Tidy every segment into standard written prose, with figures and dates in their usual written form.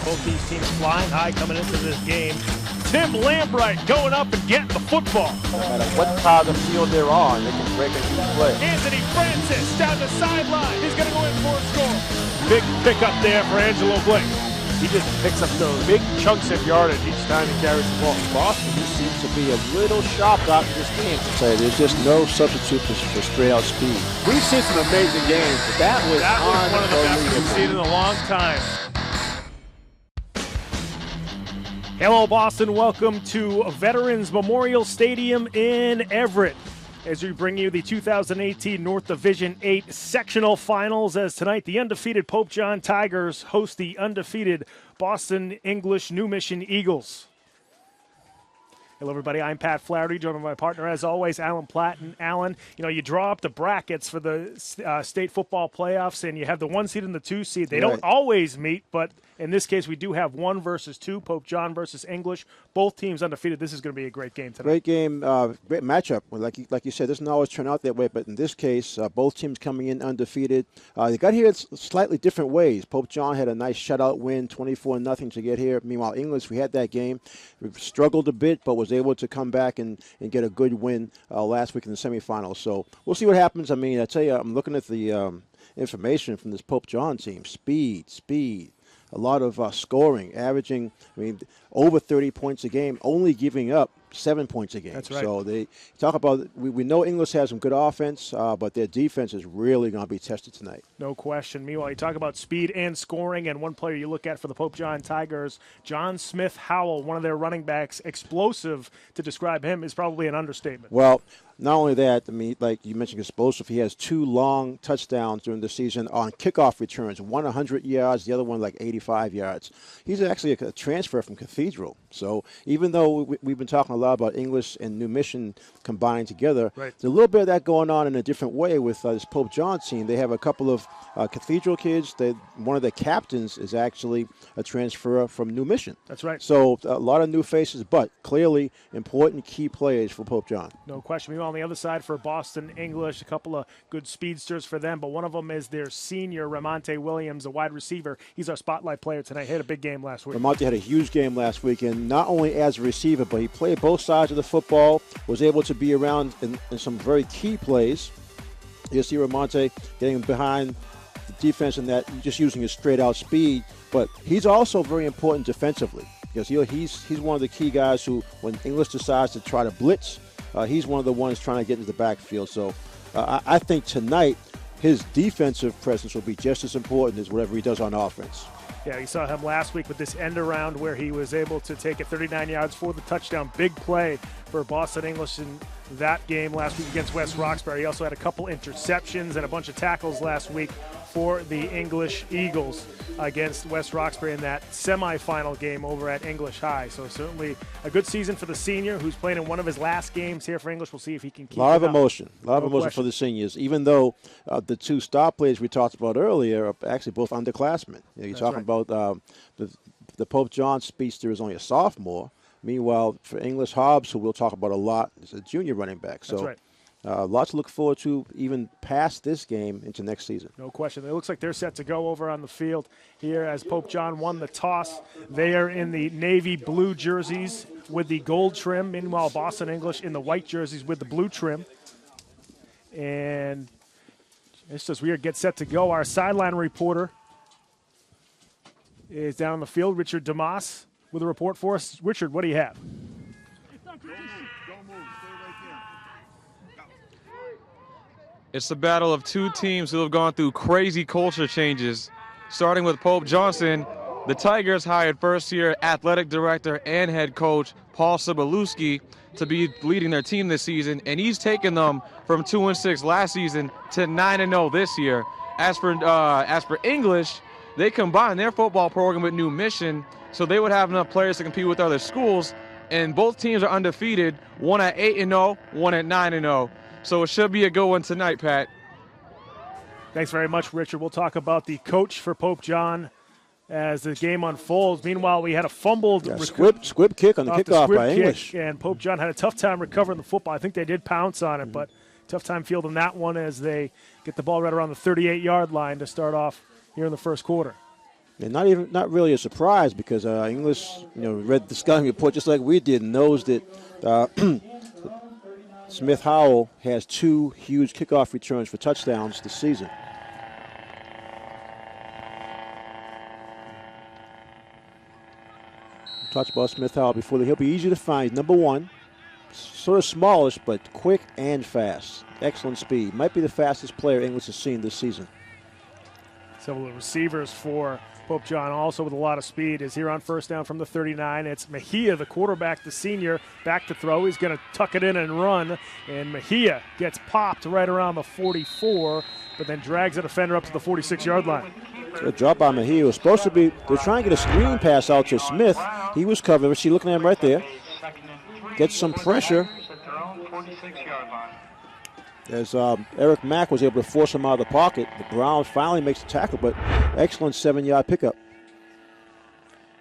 Both these teams flying high coming into this game. Tim Lambright going up and getting the football. No matter what part of the field they're on, they can break a huge play. Anthony Francis down the sideline. He's going to go in for a score. Big pickup there for Angelo Blake. He just picks up those big chunks of yardage each time he carries the ball. Boston just seems to be a little sharp out in this game. There's just no substitute for straight-out speed. We've seen some amazing games, but that was one of the best we've seen in a long time. Hello, Boston. Welcome to Veterans Memorial Stadium in Everett as we bring you the 2018 North Division 8 Sectional Finals, as tonight the undefeated Pope John Tigers host the undefeated Boston English New Mission Eagles. Hello, everybody. I'm Pat Flaherty, joined by my partner, as always, Alan Platt. And Alan, you draw up the brackets for the state football playoffs, and you have the 1 seed and the 2 seed. They don't always meet, but in this case, we do have 1 versus 2, Pope John versus English. Both teams undefeated. This is going to be a great game tonight. Great game, great matchup. Like you said, it doesn't always turn out that way, but in this case, both teams coming in undefeated. They got here slightly different ways. Pope John had a nice shutout win, 24-0 to get here. Meanwhile, English, we had that game. We struggled a bit, but was able to come back and get a good win last week in the semifinals. So we'll see what happens. I mean, I tell you, I'm looking at the information from this Pope John team. Speed. A lot of scoring, averaging, over 30 points a game, only giving up 7 points a game. That's right. So they talk about, we know English has some good offense, but their defense is really going to be tested tonight. No question. Meanwhile, you talk about speed and scoring, and one player you look at for the Pope John Tigers, John Smith Howell, one of their running backs, explosive. To describe him is probably an understatement. Well, not only that, like you mentioned, explosive. He has 2 long touchdowns during the season on kickoff returns. One 100 yards, the other one like 85 yards. He's actually a transfer from Cathedral. So even though we've been talking a lot about English and New Mission combined together, right, there's a little bit of that going on in a different way with this Pope John team. They have a couple of Cathedral kids. One of the captains is actually a transfer from New Mission. That's right. So a lot of new faces, but clearly important key players for Pope John. No question. Meanwhile, on the other side for Boston English, a couple of good speedsters for them, but one of them is their senior, Ramonte Williams, a wide receiver. He's our spotlight player tonight. He had a big game last week. Ramonte had a huge game last weekend, not only as a receiver, but he played both sides of the football, was able to be around in some very key plays. You see Ramonte getting behind the defense in that, just using his straight-out speed, but he's also very important defensively because he's one of the key guys who, when English decides to try to blitz, he's one of the ones trying to get into the backfield. So I think tonight his defensive presence will be just as important as whatever he does on offense. Yeah, you saw him last week with this end around where he was able to take it 39 yards for the touchdown. Big play for Boston English in that game last week against West Roxbury. He also had a couple interceptions and a bunch of tackles last week for the English Eagles against West Roxbury in that semifinal game over at English High. So certainly a good season for the senior who's playing in one of his last games here for English. We'll see if he can keep it up. A lot of emotion for the seniors, even though the 2 star players we talked about earlier are actually both underclassmen. You're talking about the Pope John speedster is only a sophomore. Meanwhile, for English, Hobbs, who we'll talk about a lot, is a junior running back. So that's right. Lots to look forward to even past this game into next season. No question. It looks like they're set to go over on the field here as Pope John won the toss. They are in the navy blue jerseys with the gold trim. Meanwhile, Boston English in the white jerseys with the blue trim. And it's just weird. Get set to go. Our sideline reporter is down on the field, Richard Damas, with a report for us. Richard, what do you have? It's the battle of 2 teams who have gone through crazy culture changes. Starting with Pope Johnson, the Tigers hired first-year athletic director and head coach Paul Sobolewski to be leading their team this season, and he's taken them from 2-6 last season to 9-0 this year. As for English, they combined their football program with New Mission, so they would have enough players to compete with other schools, and both teams are undefeated, one at 8-0, one at 9-0. So it should be a good one tonight, Pat. Thanks very much, Richard. We'll talk about the coach for Pope John as the game unfolds. Meanwhile, we had a fumbled squib kick on the kickoff by English. And Pope John had a tough time recovering the football. I think they did pounce on it, but tough time fielding that one as they get the ball right around the 38-yard line to start off here in the first quarter. And not really a surprise because English, read the scouting report just like we did and knows that Smith Howell has 2 huge kickoff returns for touchdowns this season. We talked about Smith Howell before. He'll be easy to find. Number 1, sort of smallish but quick and fast. Excellent speed. Might be the fastest player English has seen this season. Several of the receivers for Pope John also with a lot of speed is here on first down from the 39. It's Mejia, the quarterback, the senior, back to throw. He's going to tuck it in and run, and Mejia gets popped right around the 44, but then drags a defender up to the 46-yard line. Good job by Mejia. It was supposed to be, they're trying to get a screen pass out to Smith. He was covered. See, looking at him right there. Gets some pressure. As Eric Mack was able to force him out of the pocket. The Browns finally makes the tackle, but excellent 7-yard pickup.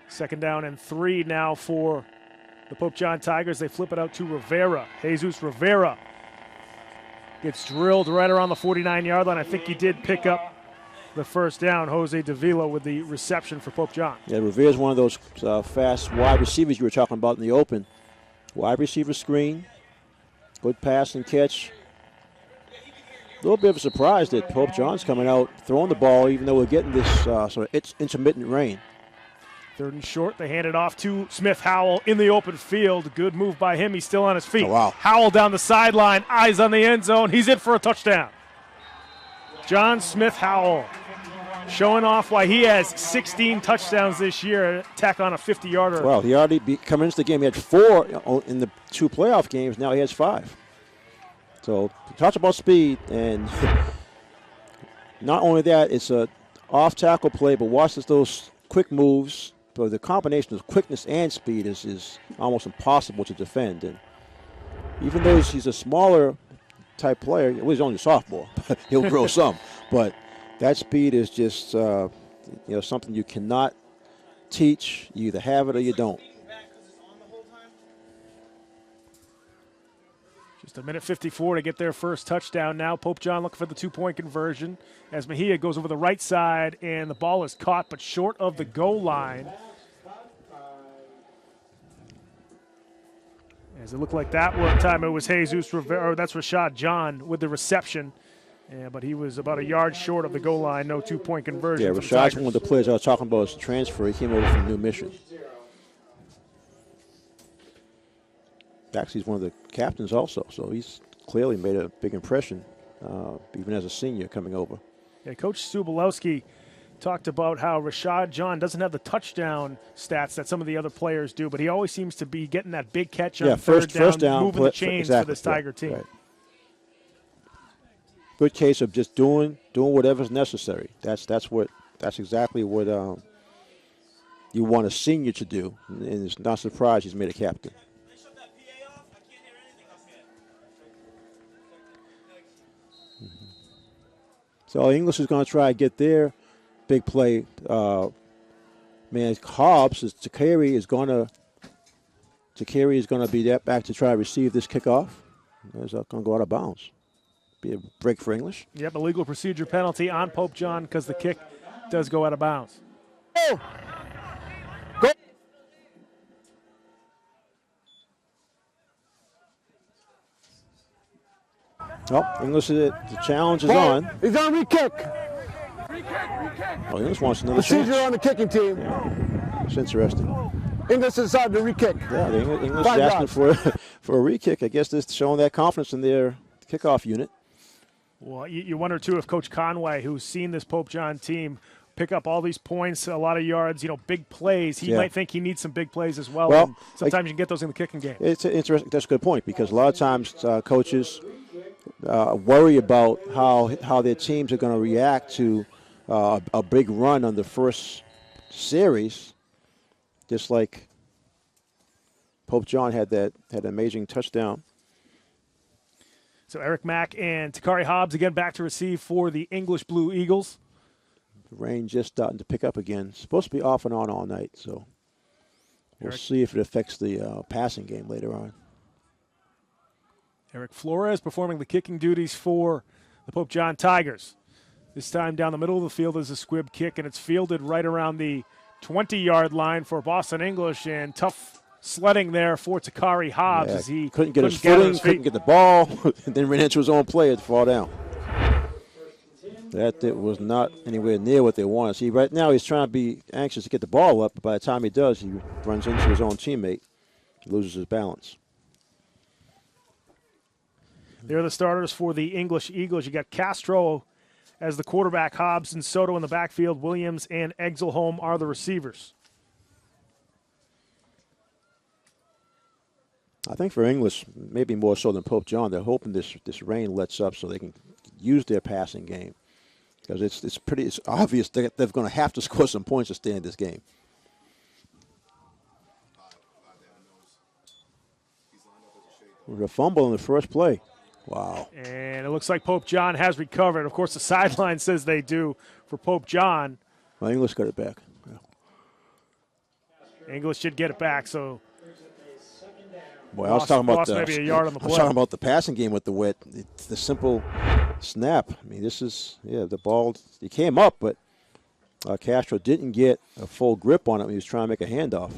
Second down and 3 now for the Pope John Tigers. They flip it out to Rivera. Jesus Rivera gets drilled right around the 49-yard line. I think he did pick up the first down. Jose Davila with the reception for Pope John. Yeah, Rivera's one of those fast wide receivers you were talking about in the open. Wide receiver screen, good pass and catch. A little bit of a surprise that Pope John's coming out throwing the ball, even though we're getting this sort of intermittent rain. Third and short, they hand it off to Smith Howell in the open field. Good move by him. He's still on his feet. Oh, wow. Howell down the sideline, eyes on the end zone. He's in for a touchdown. John Smith Howell showing off why he has 16 touchdowns this year. Tack on a 50-yarder. Well, he already coming into the game. He had 4 in the 2 playoff games. Now he has 5. So talk about speed, and not only that, it's a off-tackle play, but watch those quick moves. But the combination of quickness and speed is almost impossible to defend. And even though he's a smaller type player, well, he's only a sophomore. He'll grow some, but that speed is just something you cannot teach. You either have it or you don't. Just a minute 54 to get their first touchdown now. Pope John looking for the 2-point conversion as Mejia goes over the right side, and the ball is caught but short of the goal line. As it looked like that one time it was Jesus Rivera, or that's Rashad John with the reception. Yeah, but he was about a yard short of the goal line. No 2-point conversion. Yeah, Rashad's one of the players I was talking about as a transfer. He came over from New Mission. Actually, he's one of the captains also, so he's clearly made a big impression, even as a senior coming over. Yeah, Coach Subolowski talked about how Rashad John doesn't have the touchdown stats that some of the other players do, but he always seems to be getting that big catch on third down, moving the chains for this Tiger team. Right. Good case of just doing whatever's necessary. That's exactly what you want a senior to do, and it's not surprised he's made a captain. So English is going to try to get their big play. Hobbs is Takeri is going to be back to try to receive this kickoff. It's going to go out of bounds. Be a break for English. Yep, a legal procedure penalty on Pope John because the kick does go out of bounds. Go. Oh, English, the challenge is on. He's on re-kick. Oh, English wants another chance. Procedure on the kicking team. Yeah. It's interesting. English decided to re-kick. Yeah, the English is asking for a re-kick. I guess they're showing that confidence in their kickoff unit. Well, you wonder, too, if Coach Conway, who's seen this Pope John team pick up all these points, a lot of yards, big plays, he might think he needs some big plays as well. Well, sometimes you can get those in the kicking game. It's interesting. That's a good point because a lot of times coaches worry about how their teams are going to react to a big run on the first series, just like Pope John had an amazing touchdown. So Eric Mack and Takari Hobbs again back to receive for the English Blue Eagles. The rain just starting to pick up again. It's supposed to be off and on all night, so we'll see if it affects the passing game later on. Eric Flores performing the kicking duties for the Pope John Tigers. This time down the middle of the field is a squib kick, and it's fielded right around the 20-yard line for Boston English, and tough sledding there for Takari Hobbs as he couldn't get his footing, couldn't get the ball, and then ran into his own player to fall down. That was not anywhere near what they wanted. See, right now he's trying to be anxious to get the ball up, but by the time he does, he runs into his own teammate, loses his balance. They're the starters for the English Eagles. You got Castro as the quarterback, Hobbs and Soto in the backfield, Williams and Exelholm are the receivers. I think for English, maybe more so than Pope John, they're hoping this rain lets up so they can use their passing game. Because it's obvious that they're going to have to score some points to stay in this game. With a fumble in the first play. Wow. And it looks like Pope John has recovered. Of course, the sideline says they do for Pope John. Well, English got it back. Yeah. English should get it back, so. Boy, I was talking about maybe a yard on the play. I was talking about the passing game with the wet. It's the simple snap. I mean, this is, the ball, he came up, but Castro didn't get a full grip on it when he was trying to make a handoff.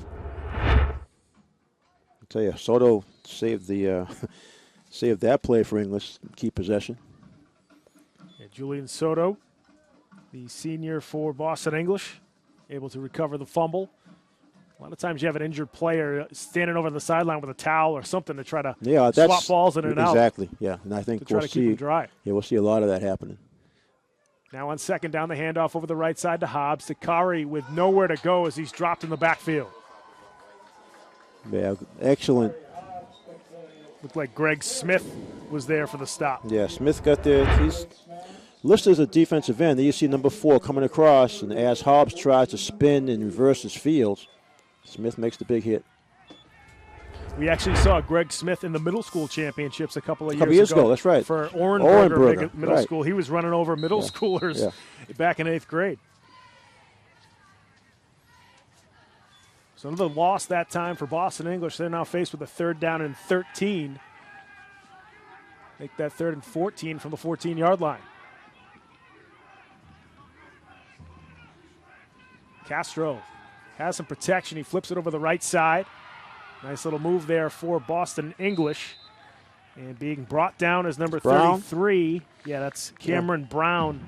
I'll tell you, Soto saved that play for English, keep possession. Yeah, Julian Soto, the senior for Boston English, able to recover the fumble. A lot of times you have an injured player standing over the sideline with a towel or something to try to swap balls in and out. Exactly, yeah. And I think we'll see, keep them dry. Yeah, we'll see a lot of that happening. Now on second down, the handoff over the right side to Hobbs. Takari with nowhere to go as he's dropped in the backfield. Yeah, excellent. Looked like Greg Smith was there for the stop. Yeah, Smith got there. He's listed as a defensive end. Then you see number 4 coming across, and as Hobbs tries to spin and reverse his fields, Smith makes the big hit. We actually saw Greg Smith in the middle school championships a couple of years ago. That's right. For Orenburger Middle right. School. He was running over middle schoolers back in 8th grade. So another loss that time for Boston English. They're now faced with a 3rd down and 13. Make that 3rd and 14 from the 14-yard line. Castro has some protection. He flips it over the right side. Nice little move there for Boston English. And being brought down as number 33. Yeah, that's Cameron Brown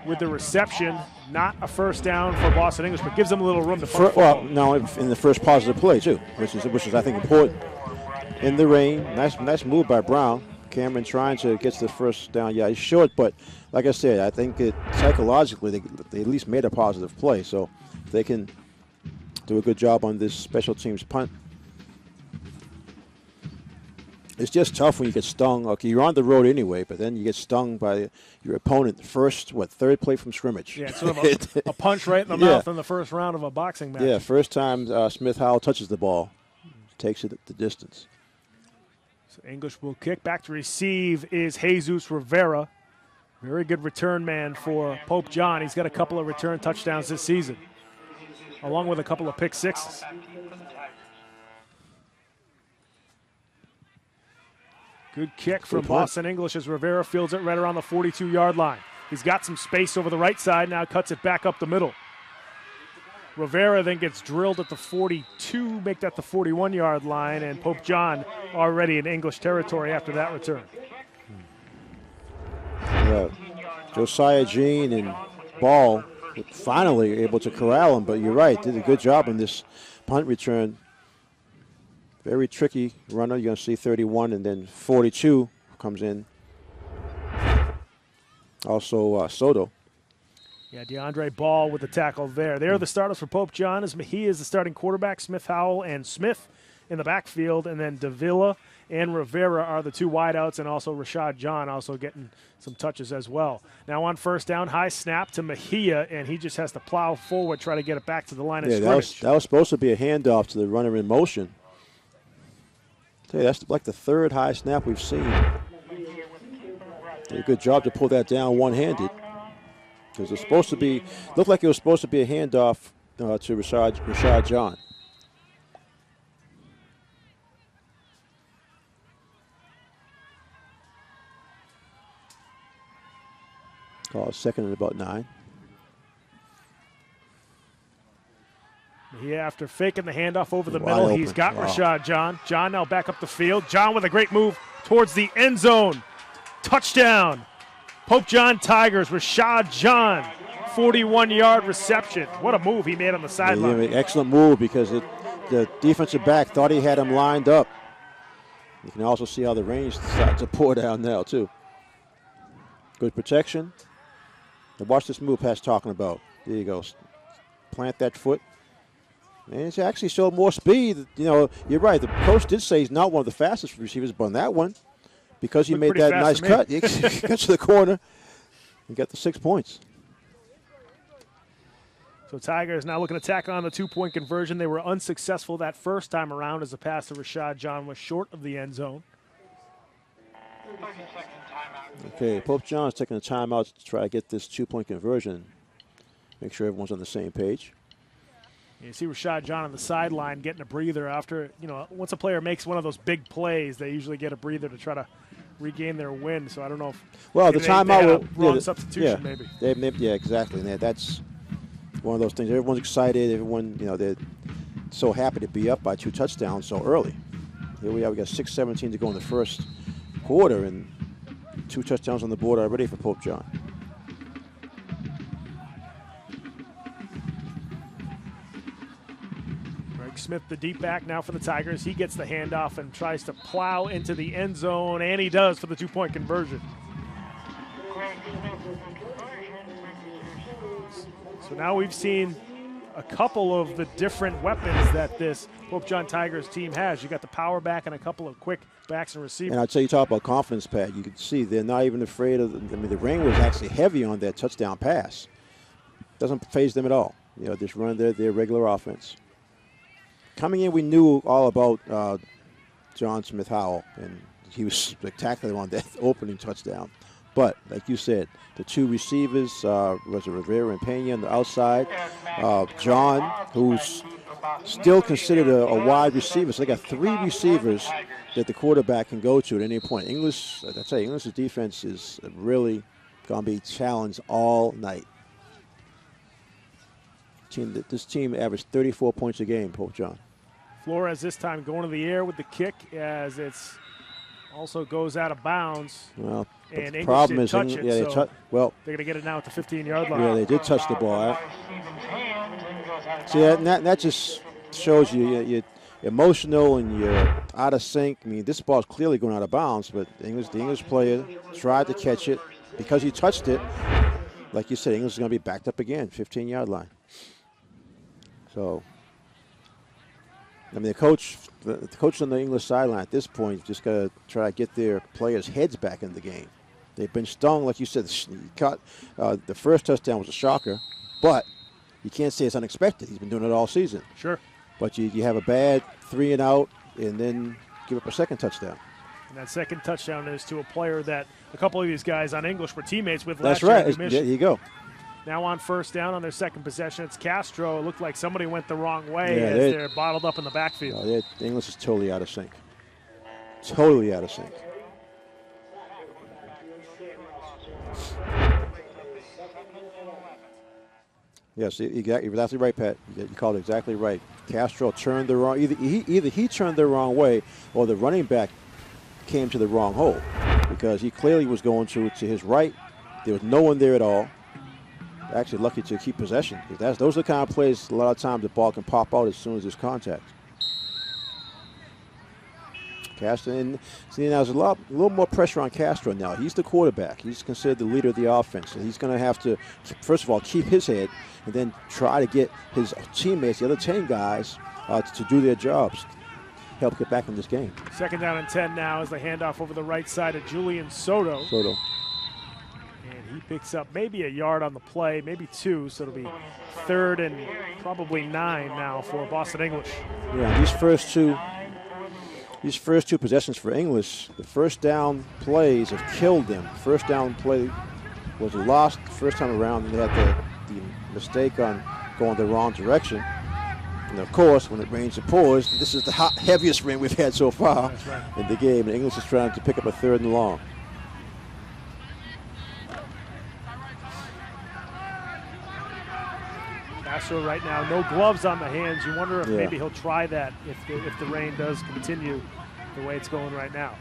with the reception. Not a first down for Boston English, but gives them a little room to punt. Well, no, in the first positive play, too, which is I think, important. In the rain, nice move by Brown. Cameron trying to get to the first down. Yeah, he's short, but like I said, I think that psychologically they at least made a positive play. So if they can do a good job on this special teams punt. It's just tough when you get stung. Okay, you're on the road anyway, but then you get stung by your opponent third play from scrimmage. Yeah, sort of a punch right in the mouth in the first round of a boxing match. Yeah, first time Smith Howell touches the ball, takes it at the distance. So English will kick. Back to receive is Jesus Rivera. Very good return man for Pope John. He's got a couple of return touchdowns this season, along with a couple of pick sixes. Good kick from Boston English as Rivera fields it right around the 42-yard line. He's got some space over the right side, now cuts it back up the middle. Rivera then gets drilled at the 42, make that the 41-yard line, and Pope John already in English territory after that return. Yeah. Josiah Jean and Ball finally able to corral him, but you're right, did a good job on this punt return. Very tricky runner. You're going to see 31 and then 42 comes in. Also Soto. Yeah, DeAndre Ball with the tackle there. They're the starters for Pope John as Mejia is the starting quarterback. Smith Howell and Smith in the backfield. And then Davila and Rivera are the 2 wideouts, and also Rashad John also getting some touches as well. Now on first down, high snap to Mejia, and he just has to plow forward, try to get it back to the line of scrimmage. That was supposed to be a handoff to the runner in motion. Tell you, that's like the 3rd high snap we've seen. Did a good job to pull that down one-handed. Because it's supposed to be, looked like it was supposed to be a handoff to Rashad John. Call second and about 9. He, after faking the handoff over the Wide middle, open. he's got Wow. Rashad John. John now back up the field. John with a great move towards the end zone. Touchdown. Pope John Tigers. Rashad John, 41-yard reception. What a move he made on the sideline. Yeah, excellent move because the defensive back thought he had him lined up. You can also see how the range starts to pour down now, too. Good protection. Now watch this move Pat's talking about. There you go. Plant that foot. And it's actually showed more speed. You know, you're right. The coach did say he's not one of the fastest receivers, but on that one, because he Looked made pretty that nice fast to cut, he got to the corner and got the 6 points. So Tigers now looking to tack on the 2-point conversion. They were unsuccessful that first time around as the pass to Rashad John was short of the end zone. Okay, Pope John's taking a timeout to try to get this 2-point conversion. Make sure everyone's on the same page. You see Rashad John on the sideline getting a breather after, once a player makes one of those big plays, they usually get a breather to try to regain their win. So I don't know if the timeout wrong substitution maybe. Yeah, exactly. And that's one of those things. Everyone's excited. Everyone, they're so happy to be up by 2 touchdowns so early. Here we are. We got 6:17 to go in the first quarter, and 2 touchdowns on the board already for Pope John. Smith, the deep back now for the Tigers. He gets the handoff and tries to plow into the end zone, and he does for the 2-point conversion. So now we've seen a couple of the different weapons that this Pope John Tigers team has. You got the power back and a couple of quick backs and receivers. And I'll tell you, talk about confidence, Pat. You can see they're not even afraid of. The rain was actually heavy on that touchdown pass. Doesn't faze them at all. Just run their regular offense. Coming in, we knew all about John Smith Howell, and he was spectacular on that opening touchdown. But, like you said, the 2 receivers, was it Rivera and Pena on the outside. John, who's still considered a wide receiver. So they got 3 receivers that the quarterback can go to at any point. English's defense is really going to be challenged all night. This team averaged 34 points a game, Pope John. Flores this time going to the air with the kick as it's also goes out of bounds. Well, and the English problem didn't is, touch it, so they're going to get it now at the 15-yard line. Yeah, they did touch the ball. See, that just shows you're emotional and you're out of sync. I mean, this ball's clearly going out of bounds, but the English player tried to catch it. Because he touched it, like you said, English is going to be backed up again, 15-yard line. So, I mean, the coach on the English sideline at this point just got to try to get their players' heads back in the game. They've been stung, like you said. The first touchdown was a shocker, but you can't say it's unexpected. He's been doing it all season. Sure. But you have a bad 3 and out, and then give up a second touchdown. And that second touchdown is to a player that a couple of these guys on English were teammates with That's last right. year. There you go. Now on first down on their second possession, it's Castro. It looked like somebody went the wrong way Yeah, as they're bottled up in the backfield. English is totally out of sync. Totally out of sync. Yes, you're exactly right, Pat. You called it exactly right. Castro turned the wrong. Either he turned the wrong way, or the running back came to the wrong hole, because he clearly was going to his right. There was no one there at all. Actually, lucky to keep possession. Those are the kind of plays. A lot of times the ball can pop out as soon as there's contact. Castro, and see, now there's a little more pressure on Castro now. He's the quarterback. He's considered the leader of the offense. So he's going to have to, first of all, keep his head, and then try to get his teammates, the other 10 guys, to do their jobs, help get back in this game. Second down and 10 now as the handoff over the right side of Julian Soto. And he picks up maybe a yard on the play, maybe 2, so it'll be 3rd and probably 9 now for Boston English. Yeah, these first two possessions for English, the first down plays have killed them. First down play was lost the first time around, and they had the mistake on going the wrong direction. And of course, when it rains, it pours. This is the heaviest rain we've had so far in the game, and English is trying to pick up a 3rd and long. Castro right now, no gloves on the hands. You wonder if Yeah. maybe he'll try that if the rain does continue the way it's going right now.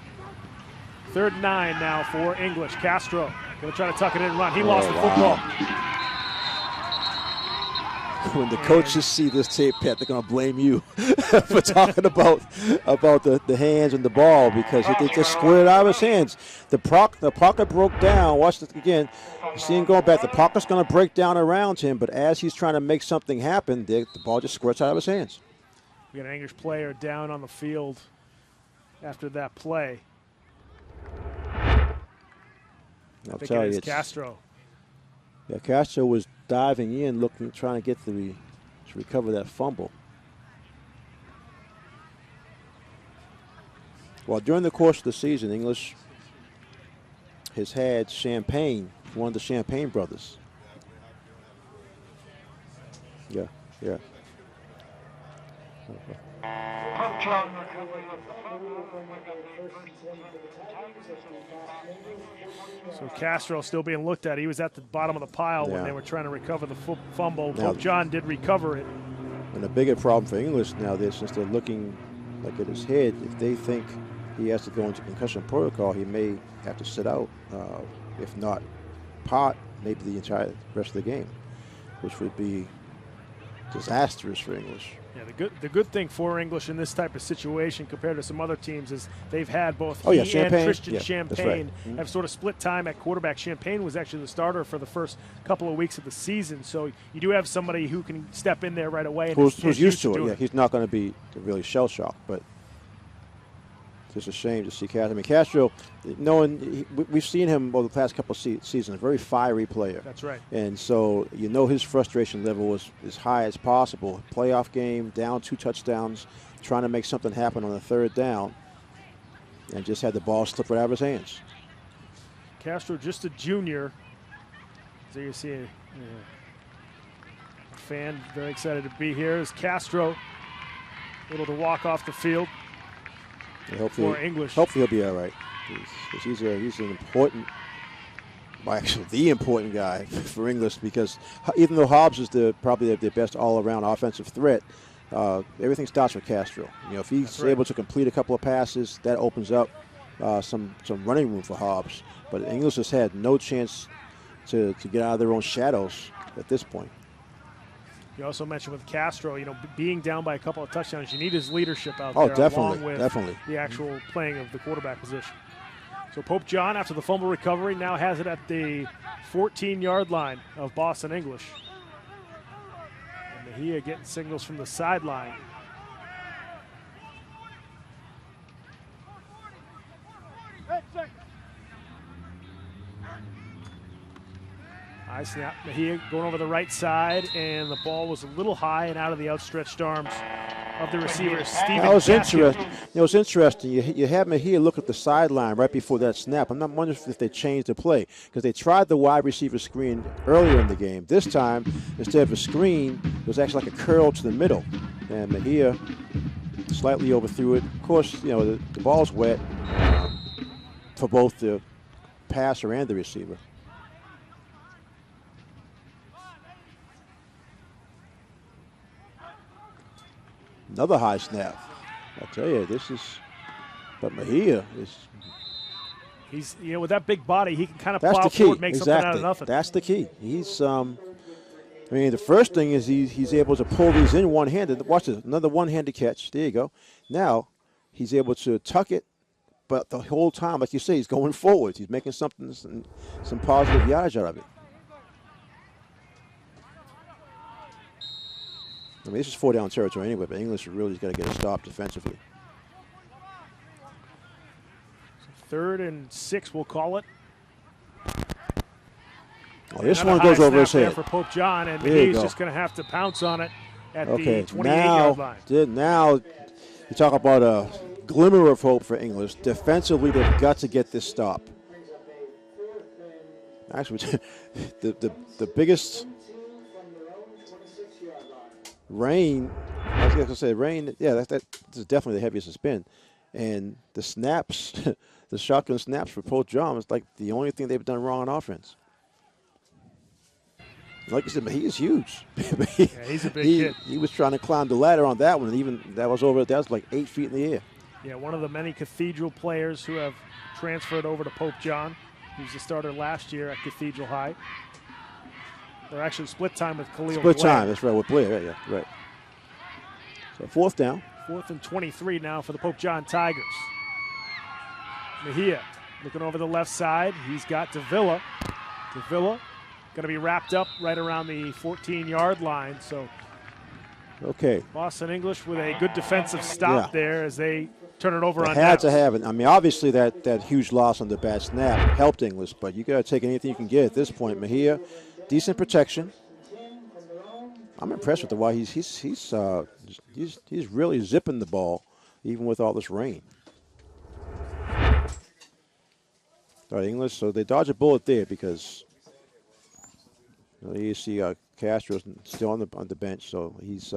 3rd and 9 now for English. Castro going to try to tuck it in and run. He lost the football. When the coaches see this tape, Pat, they're going to blame you for talking about the hands and the ball because it just squared out of his hands. The pocket broke down. Watch this again. You see him going back. The pocket's going to break down around him, but as he's trying to make something happen, the ball just squirts out of his hands. We got an English player down on the field after that play. I'll think tell it you, is it's Castro. Yeah, Castro was diving in, trying to get to recover that fumble. Well, during the course of the season, English has had Champagne, one of the Champagne brothers. Yeah. So Castro still being looked at. He was at the bottom of the pile when they were trying to recover the fumble. Pope John did recover it. And the bigger problem for English now is since they're looking like at his head, if they think he has to go into concussion protocol, he may have to sit out. If not pot, maybe the entire rest of the game, which would be disastrous for English. Yeah, the good thing for English in this type of situation compared to some other teams is they've had both Champagne. and Christian Yeah, Champagne that's right. have sort of split time at quarterback. Champagne was actually the starter for the first couple of weeks of the season, so you do have somebody who can step in there right away. And Who's used to it. Yeah, he's not going to be really shell-shocked, but it's just a shame to see Castro. I mean, Castro, we've seen him over the past couple of seasons, a very fiery player. That's right. And so his frustration level was as high as possible. Playoff game, down 2 touchdowns, trying to make something happen on the 3rd down, and just had the ball slip right out of his hands. Castro, just a junior. So you see a fan very excited to be here. Is Castro able to walk off the field? For English. Hopefully he'll be all right. He's an important, actually the important guy for English because even though Hobbs is probably their best all-around offensive threat, everything starts with Castro. If he's able to complete a couple of passes, that opens up some running room for Hobbs. But English has had no chance to get out of their own shadows at this point. You also mentioned with Castro, being down by a couple of touchdowns, you need his leadership out there along with definitely. the actual playing of the quarterback position. So Pope John, after the fumble recovery, now has it at the 14-yard line of Boston English. And Mejia getting signals from the sideline. High snap, Mejia going over the right side, and the ball was a little high and out of the outstretched arms of the receiver, Steven. That was interesting. It was interesting. You had Mejia look at the sideline right before that snap. I'm not wondering if they changed the play because they tried the wide receiver screen earlier in the game. This time, instead of a screen, it was actually like a curl to the middle, and Mejia slightly overthrew it. Of course, the ball's wet for both the passer and the receiver. Another high snap. I tell you, but Mejia is. He's, with that big body, he can kind of plow forward, make something out of nothing. That's the key. He's, the first thing is he's able to pull these in one-handed. Watch this, another one-handed catch. There you go. Now he's able to tuck it, but the whole time, like you say, he's going forward. He's making some positive yardage out of it. This is 4-down territory anyway, but English really got to get a stop defensively. 3rd and 6, we'll call it. Oh, this one goes over his head. For Pope John, and he's just going to have to pounce on it at the 28-yard line. Now, you talk about a glimmer of hope for English. Defensively, they've got to get this stop. Actually, the biggest rain, I was going to say rain, yeah, that is definitely the heaviest it's been. And the snaps, the shotgun snaps for Pope John is like the only thing they've done wrong on offense. Like I said, he is huge. Yeah, he's a big kid. He was trying to climb the ladder on that one, and even that was like 8 feet in the air. Yeah, one of the many Cathedral players who have transferred over to Pope John. He was the starter last year at Cathedral High. They're actually split time with Khalil Split Blair. time, that's right, with Blair, yeah, right. So 4th down. 4th and 23 now for the Pope John Tigers. Mejia looking over the left side. He's got Davila. Davila going to be wrapped up right around the 14-yard line. So Okay. Boston English with a good defensive stop there as they turn it over on Had downs. to have it. I mean, obviously that huge loss on the bad snap helped English, but you got to take anything you can get at this point. Mejia, decent protection. I'm impressed with the way he's really zipping the ball, even with all this rain. All right, English. So they dodge a bullet there because you see Castro's still on the bench, so he's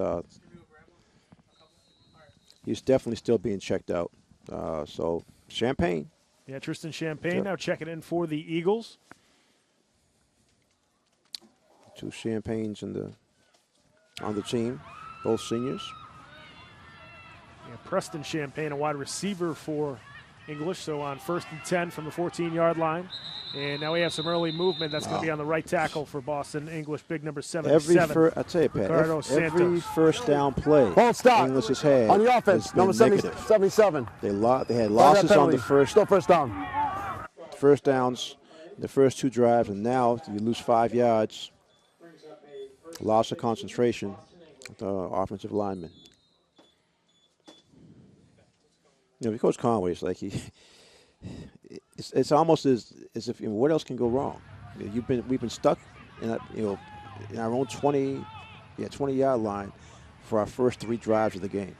definitely still being checked out. So Champagne. Yeah, Tristan Champagne now checking in for the Eagles. 2 Champagnes on the team, both seniors. Yeah, Preston Champagne, a wide receiver for English, so on 1st and 10 from the 14-yard line. And now we have some early movement. That's going to be on the right tackle for Boston English, big number 77. I tell you, Pat, Ricardo every Santos. first down play Ball stop. English has had On the offense, has been number negative. 77. They had losses on the Still first down. first downs, the first 2 drives, and now you lose 5 yards. Loss of concentration with the offensive lineman. You know, Coach Conway is like it's almost as if what else can go wrong? We've been stuck in our own 20-yard line for our first 3 drives of the game.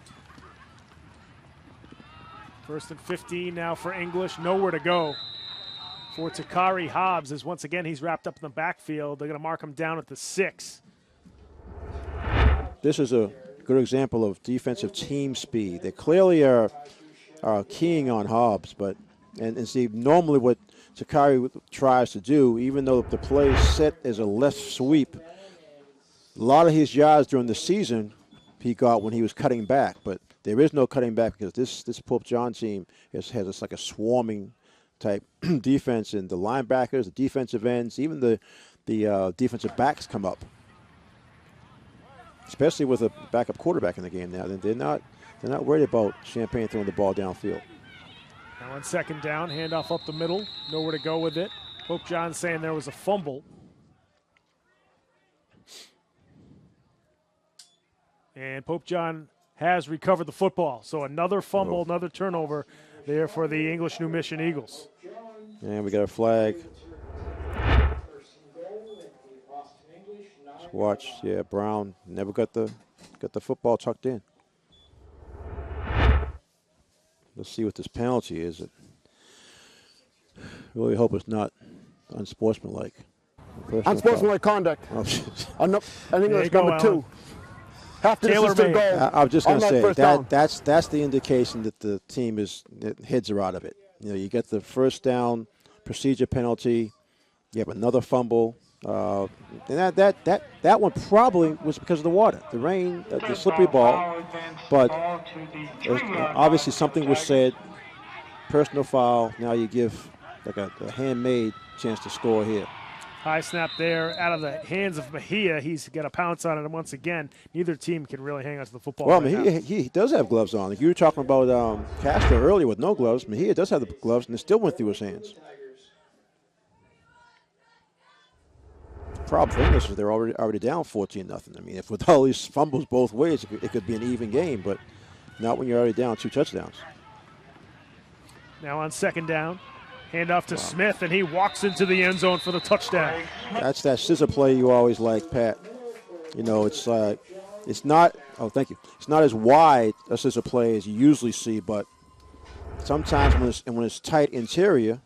1st and 15 now for English. Nowhere to go for Takari Hobbs as once again he's wrapped up in the backfield. They're going to mark him down at the 6. This is a good example of defensive team speed. They clearly are keying on Hobbs, but and see normally what Takari tries to do, even though the play is set as a left sweep, a lot of his yards during the season he got when he was cutting back, but there is no cutting back because this Pope John team has like a swarming type defense, and the linebackers, the defensive ends, even the defensive backs come up. Especially with a backup quarterback in the game now, they're not worried about Champagne throwing the ball downfield. Now on 2nd down, handoff up the middle, nowhere to go with it. Pope John saying there was a fumble. And Pope John has recovered the football. So another fumble, another turnover there for the English New Mission Eagles. And we got a flag. Watch, yeah, Brown never got the football tucked in. Let's see what this penalty is. Really hope it's not unsportsmanlike. Unsportsmanlike conduct. Oh, I think that's number 2. Half the Taylor distance to made. go. I was just going to on say first down. that's the indication that the team heads are out of it. You know, you get the first down procedure penalty. You have another fumble. And that one probably was because of the water, the rain, the slippery ball. But obviously something was said, personal foul. Now you give like a handmade chance to score here. High snap there out of the hands of Mejia. He's got a pounce on it, and once again, neither team can really hang on to the football. Well, right now. he does have gloves on. Like you were talking about Castro earlier with no gloves. Mejia does have the gloves, and it still went through his hands. Problem for English is they're already down 14-0. I mean, if with all these fumbles both ways, it could be an even game, but not when you're already down 2 touchdowns. Now on 2nd down, handoff to Smith, and he walks into the end zone for the touchdown. That's that scissor play you always like, Pat. You know, it's not. Oh, thank you. It's not as wide a scissor play as you usually see, but sometimes when it's tight interior,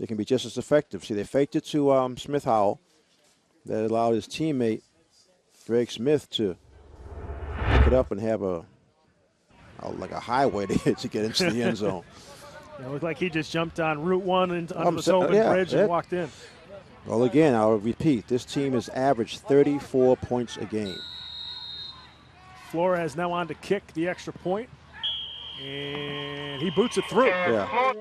it can be just as effective. See, they faked it to Smith Howell. That allowed his teammate, Greg Smith, to pick it up and have like a highway to get into the end zone. It looked like he just jumped on Route 1 and under this open bridge and walked in. Well, again, I'll repeat, this team has averaged 34 points a game. Flores now on to kick the extra point, and he boots it through. Yeah.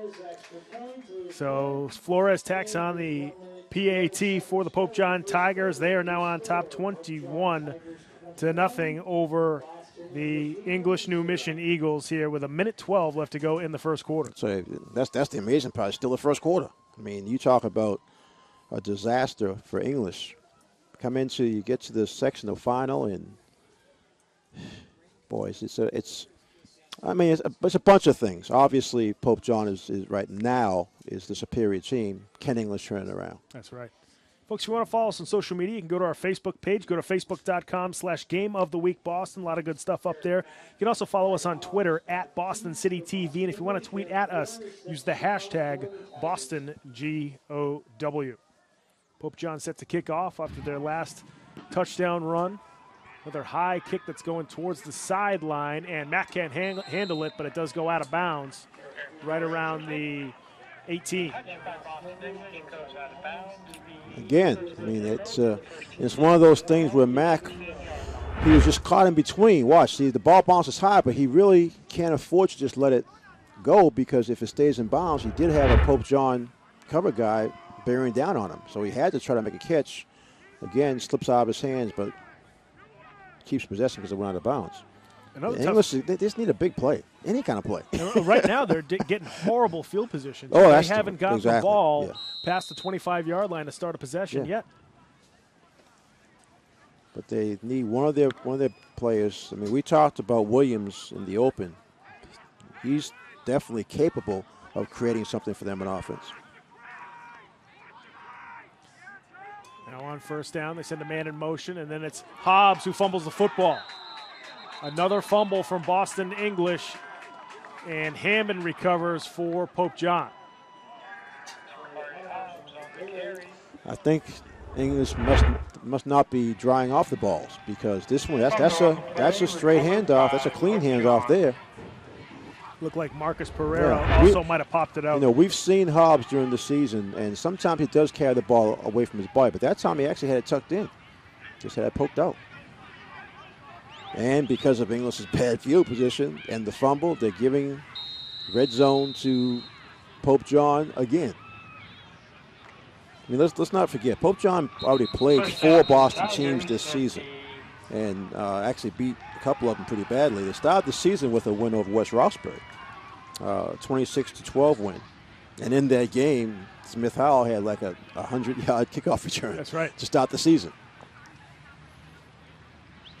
So Flores tacks on the PAT for the Pope John Tigers. They are now on top 21-0 over the English New Mission Eagles here with 1:12 left to go in the first quarter. So that's the amazing part. It's still the first quarter. I mean, you talk about a disaster for English. You get to the sectional final, and boys, it's a bunch of things. Obviously, Pope John is right now is the superior team. Can English turn it around? That's right. Folks, if you want to follow us on social media, you can go to our Facebook page. Go to facebook.com/GameOfTheWeekBoston. A lot of good stuff up there. You can also follow us on Twitter @BostonCityTV. And if you want to tweet at us, use the hashtag BostonGOW. Pope John set to kick off after their last touchdown run. Another high kick that's going towards the sideline, and Matt can't handle it, but it does go out of bounds right around the 18. Again, I mean, it's one of those things where Mac, he was just caught in between. Watch, see, the ball bounces high, but he really can't afford to just let it go, because if it stays in bounds, he did have a Pope John cover guy bearing down on him. So he had to try to make a catch. Again, slips out of his hands, but keeps possession because it went out of bounds. English, they just need a big play, any kind of play. Right now, they're getting horrible field position. Oh, they haven't gotten the ball yeah. past the 25-yard line to start a possession yet. But they need one of their players. I mean, we talked about Williams in the open. He's definitely capable of creating something for them in offense. Now on first down, they send a man in motion, and then it's Hobbs who fumbles the football. Another fumble from Boston English, and Hammond recovers for Pope John. I think English must not be drying off the balls, because this one that's a straight handoff. That's a clean handoff there. Looked like Marcus Pereira also might have popped it out. You know, we've seen Hobbs during the season, and sometimes he does carry the ball away from his body, but that time he actually had it tucked in. Just had it poked out. And because of English's bad field position and the fumble, they're giving red zone to Pope John again. I mean, let's not forget, Pope John already played 4 Boston teams this season, and actually beat a couple of them pretty badly. They started the season with a win over West Roxbury, 26-12 win. And in that game, Smith Howell had like a 100-yard kickoff return. That's right. To start the season.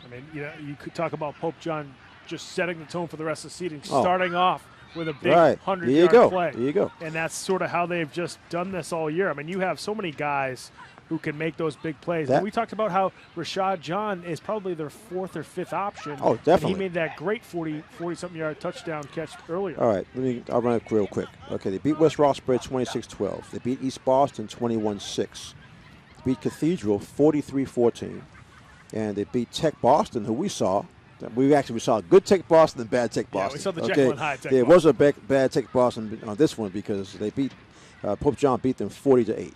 I mean, you could talk about Pope John just setting the tone for the rest of the season, starting off with a big 100-yard play. There you go. And that's sort of how they've just done this all year. I mean, you have so many guys who can make those big plays. And we talked about how Rashad John is probably their 4th or 5th option. Oh, definitely. And he made that great 40-something yard touchdown catch earlier. All right, I'll run it real quick. Okay, they beat West Roxbury 26-12. They beat East Boston 21-6. They beat Cathedral 43-14. And they beat Tech Boston, who we saw. We saw good Tech Boston and bad Tech Boston. Yeah, we saw the Jekyll and Hyde Tech There Boston. was a bad Tech Boston on this one, because they beat Pope John beat them 40-8.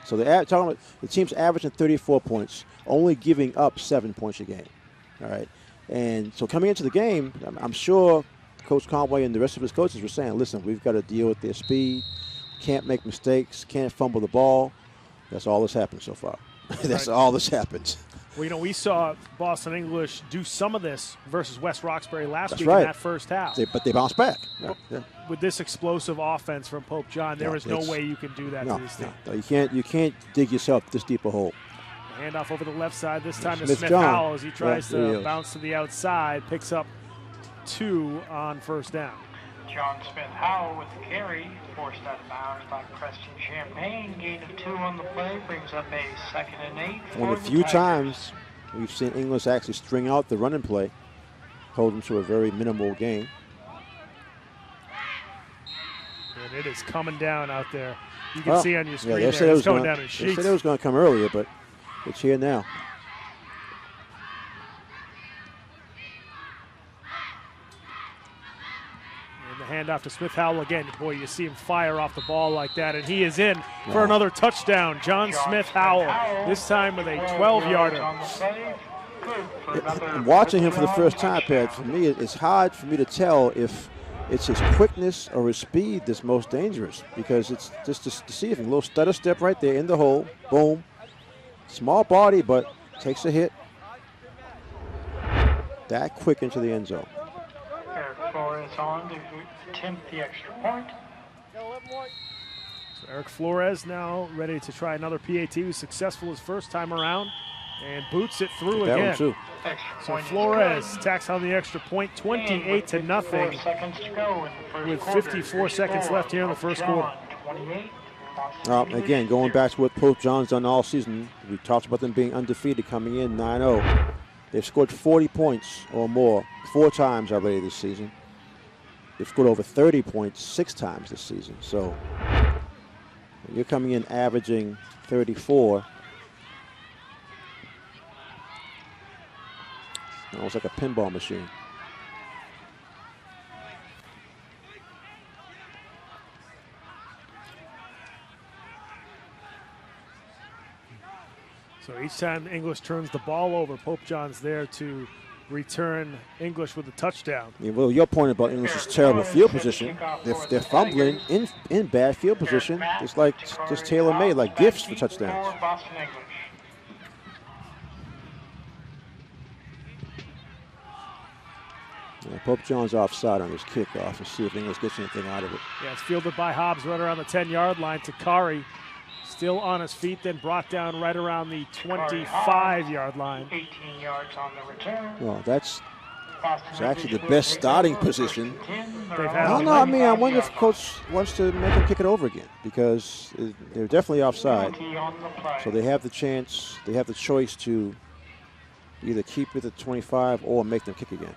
So they're talking about the team's averaging 34 points, only giving up 7 points a game. All right, and so coming into the game, I'm sure Coach Conway and the rest of his coaches were saying, "Listen, we've got to deal with their speed. Can't make mistakes. Can't fumble the ball." That's all that's happened so far. That's all that's happened. Well, we saw Boston English do some of this versus West Roxbury last week in that first half. But they bounced back. With this explosive offense from Pope John, there is no way you can do that to this team. No, you can't dig yourself this deep a hole. Handoff over the left side, this time to Smith Smith John. Howell as he tries to bounce to the outside, picks up 2 on first down. John Smith Howell with the carry, forced out of bounds by Preston Champagne. Gain of 2 on the play, brings up a 2nd and 8. One of the few times we've seen English actually string out the running play, hold them to a very minimal gain. And it is coming down out there. You can see on your screen it's coming down in sheets. They said it was going to come earlier, but it's here now. And the handoff to Smith Howell again. Boy, you see him fire off the ball like that, and he is in for another touchdown. John Smith Howell, this time with a 12-yarder. Watching him for the first time, Pat, for me, it's hard for me to tell if it's his quickness or his speed that's most dangerous, because it's just deceiving. A little stutter step right there in the hole. Boom. Small body, but takes a hit. That quick into the end zone. Eric Flores on to attempt the extra point. So Eric Flores now ready to try another PAT. He was successful his first time around and boots it through That again. one too. So Flores tacks on the extra point, 28-0, with 54 seconds left here in the first quarter. Again, going back to what Pope John's done all season, we talked about them being undefeated coming in 9-0. They've scored 40 points or more 4 times already this season. They've scored over 30 points 6 times this season. So you're coming in averaging 34. It's almost like a pinball machine. So each time English turns the ball over, Pope John's there to return English with a touchdown. Yeah, well, your point about English's terrible field position, they're fumbling in bad field position. It's like just tailor-made, like gifts for touchdowns. Yeah, Pope John's offside on his kickoff. Let's see if English gets anything out of it. Yeah, it's fielded by Hobbs right around the 10-yard line. Takari still on his feet, then brought down right around the 25-yard line. 18 yards on the return. Well, that's actually the best starting position. I don't know. I mean, I wonder if coach wants to make them kick it over again, because they're definitely offside. So they have the chance, they have the choice to either keep it at 25 or make them kick again.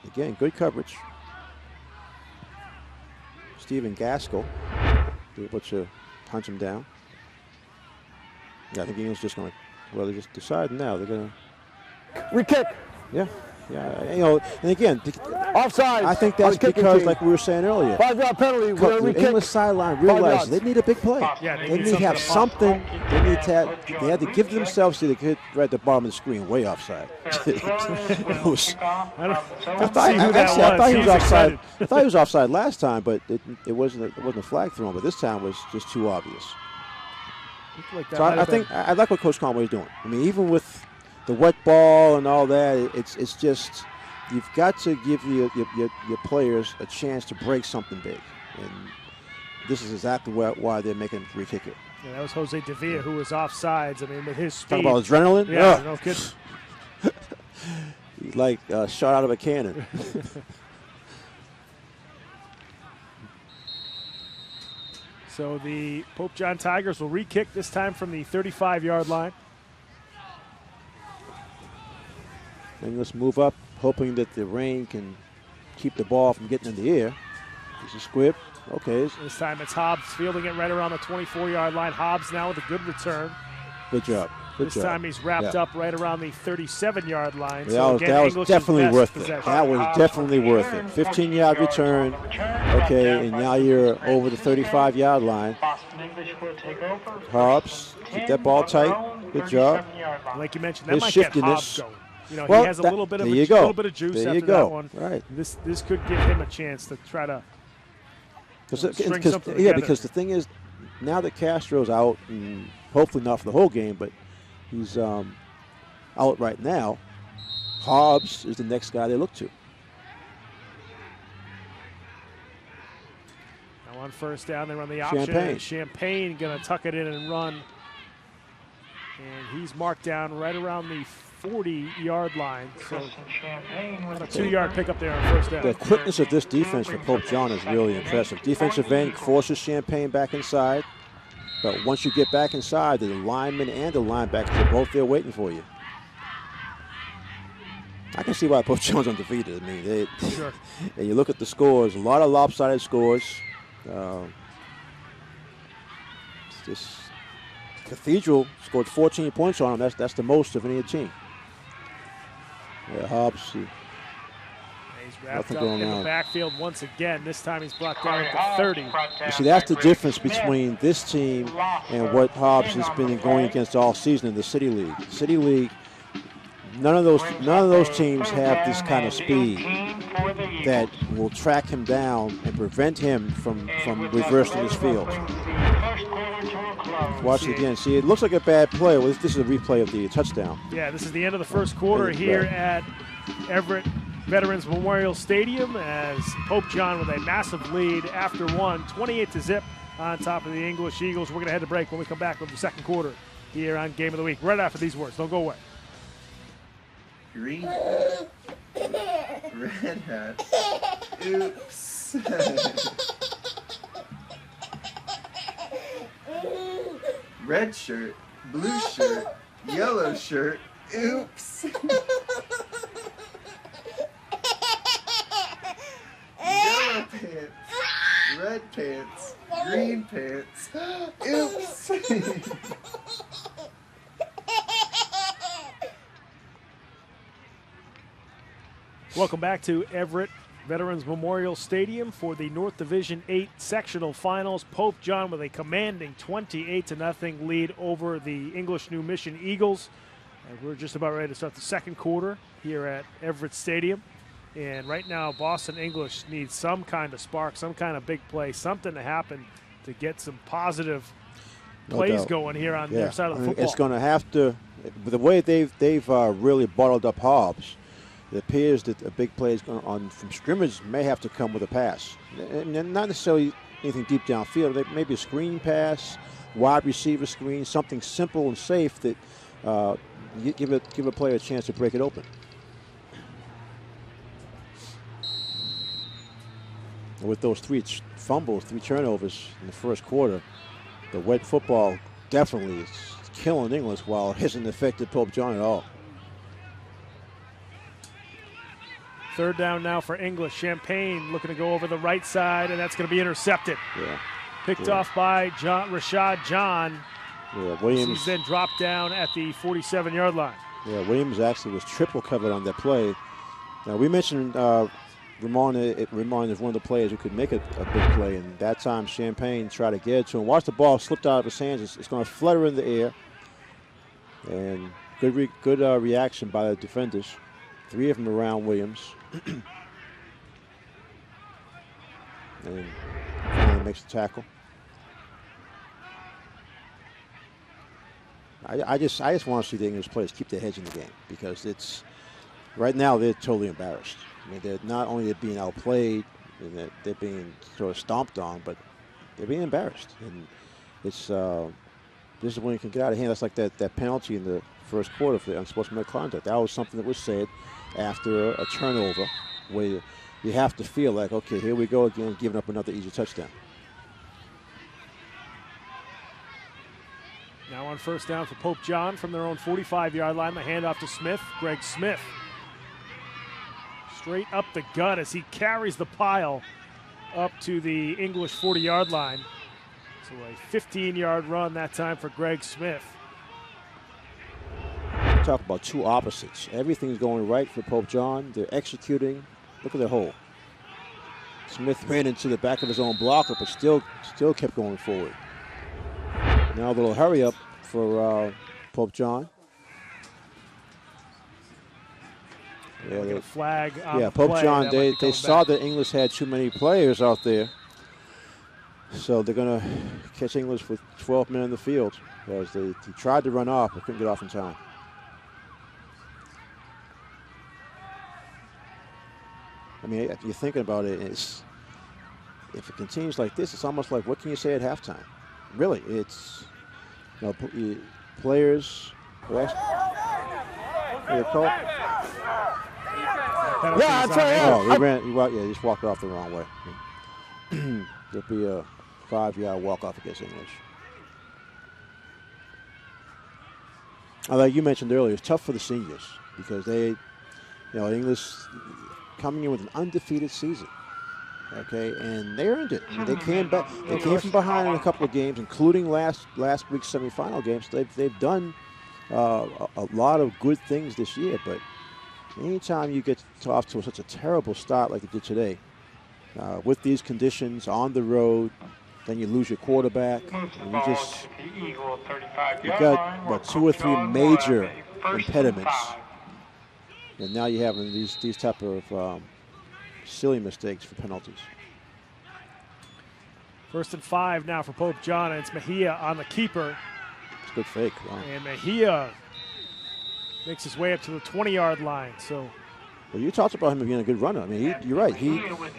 Again, good coverage. Stephen Gaskell able to punch him down. Yeah, I think England's just going to, well, they're just deciding now. They're going to. Re-kick. Yeah. Yeah, you know, and again, Offside. I think that's because, like we were saying earlier, 5-yard penalty. the English sideline realized they need a big play. Yeah, They need to have something. They need to have, they had to give themselves to the kid right at the bottom of the screen, way offside. I thought he was offside. I thought he was offside last time, but it wasn't a flag thrown. But this time was just too obvious. So I think I like what Coach Conway's doing. I mean, even with the wet ball and all that, it's just, you've got to give your players a chance to break something big. And this is exactly why they're making them re-kick it. Yeah, that was Jose Davilla who was offsides. I mean, with his speed. Talk about adrenaline? Yeah, no kidding. He's like shot out of a cannon. So the Pope John Tigers will re-kick, this time from the 35-yard line. And let's move up, hoping that the rain can keep the ball from getting in the air. There's a squib. Okay. This time it's Hobbs fielding it right around the 24-yard line. Hobbs now with a good return. Good job. This time he's wrapped up right around the 37-yard line. Yeah, so again, that was definitely worth it. possession. That was definitely worth it. 15-yard return. Okay, and now you're over the 35-yard line. Hobbs, keep that ball tight. Good job. Like you mentioned, that His might get Hobbs shiftiness. going. You know, Well, he has a little bit of little bit of juice There after you go. that one. Right. This could give him a chance to try to string something together. Because the thing is, now that Castro's out, and hopefully not for the whole game, but he's out right now, Hobbs is the next guy they look to. Now on first down, they run the option. Champagne going to tuck it in and run. And he's marked down right around the 40-yard line. So a 2-yard pickup there on first down. The quickness of this defense for Pope John is really impressive. Defensive end forces Champagne back inside. But once you get back inside, the linemen and the linebackers are both there waiting for you. I can see why Pope John's undefeated. I mean, Sure. And you look at the scores, a lot of lopsided scores. This Cathedral scored 14 points on them. That's the most of any team. Yeah, Hobbs. He's Wrapped Nothing up going in on. the backfield once again. This time he's brought down at the 30. You see, that's the difference between this team and what Hobbs has been going against all season in the City League. City League, none of those teams have this kind of speed that will track him down and prevent him from reversing his field. Watch it again. See, it looks like a bad play. Well, this is a replay of the touchdown. Yeah, this is the end of the first quarter here at Everett Veterans Memorial Stadium as Pope John with a massive lead after one, 28-0 on top of the English Eagles. We're going to head to break when we come back with the second quarter here on Game of the Week. Right after these words. Don't go away. Green hat. Red hat. Oops. Red shirt. Blue shirt. Yellow shirt. Oops. Yellow pants. Red pants. Green pants. Oops. Welcome back to Everett Veterans Memorial Stadium for the North Division 8 Sectional Finals. Pope John with a commanding 28-0 lead over the English New Mission Eagles. And we're just about ready to start the second quarter here at Everett Stadium. And right now, Boston English needs some kind of spark, some kind of big play, something to happen to get some positive plays going here on their side of the football. It's going to have to, the way they've really bottled up Hobbs, it appears that a big play is going on from scrimmage may have to come with a pass. And not necessarily anything deep downfield. Maybe a screen pass, wide receiver screen, something simple and safe that give a player a chance to break it open. With those three fumbles, 3 turnovers in the first quarter, the wet football definitely is killing English while it hasn't affected Pope John at all. Third down now for English. Champagne looking to go over the right side, and that's going to be intercepted. Yeah. Picked off by Rashad John. Yeah, Williams. He's then dropped down at the 47-yard line. Yeah, Williams actually was triple covered on that play. Now, we mentioned Ramon is one of the players who could make a big play, and that time Champagne tried to get it to him. Watch the ball slipped out of his hands. It's going to flutter in the air. And good reaction by the defenders. 3 of them around Williams. And finally makes the tackle. I just want to see the English players keep their heads in the game, because it's right now they're totally embarrassed. I mean, they're not only being outplayed and they're being sort of stomped on, but they're being embarrassed. And it's this is when you can get out of hand. That's like that penalty in the first quarter for the unsportsmanlike conduct. That was something that was said after a turnover, where you have to feel like, okay, here we go again, giving up another easy touchdown. Now on first down for Pope John from their own 45-yard line. The handoff to Smith. Greg Smith. Straight up the gut as he carries the pile up to the English 40-yard line. So a 15-yard run that time for Greg Smith. Talk about two opposites. Everything's going right for Pope John. They're executing. Look at their hole. Smith ran into the back of his own blocker, but still kept going forward. Now a little hurry up for Pope John. Yeah, get a flag on Pope play. John, they saw that English had too many players out there. So they're going to catch English with 12 men in the field, as he tried to run off but couldn't get off in time. I mean, if you're thinking about it, if it continues like this, it's almost like, what can you say at halftime? Really, it's, players. Yeah, I'll tell you. He just walked off the wrong way. There'll be a 5-yard walk-off against English. Like you mentioned earlier, it's tough for the seniors because they, English coming in with an undefeated season. Okay, and they earned it. They came back. They came from behind in a couple of games, including last week's semifinal games. They've done a lot of good things this year, but Anytime you get off to such a terrible start like they did today, with these conditions on the road, then you lose your quarterback. And you got what, 2 or 3 major impediments, and now you're having these type of silly mistakes for penalties. 1st and 5 now for Pope John, and it's Mejia on the keeper. It's a good fake. Wow. And Mejia makes his way up to the 20-yard line. So, well, you talked about him being a good runner. I mean, you're right. He was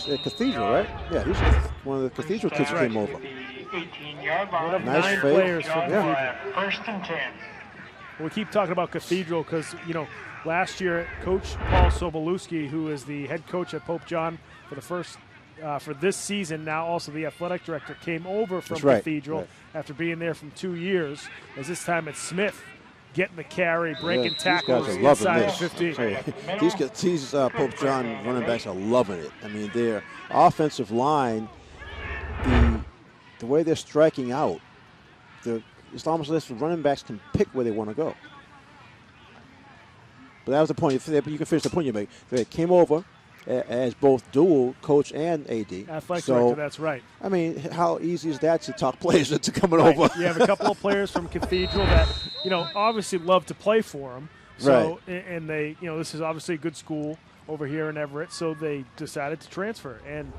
at Cathedral, right? Yeah, he was one of the Cathedral kids who came over. One of Nice 9 fake. players from Yeah. Cathedral. 1st and 10. We keep talking about Cathedral because, last year, Coach Paul Sobolewski, who is the head coach at Pope John for this season, now also the athletic director, came over from Cathedral after being there from 2 years. As this time it's Smith getting the carry, breaking tackles inside the 15. These Pope John running backs are loving it. I mean, their offensive line, the way they're striking out, it's almost as if the running backs can pick where they want to go. But that was the point. You can finish the point you make. They came over as both dual coach and AD. Athletic director, that's right. I mean, how easy is that to talk players into coming over? You have a couple of players from Cathedral that, obviously love to play for them. So, and they, this is obviously a good school over here in Everett, so they decided to transfer. And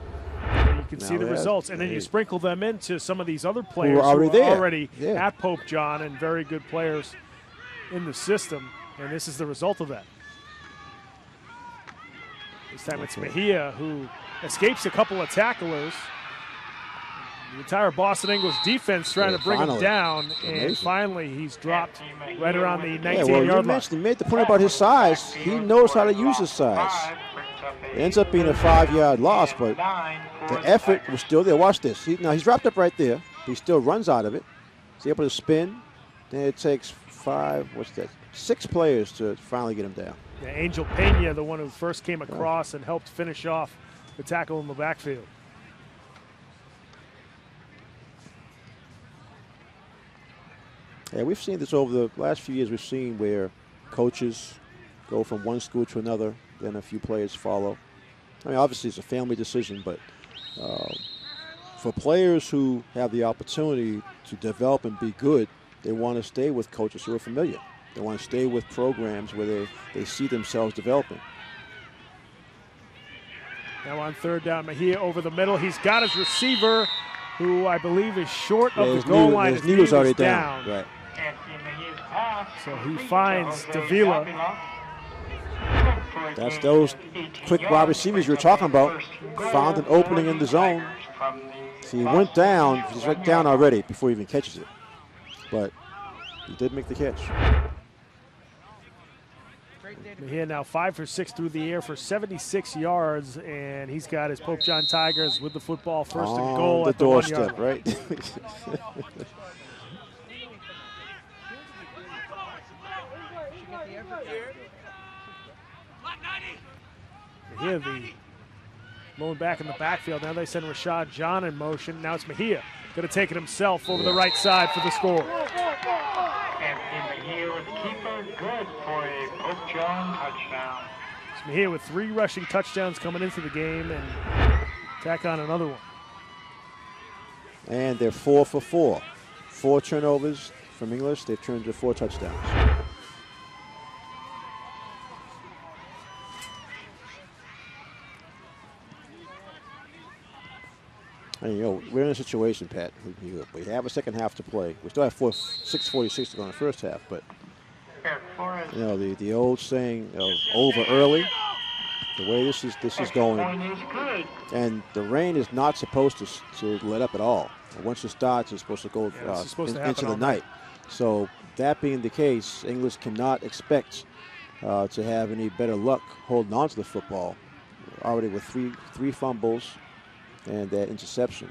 you can see the results. And then you sprinkle them into some of these other players who are already at Pope John and very good players in the system. And this is the result of that. This time it's Mejia who escapes a couple of tacklers. The entire Boston English defense trying to bring him down, and finally he's dropped right around the 19-yard line. You made the point about his size. He knows how to use his size. It ends up being a 5-yard loss, but the effort was still there. Watch this. Now he's wrapped up right there. He still runs out of it. He's able to spin. Then it takes 6 players to finally get him down. Yeah, Angel Pena, the one who first came across and helped finish off the tackle in the backfield. Yeah, we've seen this over the last few years. We've seen where coaches go from one school to another, then a few players follow. I mean, obviously it's a family decision, but for players who have the opportunity to develop and be good, they want to stay with coaches who are familiar. They want to stay with programs where they see themselves developing. Now on 3rd down, Mejia over the middle. He's got his receiver, who I believe is short of the goal line. His knee was already down. Right. So he finds Davila. That's those quick wide receivers you're talking about. Found an opening in the zone. See, he went down. He's right down already before he even catches it. But he did make the catch. Mejia now 5 for 6 through the air for 76 yards, and he's got his Pope John Tigers with the football first and goal the at the doorstep, 1 yard. right? Mejia, going back in the backfield. Now they send Rashad John in motion. Now it's Mejia going to take it himself over the right side for the score. Anthony Mejia with keeper, good for a Pope John touchdown. It's Mejia with 3 rushing touchdowns coming into the game, and tack on another one. And they're 4 for 4. 4 turnovers from English. They've turned to 4 touchdowns. And, we're in a situation, Pat. We have a second half to play. We still have 6:46 to go in the first half, but the old saying of over early. The way this is going, and the rain is not supposed to let up at all. Once it starts, it's supposed to go into the night. So that being the case, English cannot expect to have any better luck holding on to the football. Already with three fumbles and that interception.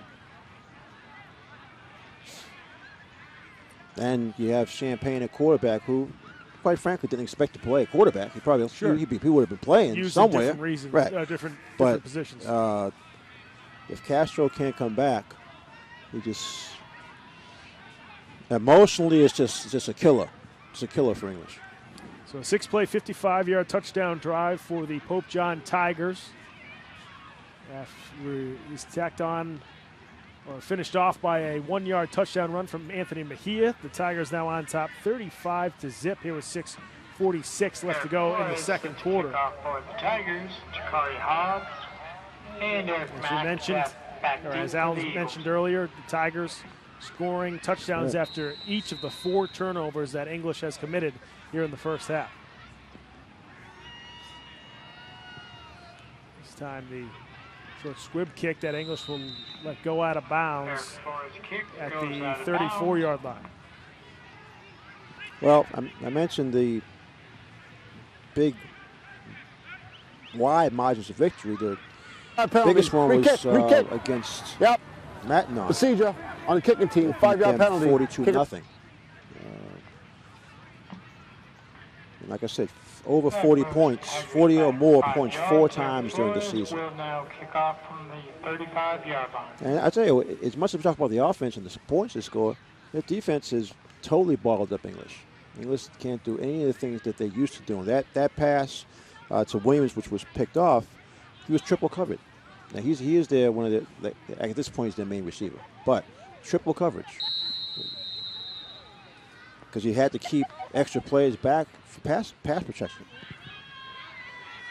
And you have Champagne at quarterback, who, quite frankly, didn't expect to play quarterback. He probably he would have been playing using somewhere. Different reasons, right. Different positions. If Castro can't come back, he just emotionally it's just a killer. It's a killer for English. So a 6-play, 55-yard touchdown drive for the Pope John Tigers. He's tacked on or finished off by a 1-yard touchdown run from Anthony Mejia. The Tigers now on top 35-0. Here with 6:46 left to go in the second quarter. For the Tigers, Jakari Hobbs and Eric As we Mack mentioned, back or deep as for Al the Eagles. mentioned earlier, the Tigers scoring touchdowns after each of the 4 turnovers that English has committed here in the first half. This time the short squib kick that English will let go out of bounds at the 34-yard line. Well, I mentioned the big wide margins of victory. The biggest one was against Mackinac. Procedure on the kicking team, 5-yard penalty. 42-0. Like I said, over 40 points, 40 or more points 4 times during the season. Will now kick off from the 35-yard line. And I tell you, as much as we talk about the offense and the points they score, their defense is totally bottled up English. English can't do any of the things that they used to do. That pass to Williams, which was picked off, he was triple covered. Now he is there one of the at this point he's their main receiver, but triple coverage because he had to keep extra players back for pass protection.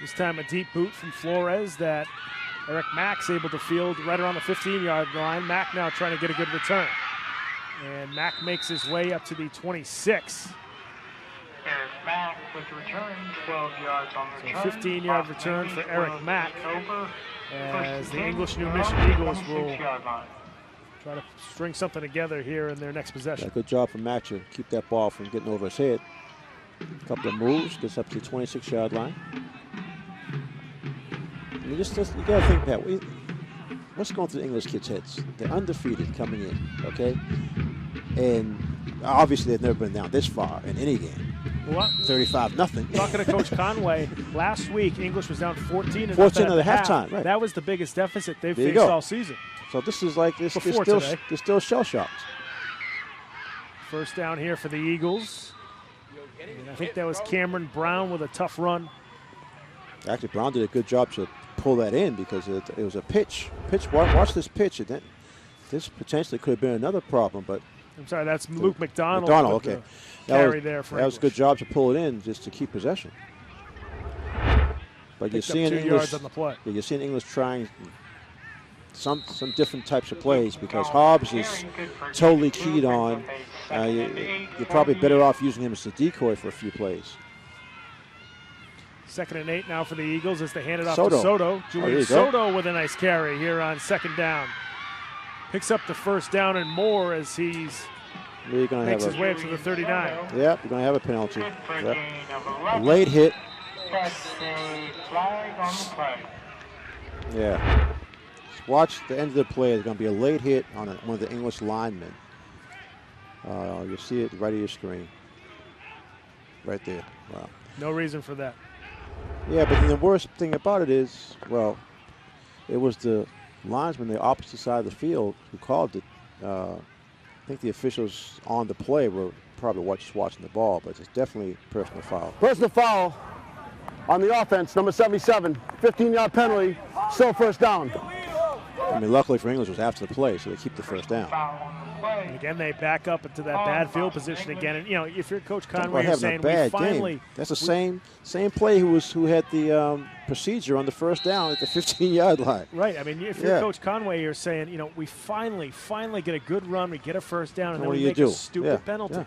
This time a deep boot from Flores that Eric Mack's able to field right around the 15-yard line. Mack now trying to get a good return. And Mack makes his way up to the 26. Eric Mack with the return, 12 yards on the return. 15-yard return for Eric Mack as the English New Mission Eagles will try to string something together here in their next possession. Good job from Mack to keep that ball from getting over his head. A couple of moves, gets up to the 26-yard line. You just you got to think, Pat, what's going through the English kids' heads? They're undefeated coming in, okay? And obviously they've never been down this far in any game. 35-0. Talking to Coach Conway, last week English was down 14 at the halftime. Right. That was the biggest deficit they've faced all season. So this is like they're still shell-shocked. First down here for the Eagles. And I think that was Cameron Brown with a tough run. Actually, Brown did a good job to pull that in because it was a pitch. Watch this pitch. This potentially could have been another problem, but I'm sorry, that's Luke McDonald. Okay. That was a good job to pull it in just to keep possession. But you're seeing English, you're seeing English trying some different types of plays because Hobbs is totally keyed on. You're probably better off using him as a decoy for a few plays. 2nd and 8 now for the Eagles as they hand it off Soto. to Soto. Julian Soto with a nice carry here on 2nd down. Picks up the first down and more as he's makes his way up to the 39. Yep, you're going to have a penalty. Yep. A late hit. Yeah. Just watch the end of the play. There's going to be a late hit on one of the English linemen. You'll see it right at your screen. Right there. Wow. No reason for that. Yeah, but then the worst thing about it is, well, it was the linesman on the opposite side of the field who called it. I think the officials on the play were probably just watching the ball, but it's definitely personal foul. Personal foul on the offense, number 77. 15-yard penalty, still first down. I mean, luckily for English, it was after the play, so they keep the first down. And again, they back up into that bad field position again. And, if you're Coach Conway, you're saying we finally. That's the same play who had the procedure on the first down at the 15-yard line. Right. I mean, if you're Coach Conway, you're saying, we finally get a good run, we get a first down, and then we make a stupid penalty. Yeah.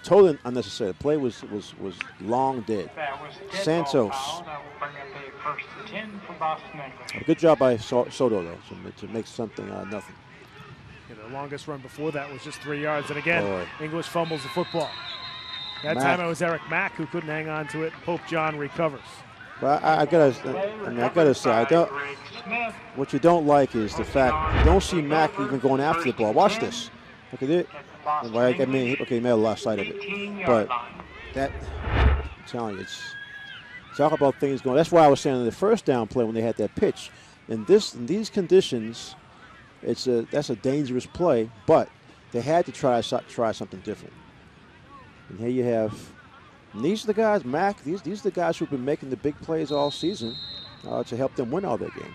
Totally unnecessary. The play was long dead. Santos. A good job by Soto, though, to make something nothing. The longest run before that was just 3 yards. And again, English fumbles the football. That time it was Eric Mack who couldn't hang on to it. Pope John recovers. Well, I gotta say, what you don't like is the fact you don't see Mack even going after the ball. Watch this. Look at it. He made a lot sight of it. But I'm telling you, talk about things going. That's why I was saying in the first down play when they had that pitch. In these conditions, that's a dangerous play, but they had to try something different. And here you have And these are the guys, Mac, these are the guys who've been making the big plays all season to help them win all their games.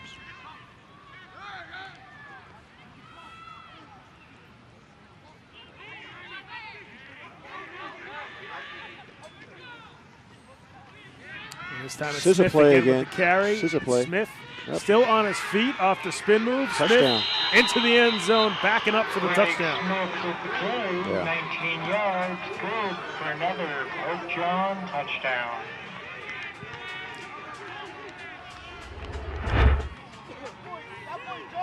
And this time it's Scissor Smith play again again. with the carry. Scissor play. Smith Yep. still on his feet off the spin move. Touchdown. Smith into the end zone, backing up for the touchdown. Smith with the carry, Yeah. 19 yards, good for another Pope John touchdown.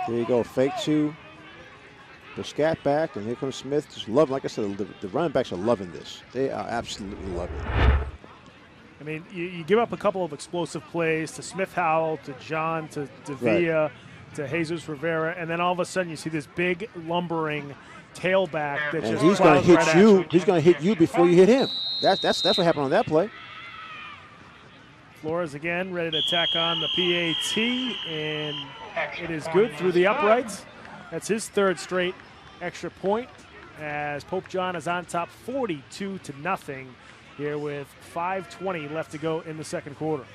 There you go, fake two. The scat back, and here comes Smith. Just loving, like I said, the running backs are loving this. They are absolutely loving it. I mean, you give up a couple of explosive plays to Smith Howell, to John, to Villa, to Jesus Rivera, and then all of a sudden you see this big lumbering tailback that And just he's going to plows hit right at you. He's going to hit you before you hit him. That's what happened on that play. Flores again ready to attack on the PAT, and it is good through the uprights. That's his third straight extra point as Pope John is on top 42-0 here with 5:20 left to go in the second quarter.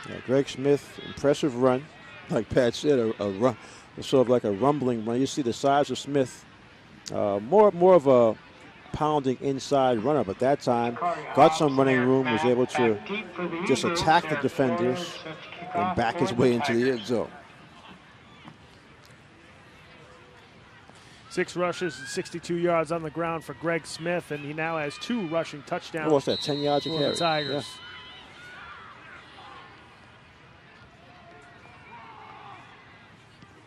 Yeah, Greg Smith, impressive run. Like Pat said, a run, sort of like a rumbling run. You see the size of Smith, more of a pounding inside runner, but that time got some running room, was able to just attack the defenders and back his way into the end zone. 6 rushes and 62 yards on the ground for Greg Smith, and he now has 2 rushing touchdowns. What's that, 10 yards a for carry? the Tigers. Yeah.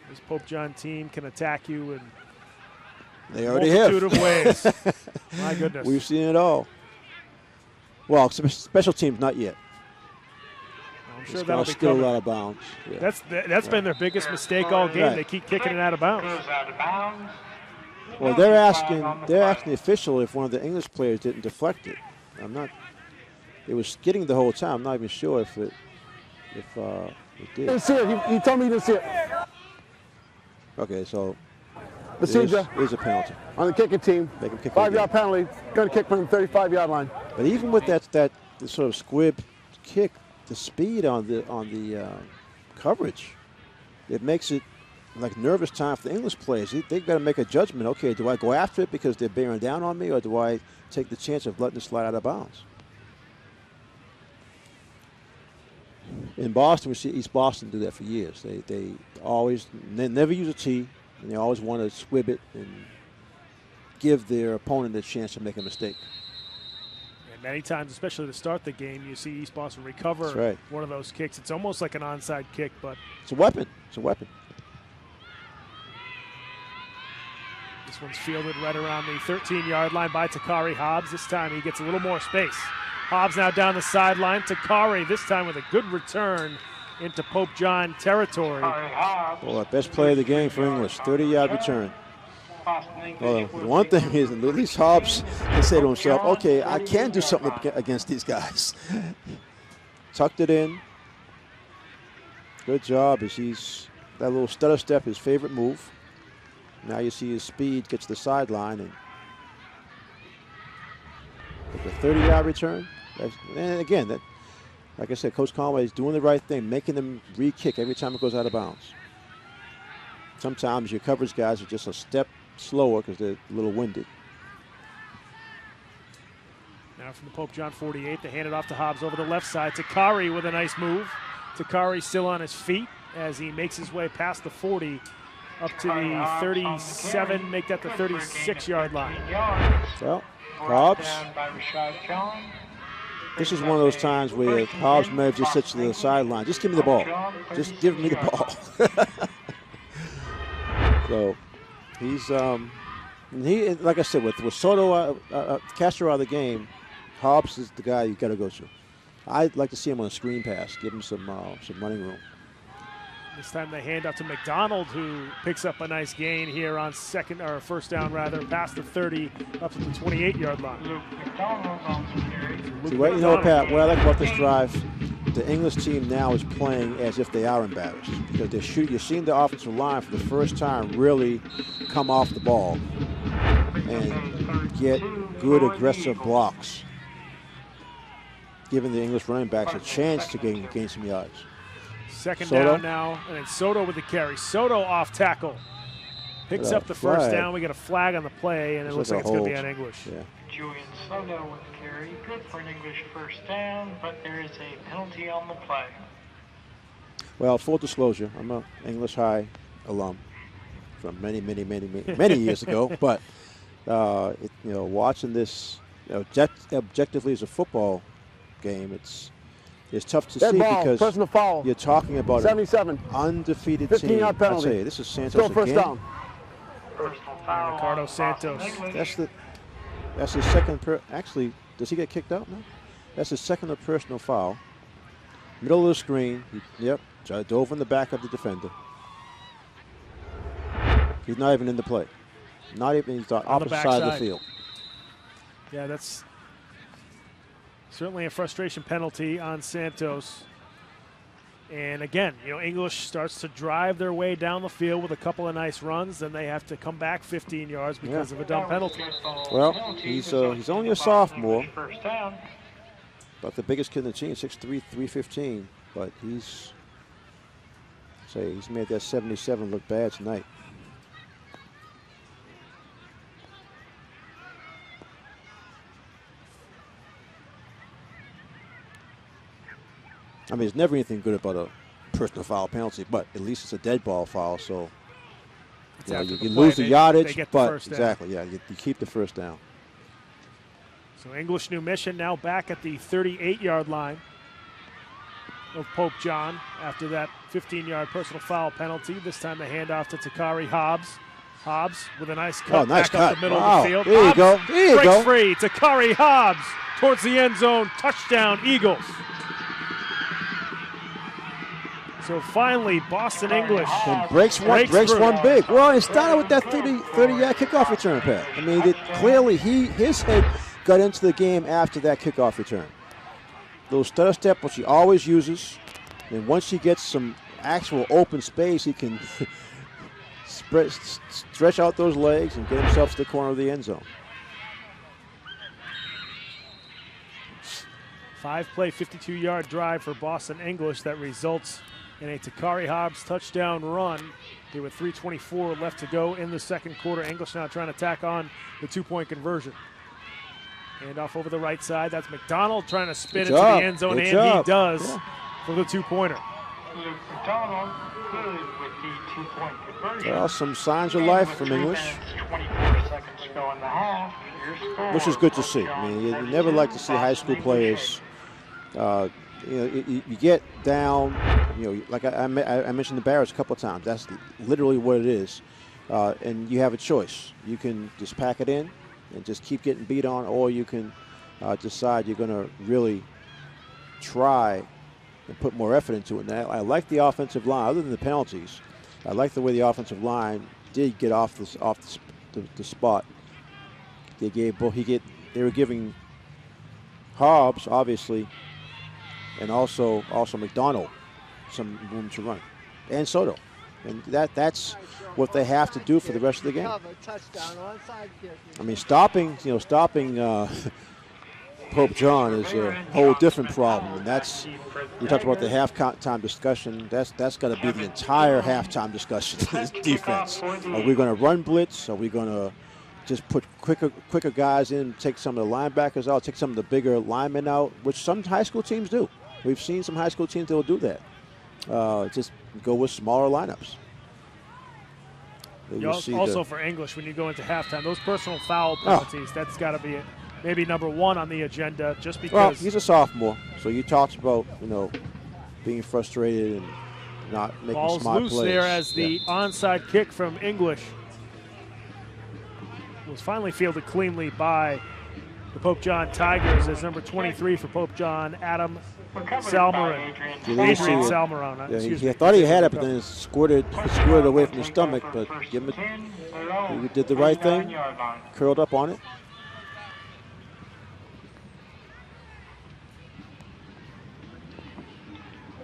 This Pope John team can attack you in They already have. multitude of ways. My goodness. We've seen it all. Well, special teams, not yet. I'm sure It's that'll gonna be still covered. out of bounds. Yeah. That's been their biggest mistake all game. Right. They keep kicking it out of bounds. Goes out of bounds. Well, they're asking the official if one of the English players didn't deflect it. I'm not. It was skidding the whole time. I'm not even sure if it did. Didn't see it. He told me he didn't see it. Okay, so Procedure is a penalty. on the kicking team. Make him kick it 5-yard again. penalty. Going to kick from the 35-yard line. But even with that sort of squib kick, the speed on the coverage, it makes it like nervous time for the English players. They've got to make a judgment. Okay, do I go after it because they're bearing down on me, or do I take the chance of letting it slide out of bounds? In Boston, we see East Boston do that for years. They never use a T, and they always want to squib it and give their opponent a chance to make a mistake. And many times, especially to start the game, you see East Boston recover That's right. one of those kicks. It's almost like an onside kick, but It's a weapon. It's a weapon. this one's fielded right around the 13-yard line by Takari Hobbs. This time he gets a little more space. Hobbs now down the sideline. Takari this time with a good return into Pope John territory. Well, the best play of the game for English, 30-yard return. Well, the one thing is, at least Hobbs can say to himself, okay, I can do something against these guys. Tucked it in. Good job. He's that little stutter step, his favorite move. Now you see his speed gets to the sideline. And the 30-yard return. And again, like I said, Coach Conway is doing the right thing, making them re-kick every time it goes out of bounds. Sometimes your coverage guys are just a step slower because they're a little winded. Now from the Pope John 48, they hand it off to Hobbs over the left side. Takari with a nice move. Takari still on his feet as he makes his way past the 40 up to the 37, make that the 36-yard line. Well, Hobbs, this is one of those times where Hobbs may have just sits to the sideline. Just give me the ball. Just give me the ball. So he's like I said, with Soto, Castro out of the game, Hobbs is the guy you got to go to. I'd like to see him on a screen pass, give him some running room. This time they hand out to McDonald, who picks up a nice gain here on first down past the 30 up to the 28-yard line. See, what I like about this drive, the English team now is playing as if they are embarrassed because you're seeing the offensive line for the first time really come off the ball and get good aggressive blocks, giving the English running backs a chance to gain some yards. Second Soto. down now, and then Soto with the carry. Soto off tackle. Picks up the flag. first down. We got a flag on the play, and it looks like it's going to be on English. Yeah. Julian Soto with the carry. Good for an English first down, but there is a penalty on the play. Well, full disclosure, I'm an English High alum from many years ago. But watching this objectively as a football game, it's tough to see because personal foul. you're talking about 77. an undefeated 15-yard team. I penalty. tell you, this is Santos Still first again. down. Personal foul. Ricardo on Santos. Boston English. That's his second. Actually, does he get kicked out now? That's his second personal foul. Middle of the screen. Dove in the back of the defender. He's not even in the play. Not even. He's on the opposite side of the field. Yeah, that's certainly a frustration penalty on Santos. And again, English starts to drive their way down the field with a couple of nice runs, then they have to come back 15 yards because of a dumb penalty. Well, he's only a sophomore, First down. but the biggest kid in the team, 6'3", 315. But he's made that 77 look bad tonight. I mean, there's never anything good about a personal foul penalty, but at least it's a dead ball foul, so you lose the yardage, but exactly, you keep the first down. So English New Mission now back at the 38-yard line of Pope John after that 15-yard personal foul penalty. This time the handoff to Takari Hobbs. Hobbs with a nice cut back up the middle of the field. There you go. Breaks free. Takari Hobbs towards the end zone. Touchdown, Eagles. So finally, Boston English breaks one big. Well, it started with that 30-yard kickoff return, Pat. I mean, clearly his head got into the game after that kickoff return. Little stutter step, which he always uses, and once he gets some actual open space, he can stretch out those legs and get himself to the corner of the end zone. 5-play, 52-yard drive for Boston English that results in a Takari Hobbs touchdown run. Here with 3:24 left to go in the second quarter. English now trying to tack on the two-point conversion. And off over the right side. That's McDonald trying to spin into the end zone, and he does for the two-pointer. Luke McDonald good with the two-point conversion. Well, some signs of life from English. 24 seconds to go in the half. Your score, which is good to see. I mean, you never like to see high school players. You get down. Like I mentioned the Barretts a couple of times. That's literally what it is, and you have a choice. You can just pack it in and just keep getting beat on, or you can decide you're going to really try and put more effort into it. Now, I like the offensive line, other than the penalties. I like the way the offensive line did get off the spot. They were giving Hobbs, obviously, and also McDonald some room to run, and Soto, and that's what they have to do for the rest of the game. I mean, stopping Pope John is a whole different problem, and that's, you talked about the halftime discussion. That's got to be the entire halftime discussion. Defense. Are we going to run blitz? Are we going to just put quicker guys in, take some of the linebackers out, take some of the bigger linemen out, which some high school teams do. We've seen some high school teams that will do that. Just go with smaller lineups. Also for English, when you go into halftime, those personal foul penalties, that's got to be maybe number one on the agenda, just because. Well, he's a sophomore, so you talked about being frustrated and not making ball's smart loose plays. There as the onside kick from English was finally fielded cleanly by the Pope John Tigers as number 23 for Pope John, Adam Salmaran. Adrian Salmaran. He thought he had it, but then it squirted away from his stomach. But he did the right thing, curled up on it.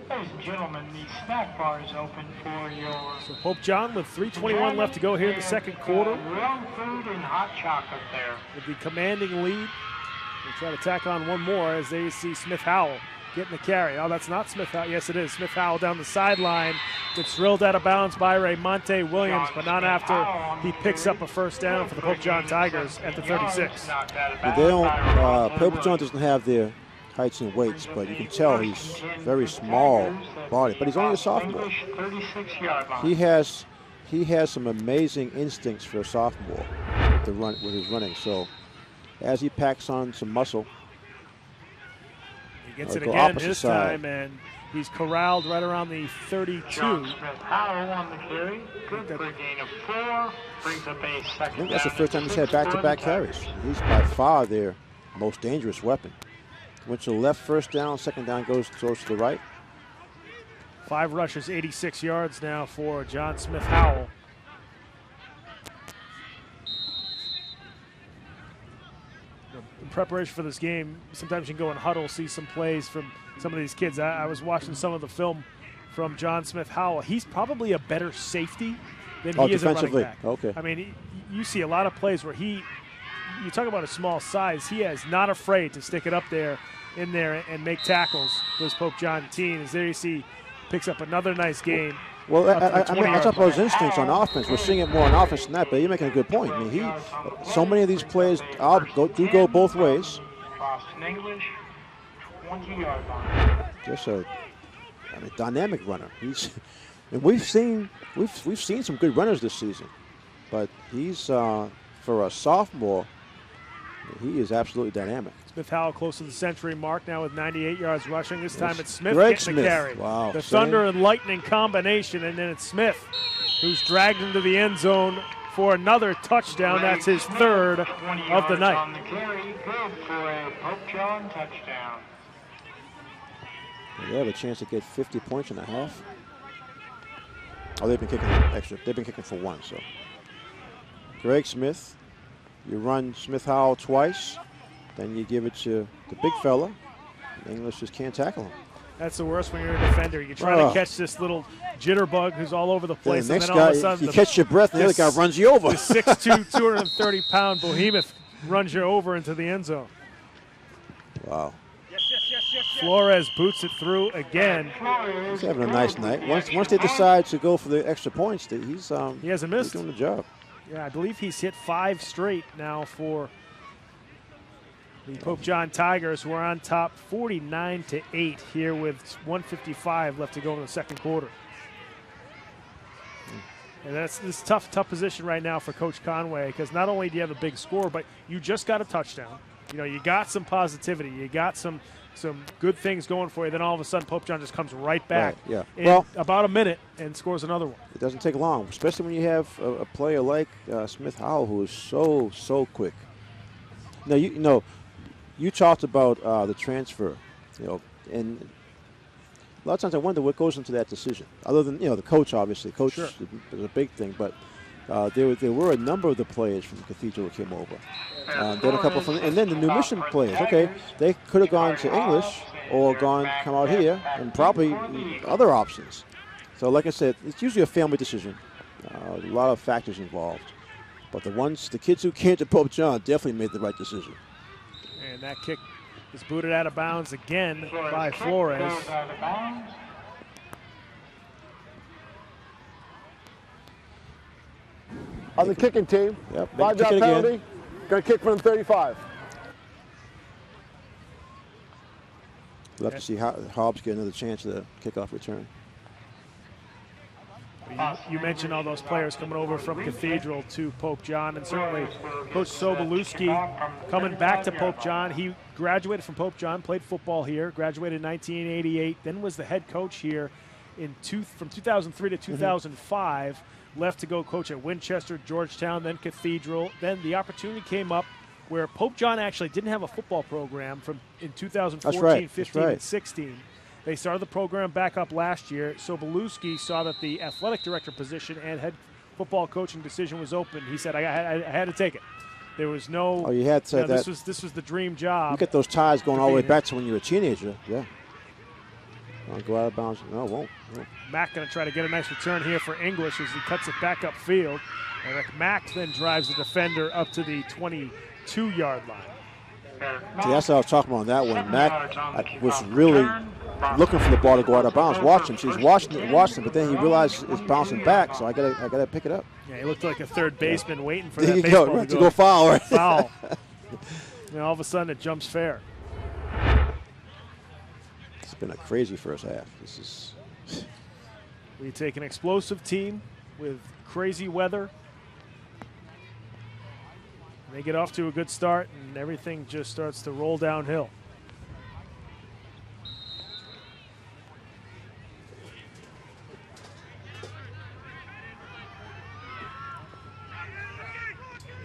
Ladies and gentlemen, the snack bar is open for your... So Pope John with 3:21 left to go here in the second quarter. Real food and hot chocolate there. With the commanding lead. They try to tack on one more as they see Smith Howell getting the carry. Oh, that's not Smith Howell. Yes, it is. Smith Howell down the sideline. Gets drilled out of bounds by Raymonte Williams, but not after he picks up a first down for the Pope John Tigers at the 36. But they don't, Pope John doesn't have their heights and weights, but you can tell he's very small body. But he's only a sophomore. He has some amazing instincts for a sophomore to run with his running. So as he packs on some muscle, he gets it again this time, and he's corralled right around the 32. Smith-Howell on the carry. Good for a gain of 4. Brings up a second I think that's the first time he's had back-to-back carries. He's by far their most dangerous weapon. Went to the left first down, second down goes to the right. 5 rushes, 86 yards now for John Smith-Howell. In preparation for this game, sometimes you can go in huddle, see some plays from some of these kids. I was watching some of the film from John Smith-Howell. He's probably a better safety than he is a running back. Okay. I mean, you see a lot of plays where you talk about a small size, he is not afraid to stick it up there, in there, and make tackles for his Pope John team. As there you see, picks up another nice gain. Well, I talk about his instincts on offense. We're seeing it more on offense than that, but you're making a good point. I mean, so many of these plays do go both ways. Boston English, 20-yard line. Just a dynamic runner. And we've seen some good runners this season, but he's for a sophomore, he is absolutely dynamic. Smith-Howell close to the century mark now with 98 yards rushing. This time it's Smith Greg getting the carry. Wow. The thunder and lightning combination, and then it's Smith who's dragged into the end zone for another touchdown. That's his third of the night. On the carry, good for a Pope John touchdown. They have a chance to get 50 points in a half. Oh, they've been kicking extra. They've been kicking for 1. So, Greg Smith, you run Smith-Howell twice, then you give it to the big fella. The English just can't tackle him. That's the worst when you're a defender. You try to catch this little jitterbug who's all over the place, The next and then all guy, of a sudden you catch your breath, and the other guy runs you over. The 6'2", 230-pound behemoth runs you over into the end zone. Wow. Flores boots it through again. He's having a nice night. Once they decide to go for the extra points, he hasn't missed. He's doing the job. Yeah, I believe he's hit 5 straight now for the Pope John Tigers, who are on top 49-8 here with 1:55 left to go in the second quarter. And that's this tough position right now for Coach Conway, because not only do you have a big score, but you just got a touchdown. You know, you got some positivity, you got some good things going for you. Then all of a sudden, Pope John just comes right back in about a minute and scores another one. It doesn't take long, especially when you have a player like Smith-Howell, who is so quick. Now, you talked about the transfer, and a lot of times I wonder what goes into that decision. Other than the coach, obviously, coach is a big thing, but there were a number of the players from Cathedral who came over. Then a couple from, and then the new mission players. Okay, they could have gone to English or come out here, and probably other options. So, like I said, it's usually a family decision. A lot of factors involved, but the kids who came to Pope John definitely made the right decision. And that kick is booted out of bounds again by Flores. On the kicking team, 5-yard penalty, going to kick from the 35. We'll have to see how Hobbs get another chance at a kickoff return. You mentioned all those players coming over from Cathedral to Pope John, and certainly Coach Sobolewski coming back to Pope John. He graduated from Pope John, played football here, graduated in 1988, then was the head coach here from 2003 to 2005. Left to go coach at Winchester, Georgetown, then Cathedral. Then the opportunity came up where Pope John actually didn't have a football program in 2014, 15, and 16. They started the program back up last year. Sobolewski saw that the athletic director position and head football coaching decision was open. He said, I had to take it. There was no. Oh, you had to. This was the dream job. You get those ties going all the way back to when you were a teenager. Yeah. I'll go out of bounds. No, it won't. No. Mack going to try to get a nice return here for English as he cuts it back upfield. Eric Mack then drives the defender up to the 22-yard line. See, that's what I was talking about on that one. Mack was really looking for the ball to go out of bounds. Watch him. She's watching it, but then he realized it's bouncing back, so I gotta pick it up. Yeah, he looked like a third baseman waiting for there that you baseball go, to go foul. Right? Foul. And all of a sudden it jumps fair. It's been a crazy first half. This is. We take an explosive team with crazy weather. They get off to a good start, and everything just starts to roll downhill.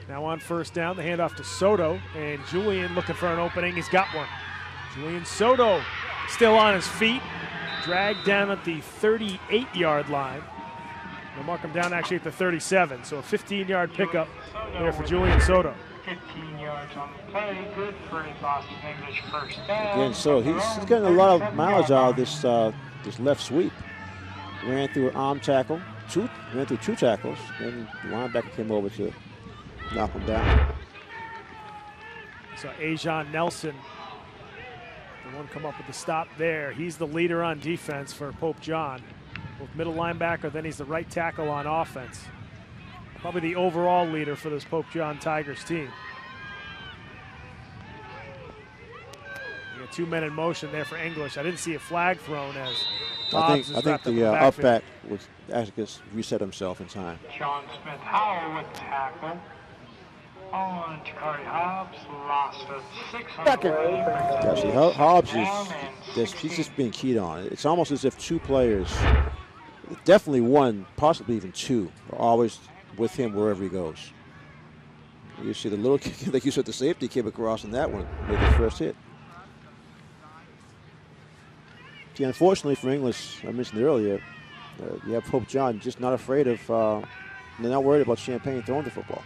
Now on first down, the handoff to Soto, and Julian looking for an opening. He's got one. Julian Soto still on his feet, dragged down at the 38-yard line. They'll mark him down actually at the 37, so a 15-yard pickup there for Julian Soto. 15 yards on the play, good for a Boston English first down. Again, so he's getting a lot of mileage out of this left sweep. Ran through an arm tackle, ran through 2 tackles, and the linebacker came over to knock him down. So Ajon Nelson, the one come up with the stop there. He's the leader on defense for Pope John. Both middle linebacker, then he's the right tackle on offense. Probably the overall leader for this Pope John Tigers team. You got 2 men in motion there for English. I didn't see a flag thrown as I think the up back was actually just reset himself in time. John Smith Howell with tackle. On Jakari Hobbs, lost of 6 on the play. Yeah, see, Hobbs he's just being keyed on. It's almost as if 2 players, definitely 1, possibly even 2, are always with him wherever he goes. You see the little kid, like you said, the safety came across in that one, made the first hit. See, unfortunately for English, I mentioned earlier, you have Pope John just not afraid of, they're not worried about Champagne throwing the football.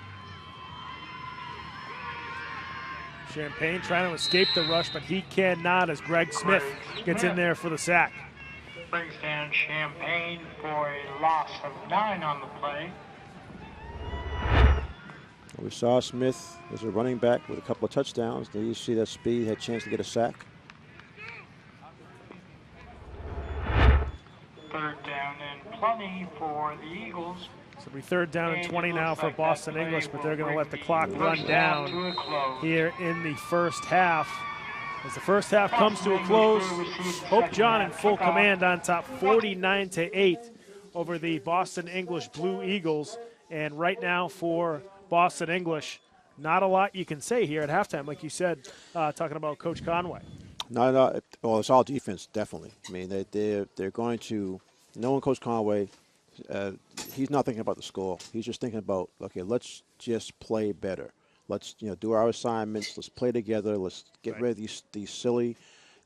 Champagne trying to escape the rush, but he cannot as Greg Smith gets in there for the sack. Brings down Champagne for a loss of 9 on the play. We saw Smith as a running back with a couple of touchdowns. There you see that speed, had a chance to get a sack. 3rd down and plenty for the Eagles. So we 3rd down and 20 now for Boston English, but they're going to let the clock run down here in the first half. As the first half comes to a close, Pope John in full command on top, 49-8 over the Boston English Blue Eagles. And right now for Boston English, not a lot you can say here at halftime, like you said, talking about Coach Conway. No, well, it's all defense, definitely. I mean, they're going to, knowing Coach Conway, he's not thinking about the score. He's just thinking about, okay, let's just play better. Let's do our assignments. Let's play together. Let's get rid of these silly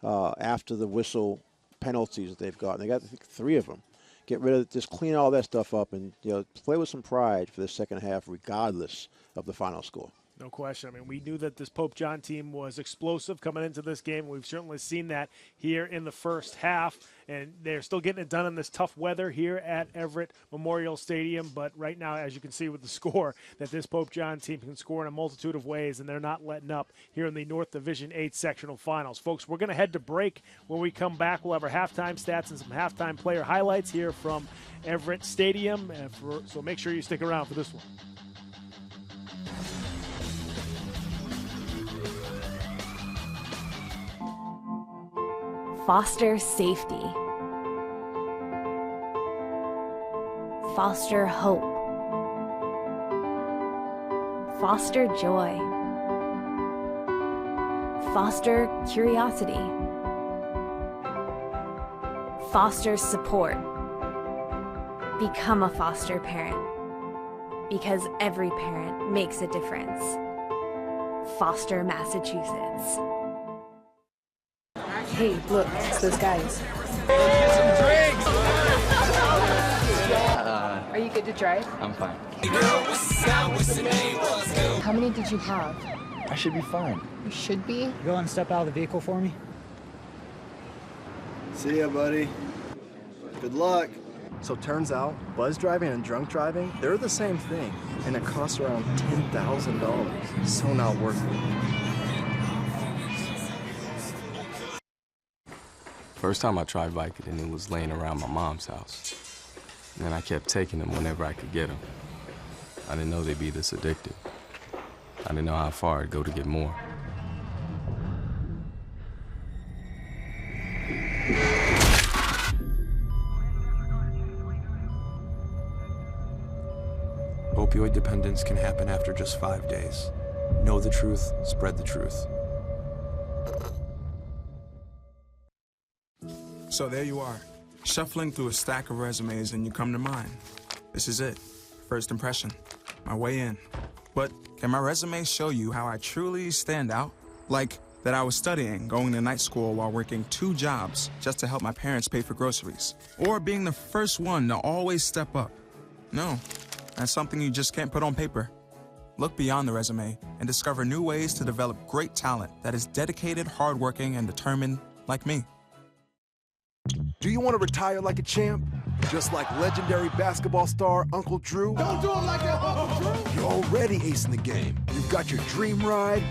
after the whistle penalties that they've got. They got, I think, 3 of them. Get rid of, just clean all that stuff up and play with some pride for the second half, regardless of the final score. No question. I mean, we knew that this Pope John team was explosive coming into this game. We've certainly seen that here in the first half, and they're still getting it done in this tough weather here at Everett Memorial Stadium. But right now, as you can see with the score, that this Pope John team can score in a multitude of ways, and they're not letting up here in the North Division 8 sectional finals. Folks, we're going to head to break. When we come back, we'll have our halftime stats and some halftime player highlights here from Everett Stadium. So make sure you stick around for this one. Foster safety. Foster hope. Foster joy. Foster curiosity. Foster support. Become a foster parent, because every parent makes a difference. Foster, Massachusetts. Hey, look, it's those guys. Are you good to drive? I'm fine. How many did you have? I should be fine. You should be? Go and step out of the vehicle for me. See ya, buddy. Good luck. So turns out, buzz driving and drunk driving, they're the same thing, and it costs around $10,000. So not worth it. First time I tried Vicodin, it was laying around my mom's house. And then I kept taking them whenever I could get them. I didn't know they'd be this addictive. I didn't know how far I'd go to get more. Opioid dependence can happen after just 5 days. Know the truth, spread the truth. So there you are, shuffling through a stack of resumes and you come to mine. This is it, first impression, my way in. But can my resume show you how I truly stand out? Like that I was studying, going to night school while working 2 jobs just to help my parents pay for groceries. Or being the first one to always step up. No, that's something you just can't put on paper. Look beyond the resume and discover new ways to develop great talent that is dedicated, hardworking, and determined like me. Do you want to retire like a champ? Just like legendary basketball star Uncle Drew? Don't do him like that, Uncle Drew! You're already acing the game. You've got your dream ride.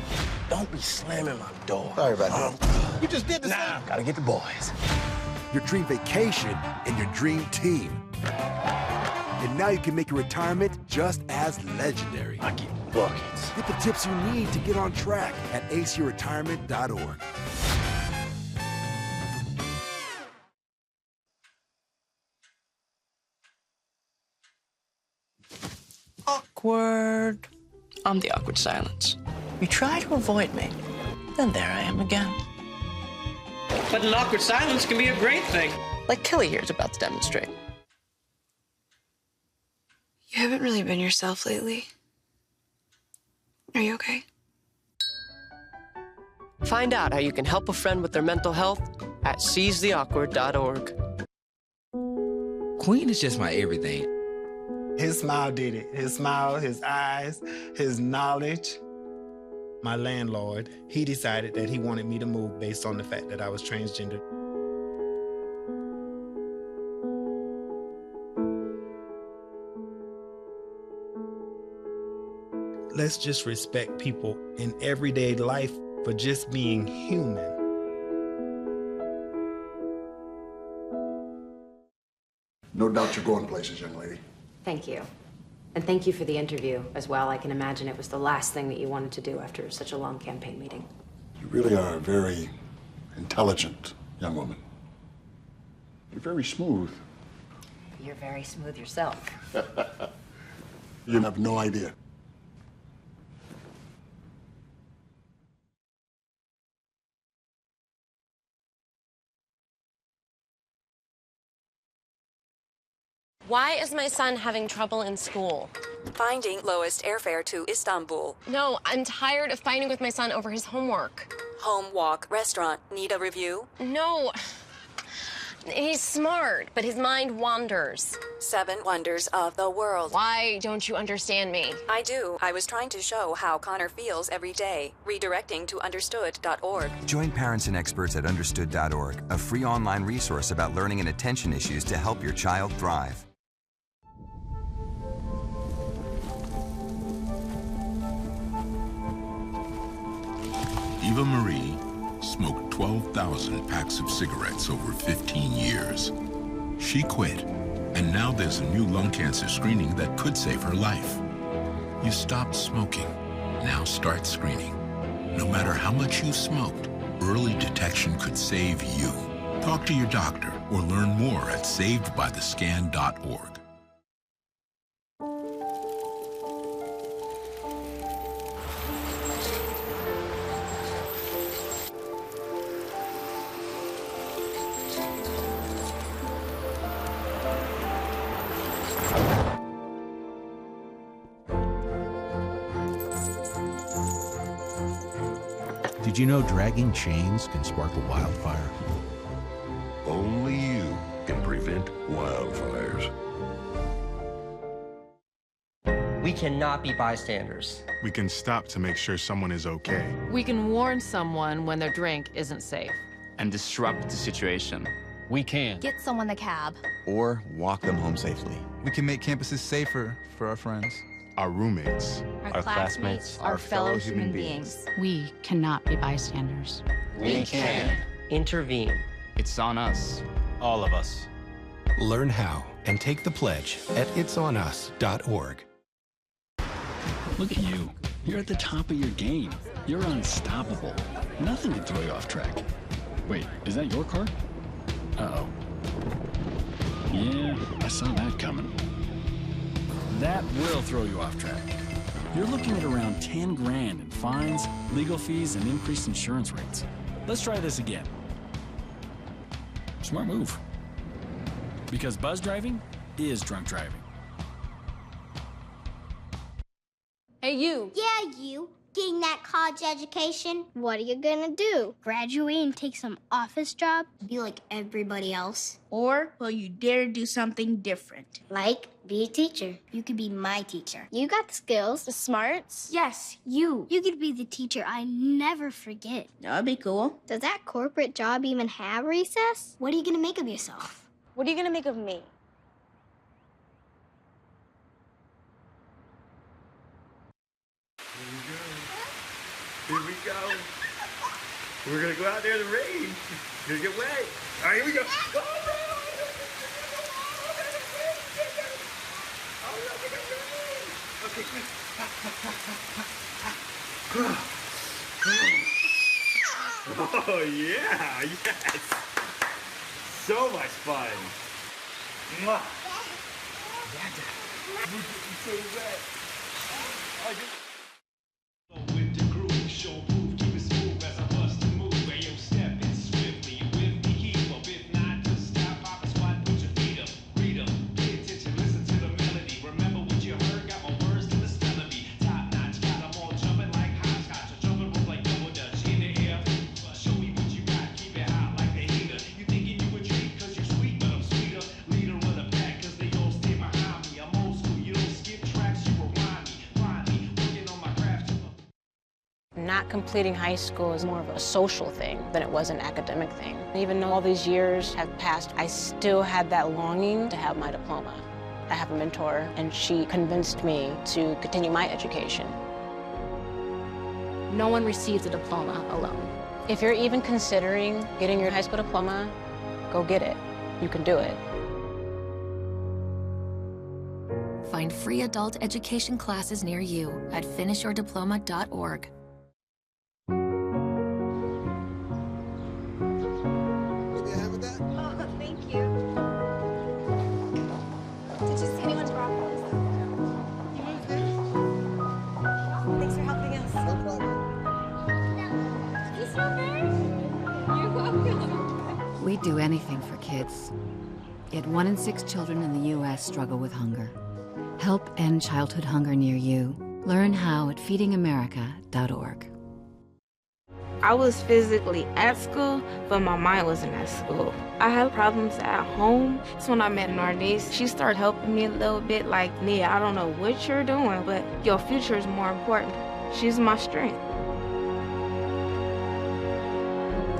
Don't be slamming my door. Sorry about that. You just did the same. Gotta get the boys. Your dream vacation and your dream team. And now you can make your retirement just as legendary. I get buckets. Get the tips you need to get on track at aceyourretirement.org. Awkward. I'm the awkward silence. You try to avoid me, then there I am again. But an awkward silence can be a great thing. Like Kelly here is about to demonstrate. You haven't really been yourself lately. Are you okay? Find out how you can help a friend with their mental health at seizetheawkward.org. Queen is just my everything. His smile did it. His smile, his eyes, his knowledge. My landlord, he decided that he wanted me to move based on the fact that I was transgender. Let's just respect people in everyday life for just being human. No doubt you're going places, young lady. Thank you. And thank you for the interview as well. I can imagine it was the last thing that you wanted to do after such a long campaign meeting. You really are a very intelligent young woman. You're very smooth. You're very smooth yourself. You have no idea. Why is my son having trouble in school? Finding lowest airfare to Istanbul. No, I'm tired of fighting with my son over his homework. Home, walk, restaurant. Need a review? No. He's smart, but his mind wanders. 7 wonders of the world. Why don't you understand me? I do. I was trying to show how Connor feels every day. Redirecting to understood.org. Join parents and experts at understood.org, a free online resource about learning and attention issues to help your child thrive. Eva Marie smoked 12,000 packs of cigarettes over 15 years. She quit, and now there's a new lung cancer screening that could save her life. You stopped smoking. Now start screening. No matter how much you smoked, early detection could save you. Talk to your doctor or learn more at savedbythescan.org. Did you know dragging chains can spark a wildfire? Only you can prevent wildfires. We cannot be bystanders. We can stop to make sure someone is okay. We can warn someone when their drink isn't safe. And disrupt the situation. We can. Get someone a cab. Or walk them home safely. We can make campuses safer for our friends. Our roommates. Our classmates. Our fellow human beings. We cannot be bystanders. We can. Intervene. It's on us. All of us. Learn how and take the pledge at itsonus.org. Look at you. You're at the top of your game. You're unstoppable. Nothing can throw you off track. Wait, is that your car? Uh-oh. Yeah, I saw that coming. That will throw you off track. You're looking at around 10 grand in fines, legal fees, and increased insurance rates. Let's try this again. Smart move. Because buzz driving is drunk driving. Hey, you. Yeah, you. Getting that college education? What are you gonna do? Graduate and take some office job? Be like everybody else? Or will you dare do something different? Like, be a teacher. You could be my teacher. You got the skills. The smarts? Yes, you. You could be the teacher I never forget. That'd be cool. Does that corporate job even have recess? What are you gonna make of yourself? What are you gonna make of me? Here we go. We're gonna go out there in the rain. We're gonna get wet. All right, here we go. Okay, oh yeah, yes. So much fun. Mwah. We're getting so wet. With the groove, show proof, keep it smooth as I bust the move. Hey, yo, step it swiftly, with me, keep up. If not, just stop, pop a squat, put your feet up, read up, pay attention, listen to the melody. Remember what you heard, got my words to the spell of me. Top notch, got them all jumping like hopscotch, or jumping rope like double dutch in the air. Show me what you got, keep it hot like the heater. You thinking you a treat, cause you're sweet, but I'm sweeter. Leader of the pack, cause they all stay behind me. I'm old school, you don't skip tracks, you rewind me. Find me, working on my craft. Not completing high school is more of a social thing than it was an academic thing. Even though all these years have passed, I still had that longing to have my diploma. I have a mentor, and she convinced me to continue my education. No one receives a diploma alone. If you're even considering getting your high school diploma, go get it. You can do it. Find free adult education classes near you at finishyourdiploma.org. Oh, thank you. Did you see anyone's broccoli? Thanks for helping us. No problem. Is this strawberry? You're welcome. We do anything for kids. Yet 1 in 6 children in the U.S. struggle with hunger. Help end childhood hunger near you. Learn how at feedingamerica.org. I was physically at school, but my mind wasn't at school. I had problems at home. That's when I met Nornice. She started helping me a little bit, like, Nia, I don't know what you're doing, but your future is more important. She's my strength.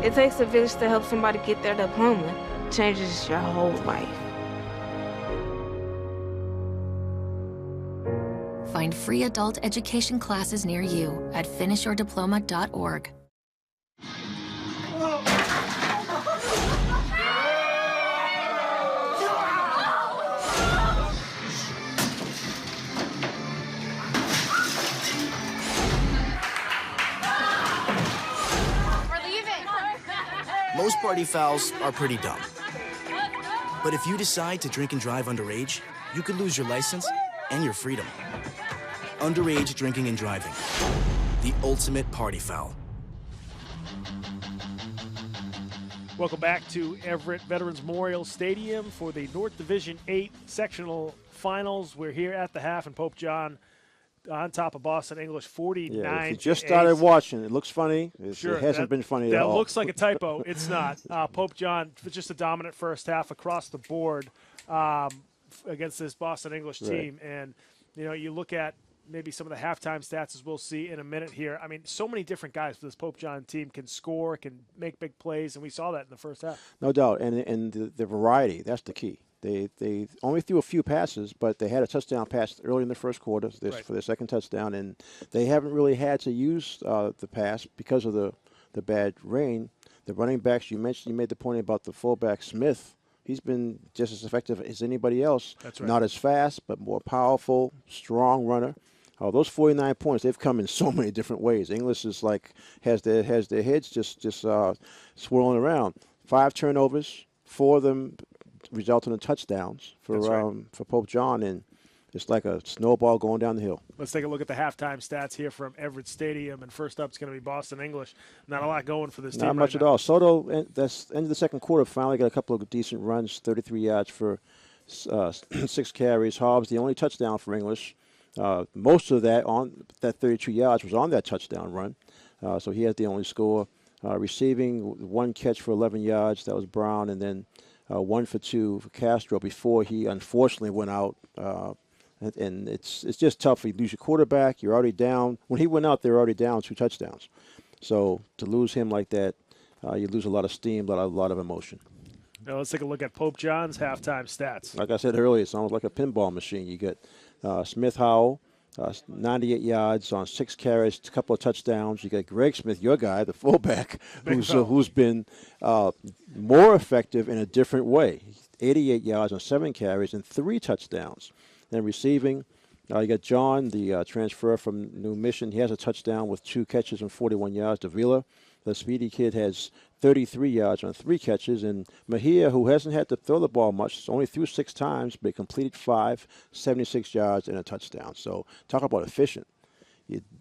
It takes a village to help somebody get their diploma. It changes your whole life. Find free adult education classes near you at finishyourdiploma.org. Most party fouls are pretty dumb. But if you decide to drink and drive underage, you could lose your license and your freedom. Underage drinking and driving. The ultimate party foul. Welcome back to Everett Veterans Memorial Stadium for the North Division 8 Sectional Finals. We're here at the half, and Pope John on top of Boston English, 49. Yeah, if you just started watching, it looks funny. Sure, it hasn't been funny at all. That looks like a typo. It's not. Pope John, just a dominant first half across the board against this Boston English team. And, you know, you look at maybe some of the halftime stats as we'll see in a minute here. I mean, so many different guys for this Pope John team can score, can make big plays, and we saw that in the first half. No doubt, and the variety, that's the key. They only threw a few passes, but they had a touchdown pass early in the first quarter for their second touchdown, and they haven't really had to use the pass because of the bad rain. The running backs, you made the point about the fullback Smith. He's been just as effective as anybody else. That's right. Not as fast, but more powerful, strong runner. Those 49 points, they've come in so many different ways. English is has their heads just swirling around. 5 turnovers, 4 of them resulting in touchdowns for Pope John, and it's like a snowball going down the hill. Let's take a look at the halftime stats here from Everett Stadium, and first up is going to be Boston English. Not a lot going for this team. Not much at all. Soto, that's end of the second quarter, finally got a couple of decent runs, 33 yards for 6 carries. Hobbs, the only touchdown for English. Most of that on that 32 yards was on that touchdown run, so he has the only score. Receiving, 1 catch for 11 yards. That was Brown, and then 1 for 2 for Castro before he unfortunately went out. And it's just tough. You lose your quarterback, you're already down. When he went out, they were already down 2 touchdowns. So to lose him like that, you lose a lot of steam, a lot of emotion. Now let's take a look at Pope John's halftime stats. Like I said earlier, it's almost like a pinball machine. You get Smith Howell, 98 yards on 6 carries, a couple of touchdowns. You got Greg Smith, your guy, the fullback, who's been more effective in a different way. 88 yards on 7 carries and 3 touchdowns. Then receiving, you got John, the transfer from New Mission. He has a touchdown with 2 catches and 41 yards. Davila, the speedy kid, has 33 yards on 3 catches. And Mejia, who hasn't had to throw the ball much, only threw 6 times, but completed 5, 76 yards and a touchdown. So talk about efficient.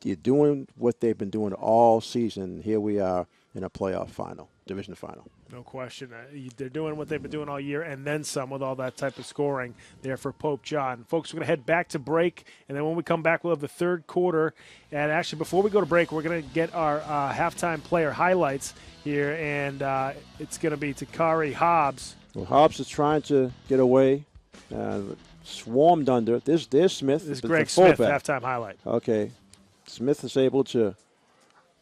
You're doing what they've been doing all season. Here we are in a playoff final, division final. No question. They're doing what they've been doing all year and then some with all that type of scoring there for Pope John. Folks, we're going to head back to break, and then when we come back, we'll have the third quarter. And actually, before we go to break, we're going to get our halftime player highlights here, and it's going to be Takari Hobbs. Well, Hobbs is trying to get away, swarmed under. There's Smith. This is Greg Smith, halftime highlight. Okay. Smith is able to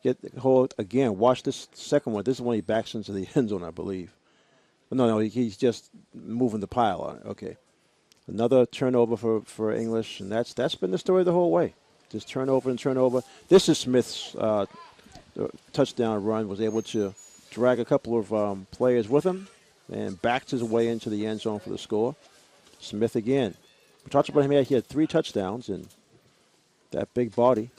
get the hold again. Watch this second one. This is when he backs into the end zone, I believe. No, he's just moving the pile on it. Okay. Another turnover for English, and that's been the story the whole way. Just turnover and turnover. This is Smith's touchdown run. Was able to drag a couple of players with him and backed his way into the end zone for the score. Smith again. We talked about him. He had 3 touchdowns, and that big body.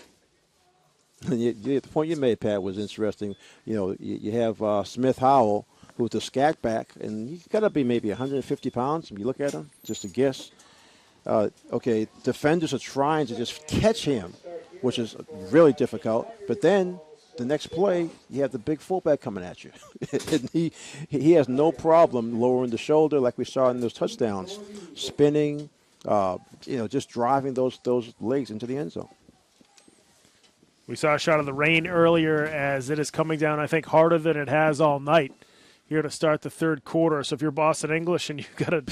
And the point you made, Pat, was interesting. You have Smith Howell, who's a scat back, and he's got to be maybe 150 pounds. If you look at him, just a guess. Okay, defenders are trying to just catch him, which is really difficult. But then the next play, you have the big fullback coming at you. And he has no problem lowering the shoulder like we saw in those touchdowns, spinning, just driving those legs into the end zone. We saw a shot of the rain earlier as it is coming down, I think, harder than it has all night here to start the third quarter. So if you're Boston English and you've got to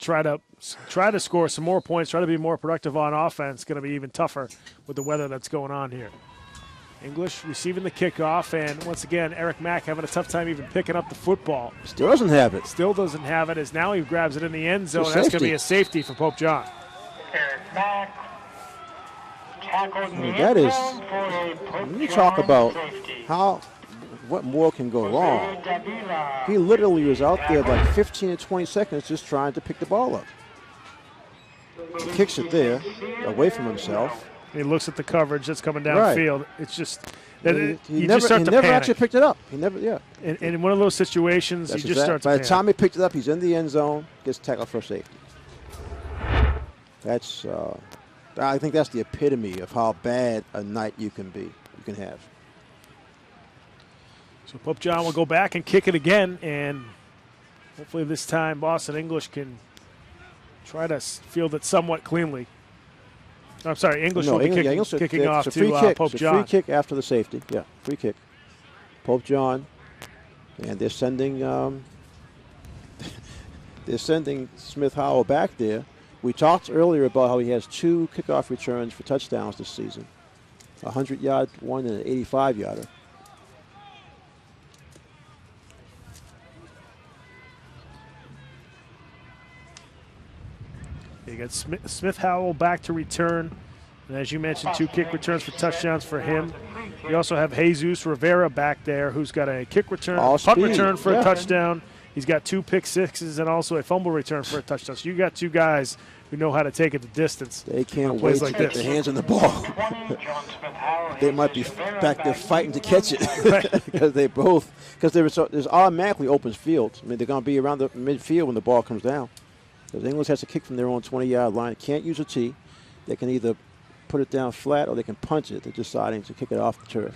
try to score some more points, try to be more productive on offense, it's going to be even tougher with the weather that's going on here. English receiving the kickoff, and once again, Eric Mack having a tough time even picking up the football. Still doesn't have it. Still doesn't have it, as now he grabs it in the end zone. That's going to be a safety for Pope John. Eric Mack. That is, when you talk about what more can go wrong, he literally was out there like 15 to 20 seconds just trying to pick the ball up. He kicks it there, away from himself. He looks at the coverage that's coming downfield. Right. It's just he never actually picked it up. He never, yeah. And in one of those situations, he just starts to panic. By the time he picked it up, he's in the end zone, gets tackled for safety. That's. I think that's the epitome of how bad a night you can have. So Pope John will go back and kick it again, and hopefully this time Boston English can try to field it somewhat cleanly. I'm sorry, English will be kicking off to Pope John. Free kick after the safety. Yeah, free kick. Pope John, and they're sending Smith Howell back there. We talked earlier about how he has 2 kickoff returns for touchdowns this season, a 100-yard one and an 85-yarder. You got Smith Howell back to return. And as you mentioned, 2 kick returns for touchdowns for him. You also have Jesus Rivera back there, who's got a kick return, punt return for a touchdown. He's got 2 pick sixes and also a fumble return for a touchdown. So you got 2 guys who know how to take it the distance. They can't wait to get their hands on the ball. They might be back there fighting to catch it because there's automatically open fields. I mean, they're going to be around the midfield when the ball comes down. Because English has to kick from their own 20-yard line. They can't use a tee. They can either put it down flat or they can punch it. They're deciding to kick it off the turf.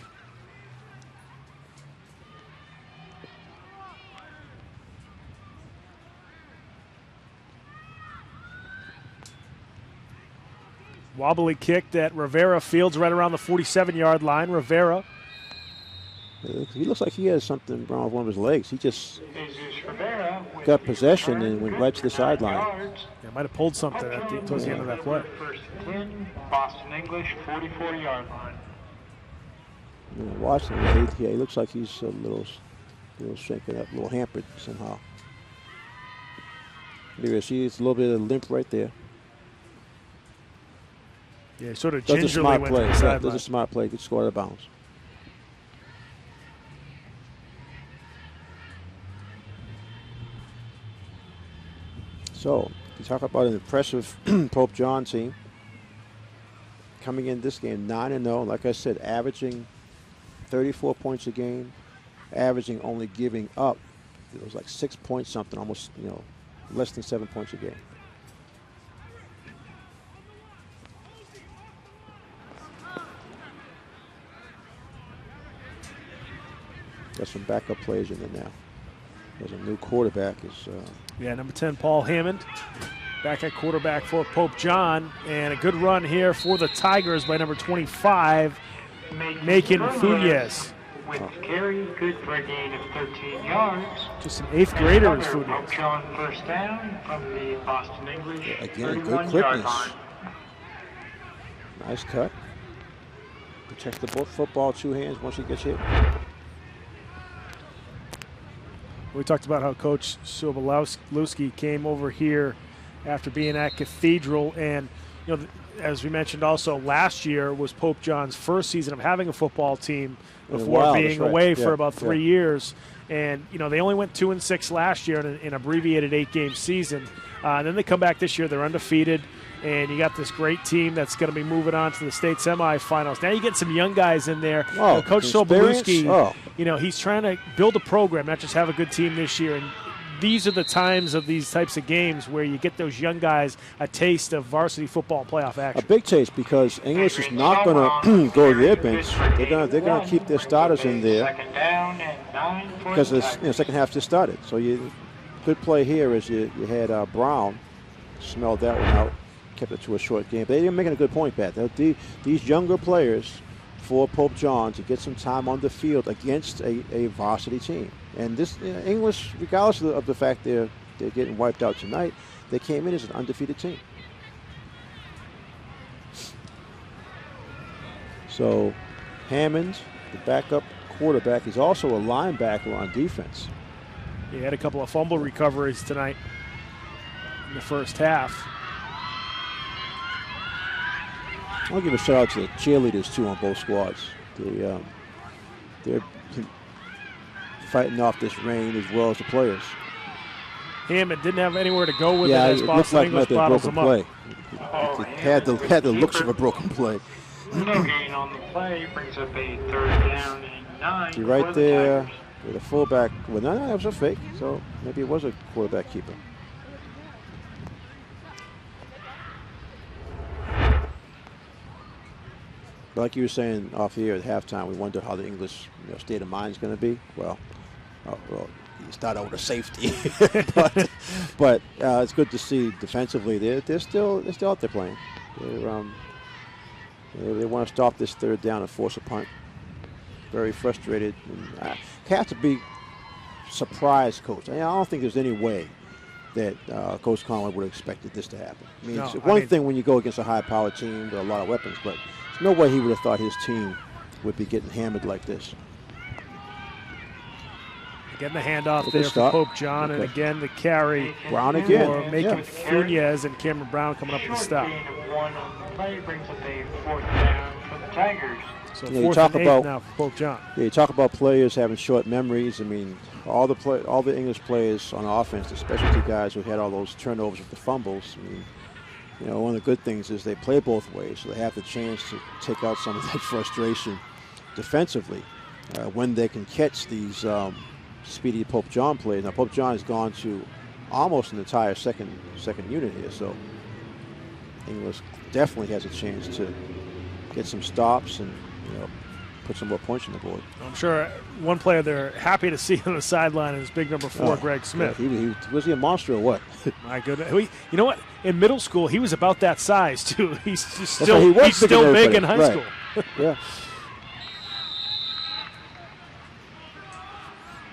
Wobbly kick that Rivera fields right around the 47-yard line. Rivera. He looks like he has something wrong with one of his legs. He just got possession and went right to the sideline. Yeah, might have pulled something towards the end of that play. First and 10, Boston English, 44-yard line. Watching him, he looks like he's a little shaken up, a little hampered somehow. Maybe see it's a little bit of limp right there. Yeah, sort of gingerly went to the sideline. Does a smart play, good score out of bounds. So, you talk about an impressive Pope John team. Coming in this game 9-0, like I said, averaging 34 points a game, averaging only giving up, it was like 6 points something, almost, less than 7 points a game. Got some backup players in there now. There's a new quarterback. Number 10, Paul Hammond, back at quarterback for Pope John. And a good run here for the Tigers by number 25, Macon Funes. With carry, good for a gain of 13 yards. Just an 8th grader is Funes. Pope John first down from the Boston English. Yeah, again, good quickness. Nice cut. Protect the football 2 hands once he gets hit. We talked about how Coach Sobolewski came over here after being at Cathedral, and as we mentioned also, last year was Pope John's first season of having a football team before being away for about 3 years. And they only went 2-6 last year in an abbreviated 8-game season. And then they come back this year; they're undefeated. And you got this great team that's going to be moving on to the state semifinals. Now you get some young guys in there. Coach Sobolewski, he's trying to build a program, not just have a good team this year. And these are the times of these types of games where you get those young guys a taste of varsity football playoff action. A big taste, because English is not going to go to their bench. They're going to keep their starters in there because the second half just started. So good play here is you had Brown smelled that one out. Kept it to a short game. But they're making a good point, Pat. These younger players for Pope John to get some time on the field against a varsity team. And this English, regardless of the fact they're getting wiped out tonight, they came in as an undefeated team. So Hammond, the backup quarterback, is also a linebacker on defense. He had a couple of fumble recoveries tonight in the first half. I'll give a shout out to the cheerleaders too on both squads. They're fighting off this rain as well as the players. Hammond didn't have anywhere to go with it as it Boston looked English like bottles a him broken up. play. It had the looks of a broken play. No gain on the play, brings up a 3rd down and 9. You're right there with a fullback. Well, no, that was a fake. So maybe it was a quarterback keeper. But like you were saying off here at halftime, we wonder how the English state of mind is going to be. Well, you start out with a safety, but it's good to see defensively they're still out there playing. They want to stop this 3rd down and force a punt. Very frustrated. And have to be surprised, Coach. I don't think there's any way that Coach Conway would have expected this to happen. I mean, No, it's one thing when you go against a high-powered team with a lot of weapons, but there's no way he would have thought his team would be getting hammered like this. Getting the handoff Good there for stop. Pope John, and Okay. again the carry Brown again. for Macon Yeah. Funes and Cameron Brown coming up with the stop. One on the play brings up a 4th down for the Tigers. So You 4th and 8 now for Pope John. Yeah, you talk about players having short memories. I mean, all the English players on offense, the specialty guys who had all those turnovers with the fumbles. I mean, you know, one of the good things is they play both ways, so they have the chance to take out some of that frustration defensively when they can catch these speedy Pope John plays. Now, Pope John has gone to almost an entire second unit here, so English definitely has a chance to get some stops and, you know, put some more points on the board. I'm sure one player they're happy to see on the sideline is big number 4, Greg Smith. Yeah, was he a monster or what? My goodness. You know what? In middle school, he was about that size, too. He's just That's right, he was he's still bigger than big in high everybody. school. Yeah.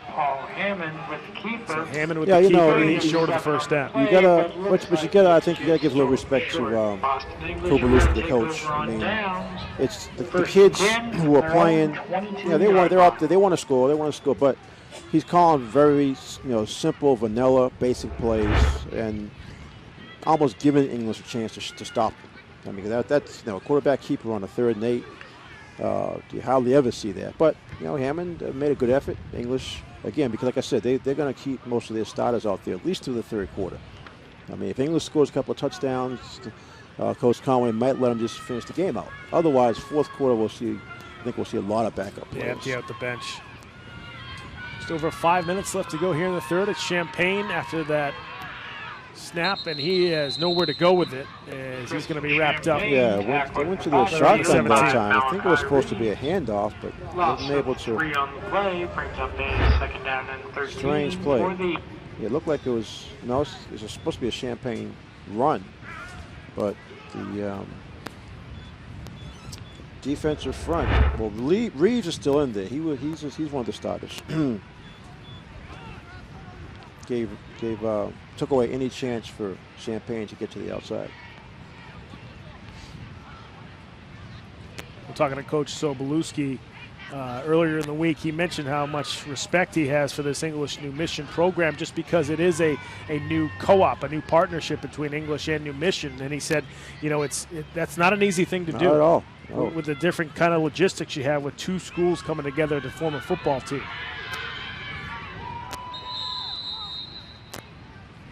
Paul Hammond with the keeper. So Hammond with Yeah, the you know, keeper, and he's short of the first down. You gotta, but you gotta. I think you gotta give a little respect to Kubalus, the coach. I mean, it's the kids who are playing. Yeah, they're up there. They want to score. They want to score. But he's calling very, simple, vanilla, basic plays, and almost giving English a chance to stop them. I mean, that's a quarterback keeper on a 3rd and 8. You hardly ever see that. But Hammond made a good effort. English. Again, because like I said, they're going to keep most of their starters out there, at least through the 3rd quarter. I mean, if English scores a couple of touchdowns, Coach Conway might let them just finish the game out. Otherwise, 4th quarter, I think we'll see a lot of backup players. Yeah, empty out the bench. Just over 5 minutes left to go here in the 3rd. It's Champagne after that snap, and he has nowhere to go with it as he's going to be wrapped up. Yeah, they went to the shotgun that time. I think it was supposed to be a handoff, but wasn't able to. 3 on the play brings up a 2nd down and 13. Strange play. For the It looked like it was supposed to be a Champagne run, but the defensive front. Well, Reeves is still in there. He's one of the starters. Took away any chance for Champagne to get to the outside. We're talking to Coach Sobolewski earlier in the week. He mentioned how much respect he has for this English New Mission program just because it is a new co-op, a new partnership between English and New Mission. And he said, that's not an easy thing to do. Not at all. No. With the different kind of logistics you have with 2 schools coming together to form a football team.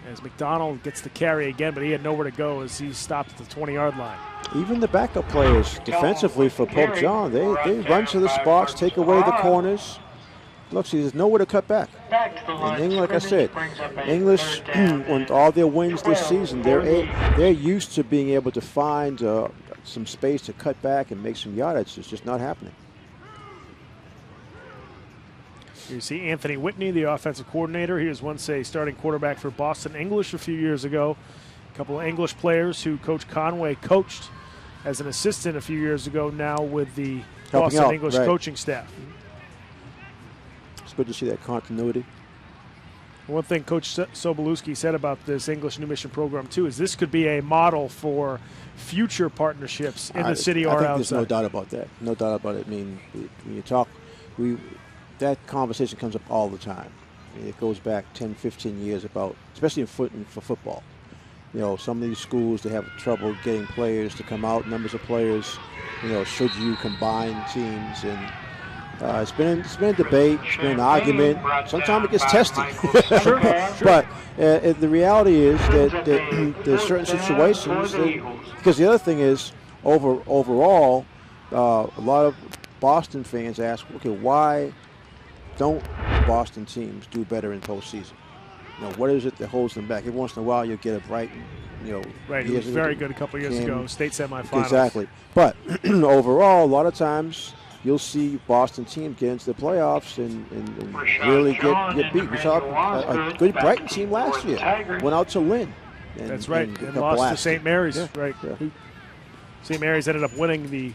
As McDonald gets the carry again, but he had nowhere to go as he stopped at the 20-yard line. Even the backup players defensively for Pope John, they run to the spots, take away the corners. Look, see, there's nowhere to cut back. And English, like I said, English, on all their wins this season, they're used to being able to find some space to cut back and make some yardage. It's just not happening. You see Anthony Whitney, the offensive coordinator. He was once a starting quarterback for Boston English a few years ago. A couple of English players who Coach Conway coached as an assistant a few years ago, now with the Boston English coaching staff. It's good to see that continuity. One thing Coach Sobolewski said about this English New Mission program, too, is this could be a model for future partnerships in the city or outside. There's no doubt about that. No doubt about it. I mean, when you talk, that conversation comes up all the time. It goes back 10, 15 years about, especially for football. Some of these schools, they have trouble getting players to come out, numbers of players, should you combine teams. And it's been a debate, it's been an argument. Sometimes it gets testy. But the reality is that there's certain situations, because the other thing is, overall, a lot of Boston fans ask, okay, why don't Boston teams do better in postseason? What is it that holds them back? Every once in a while, you'll get a Brighton. Right, he was very good a couple years ago, state semifinals. Exactly. But overall, a lot of times you'll see Boston teams get into the playoffs and really get beat. We saw a good Brighton team last year. Went out to Lynn. That's right, and lost to St. Mary's. Yeah. Right. Yeah. St. Mary's ended up winning the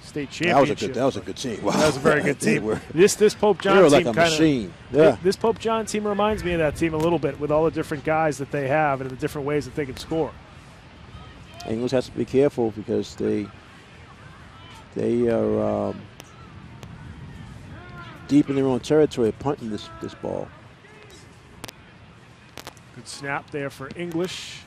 state championship. That was a good team. Wow. That was a very good team. This Pope they John were team like a machine. Yeah. This Pope John team reminds me of that team a little bit with all the different guys that they have and the different ways that they can score. English has to be careful because they are deep in their own territory punting this ball. Good snap there for English.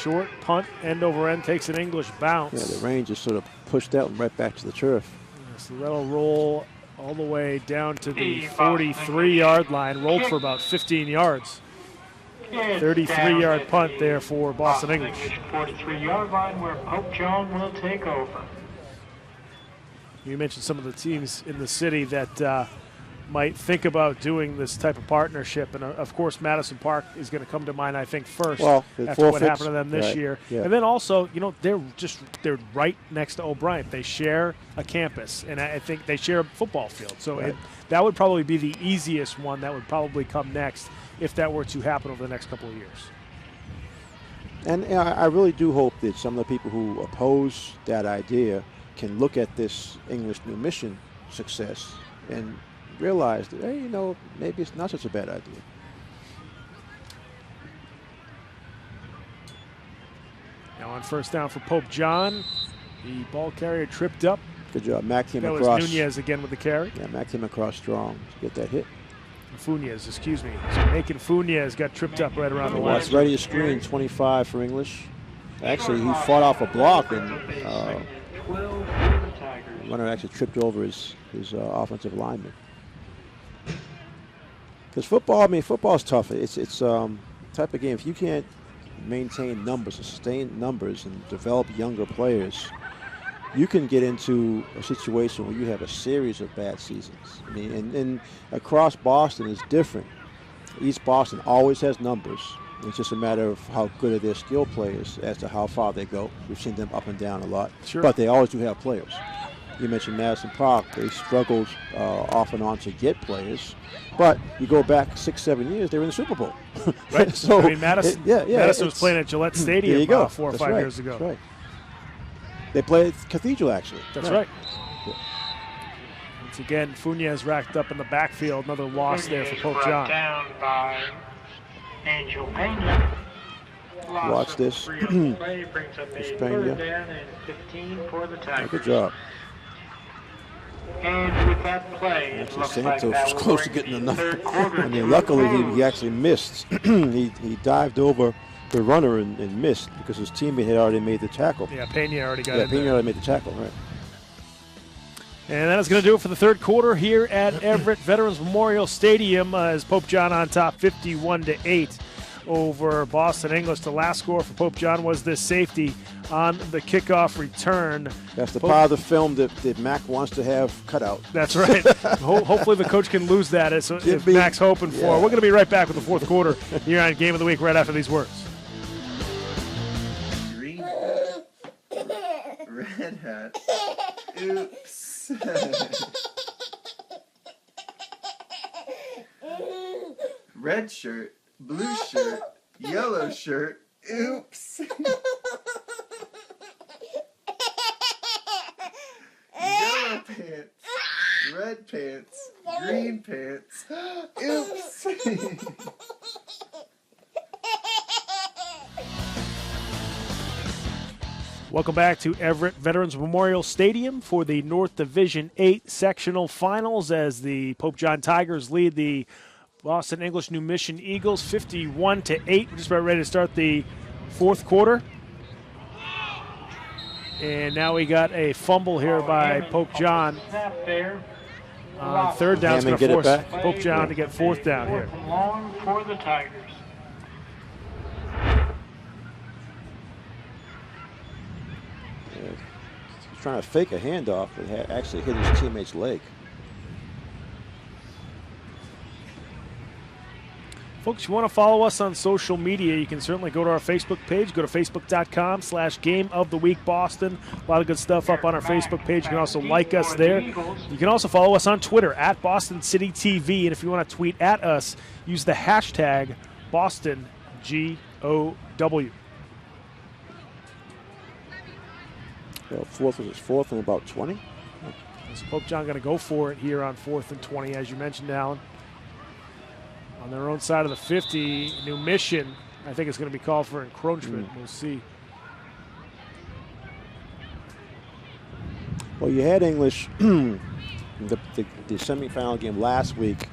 Short punt, end over end, takes an English bounce. Yeah, the range is sort of pushed out and right back to the turf. Yeah, so that'll roll all the way down to the 43-yard line, rolled for about 15 yards. 33-yard punt there for Boston English. 43-yard line where Pope John will take over. You mentioned some of the teams in the city that might think about doing this type of partnership, and of course Madison Park is going to come to mind, I think, first after what happened to them this year. Yeah. And then also, they're right next to O'Brien. They share a campus, and I think they share a football field. So that would probably be the easiest one that would probably come next if that were to happen over the next couple of years. And I really do hope that some of the people who oppose that idea can look at this English New Mission success and realize that, hey, maybe it's not such a bad idea. Now on first down for Pope John, the ball carrier tripped up. Good job. Mac came across. That was Nunez again with the carry. Yeah, Mac came across strong to get that hit. Funes, excuse me. So Macon Funes got tripped up right around the line. Watch ready to screen, 25 for English. Actually, he fought off a block and the runner actually tripped over his offensive lineman. Because football's tough. It's type of game. If you can't maintain numbers, sustain numbers, and develop younger players, you can get into a situation where you have a series of bad seasons. I mean, and across Boston is different. East Boston always has numbers. It's just a matter of how good are their skill players as to how far they go. We've seen them up and down a lot. Sure. But they always do have players. You mentioned Madison Park. They struggled off and on to get players. But you go back 6-7 years, they were in the Super Bowl. Right. So I mean, Madison was playing at Gillette Stadium 4 or 5 years ago. That's right. They played at Cathedral, actually. That's right. Yeah. Once again, Funes racked up in the backfield. Another loss there for Pope John. Down by Angel Pena. Watch this. Play brings up a third down and 15 for the Tigers. Good job. And with that play, it looks like Santos that was will close to bring getting the enough. third quarter I to mean, a luckily close. he actually missed. he dived over the runner and missed because his teammate had already made the tackle. Yeah, Pena already got it. Yeah, Pena already made the tackle, right. And that is going to do it for the third quarter here at Everett Veterans Memorial Stadium as Pope John on top 51-8 over Boston English. The last score for Pope John was this safety on the kickoff return. That's the part of the film that Mac wants to have cut out. That's right. Hopefully the coach can lose that as Mac's hoping for. We're going to be right back with the fourth quarter here on Game of the Week right after these words. Green red hat. Oops. Red shirt, blue shirt, yellow shirt. Oops. Yellow pants, red pants, green pants. Oops. Welcome back to Everett Veterans Memorial Stadium for the North Division 8 Sectional Finals as the Pope John Tigers lead the Boston English New Mission Eagles 51-8. We're just about ready to start the fourth quarter. And now we got a fumble here by Pope John. Third down is going to force Pope John to get fourth down here. Long for the Tigers. He's trying to fake a handoff that actually hit his teammate's leg. Folks, you want to follow us on social media, you can certainly go to our Facebook page. Go to facebook.com/GameOfTheWeekBoston. A lot of good stuff up on our Facebook page. You can also like us there. You can also follow us on Twitter at Boston City TV. And if you want to tweet at us, use the hashtag BostonGOW. Fourth and about 20. So Pope John going to go for it here on 4th and 20, as you mentioned, Alan. On their own side of the 50, New Mission, I think it's going to be called for encroachment. We'll see. Well, you had English the semifinal game last week.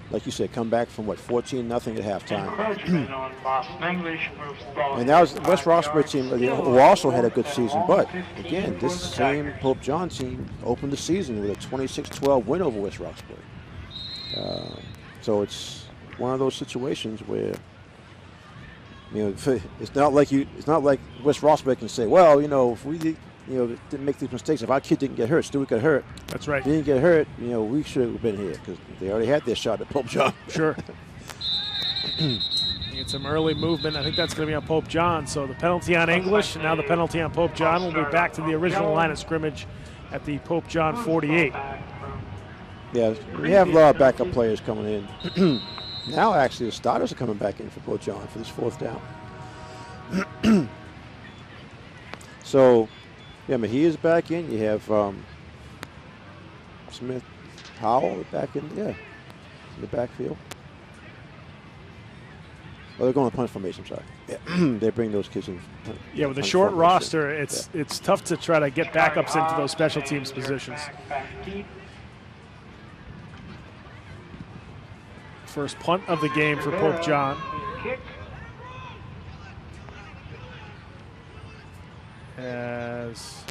Like you said, come back from, 14-0 at halftime. And that was the West Roxbury team who also had a good season. But, again, this same Pope John team opened the season with a 26-12 win over West Roxbury. So it's one of those situations where, it's not like West Roxbury can say, well, if we didn't make these mistakes, if our kid didn't get hurt, Stewie got hurt. That's right. If he didn't get hurt, we should have been here because they already had their shot at Pope John. Sure. Get some early movement. I think that's going to be on Pope John. So the penalty on English, and now the penalty on Pope John. Will be back to the original line of scrimmage at the Pope John 48. Yeah, we have a lot of backup players coming in. Now, actually, the starters are coming back in for Pope John for this 4th down. So, yeah, Mejia is back in. You have Smith, Powell back in the backfield. Oh, they're going to punt formation, sorry. Yeah. They bring those kids in. Yeah, with a short roster, it's tough to try to get backups into those special teams positions. First punt of the game for Pope John. As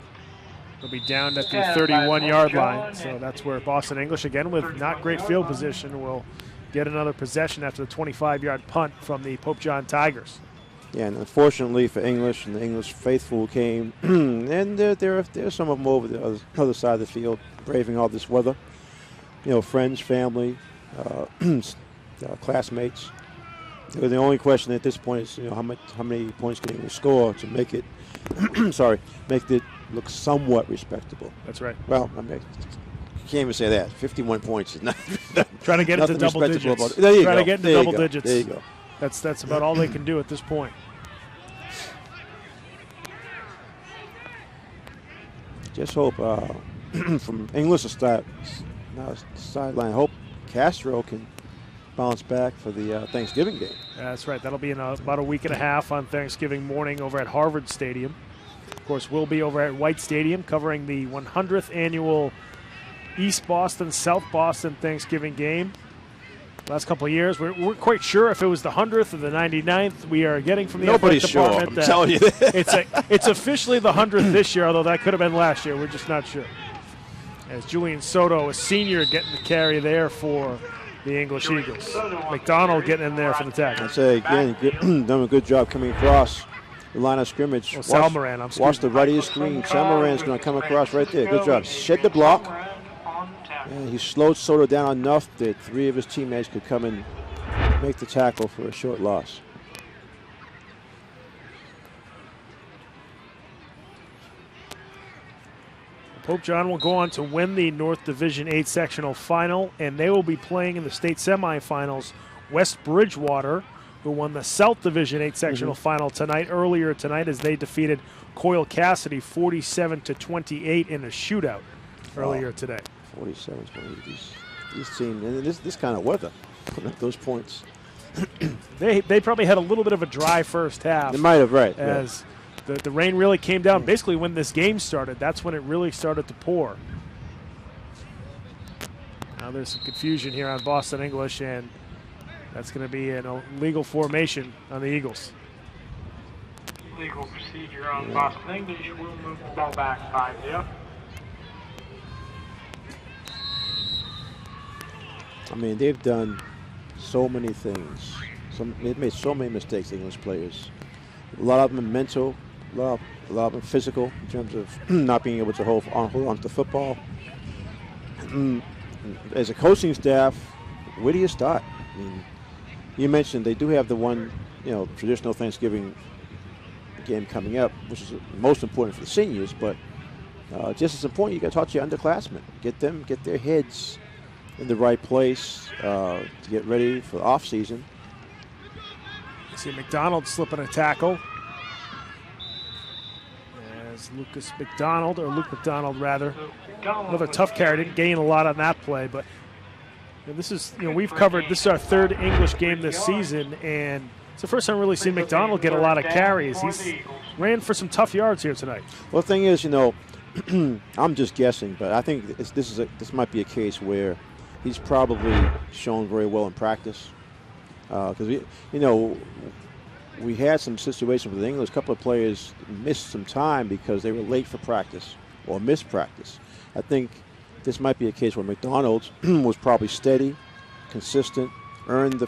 they'll be down at the 31-yard line. So that's where Boston English, again with not great field position, will get another possession after the 25-yard punt from the Pope John Tigers. Yeah, and unfortunately for English and the English faithful came, and there are some of them over the other side of the field, braving all this weather. Friends, family, classmates. The only question at this point is, how many points can English score to make it, make it look somewhat respectable. That's right. Well, you can't even say that. 51 points is not. Trying to get into double digits. There you go. Trying to get into double digits. There you go. That's about all they can do at this point. Just hope from English sideline. Hope Castro can bounce back for the Thanksgiving game. Nobody's athletic department. I'm telling you that. it's officially the 100th this year, although that could have been last year. We're just not sure. As Julian Soto, a senior, getting the carry there for the English Eagles. McDonald getting in there for the tackle. I'd say, again, done a good job coming across the line of scrimmage. Well, Sal Moran, watch the right of your screen. Sal Moran's going to come across right there. Good job. Shed the block. And he slowed Soto down enough that 3 of his teammates could come and make the tackle for a short loss. Pope John will go on to win the North Division 8 sectional final, and they will be playing in the state semifinals West Bridgewater, who won the South Division 8 sectional final earlier tonight as they defeated Coyle Cassidy 47-28 in a shootout earlier today. 47, these teams, and this kind of weather, putting up those points. They probably had a little bit of a dry first half. They might have, right. As the rain really came down basically when this game started. That's when it really started to pour. Now there's some confusion here on Boston English, and that's going to be an illegal formation on the Eagles. Legal procedure on Boston English. We'll move the ball back 5 here. I mean, they've done so many things. They've made so many mistakes, English players. A lot of them mental, a lot of them physical in terms of not being able to hold on to the football. As a coaching staff, where do you start? I mean, you mentioned they do have the one, traditional Thanksgiving game coming up, which is most important for the seniors, but just as important, you got to talk to your underclassmen. Get their heads in the right place to get ready for the off season. You see McDonald slipping a tackle. As is Luke McDonald rather. Another tough carry. Didn't gain a lot on that play, but this is, we've covered, this is our third English game this season, and it's the first time we've really seen McDonald get a lot of carries. He's ran for some tough yards here tonight. Well, the thing is, I'm just guessing, but I think this might be a case where he's probably shown very well in practice. Because we had some situations with the English. A couple of players missed some time because they were late for practice or missed practice. I think this might be a case where McDonald was probably steady, consistent, earned the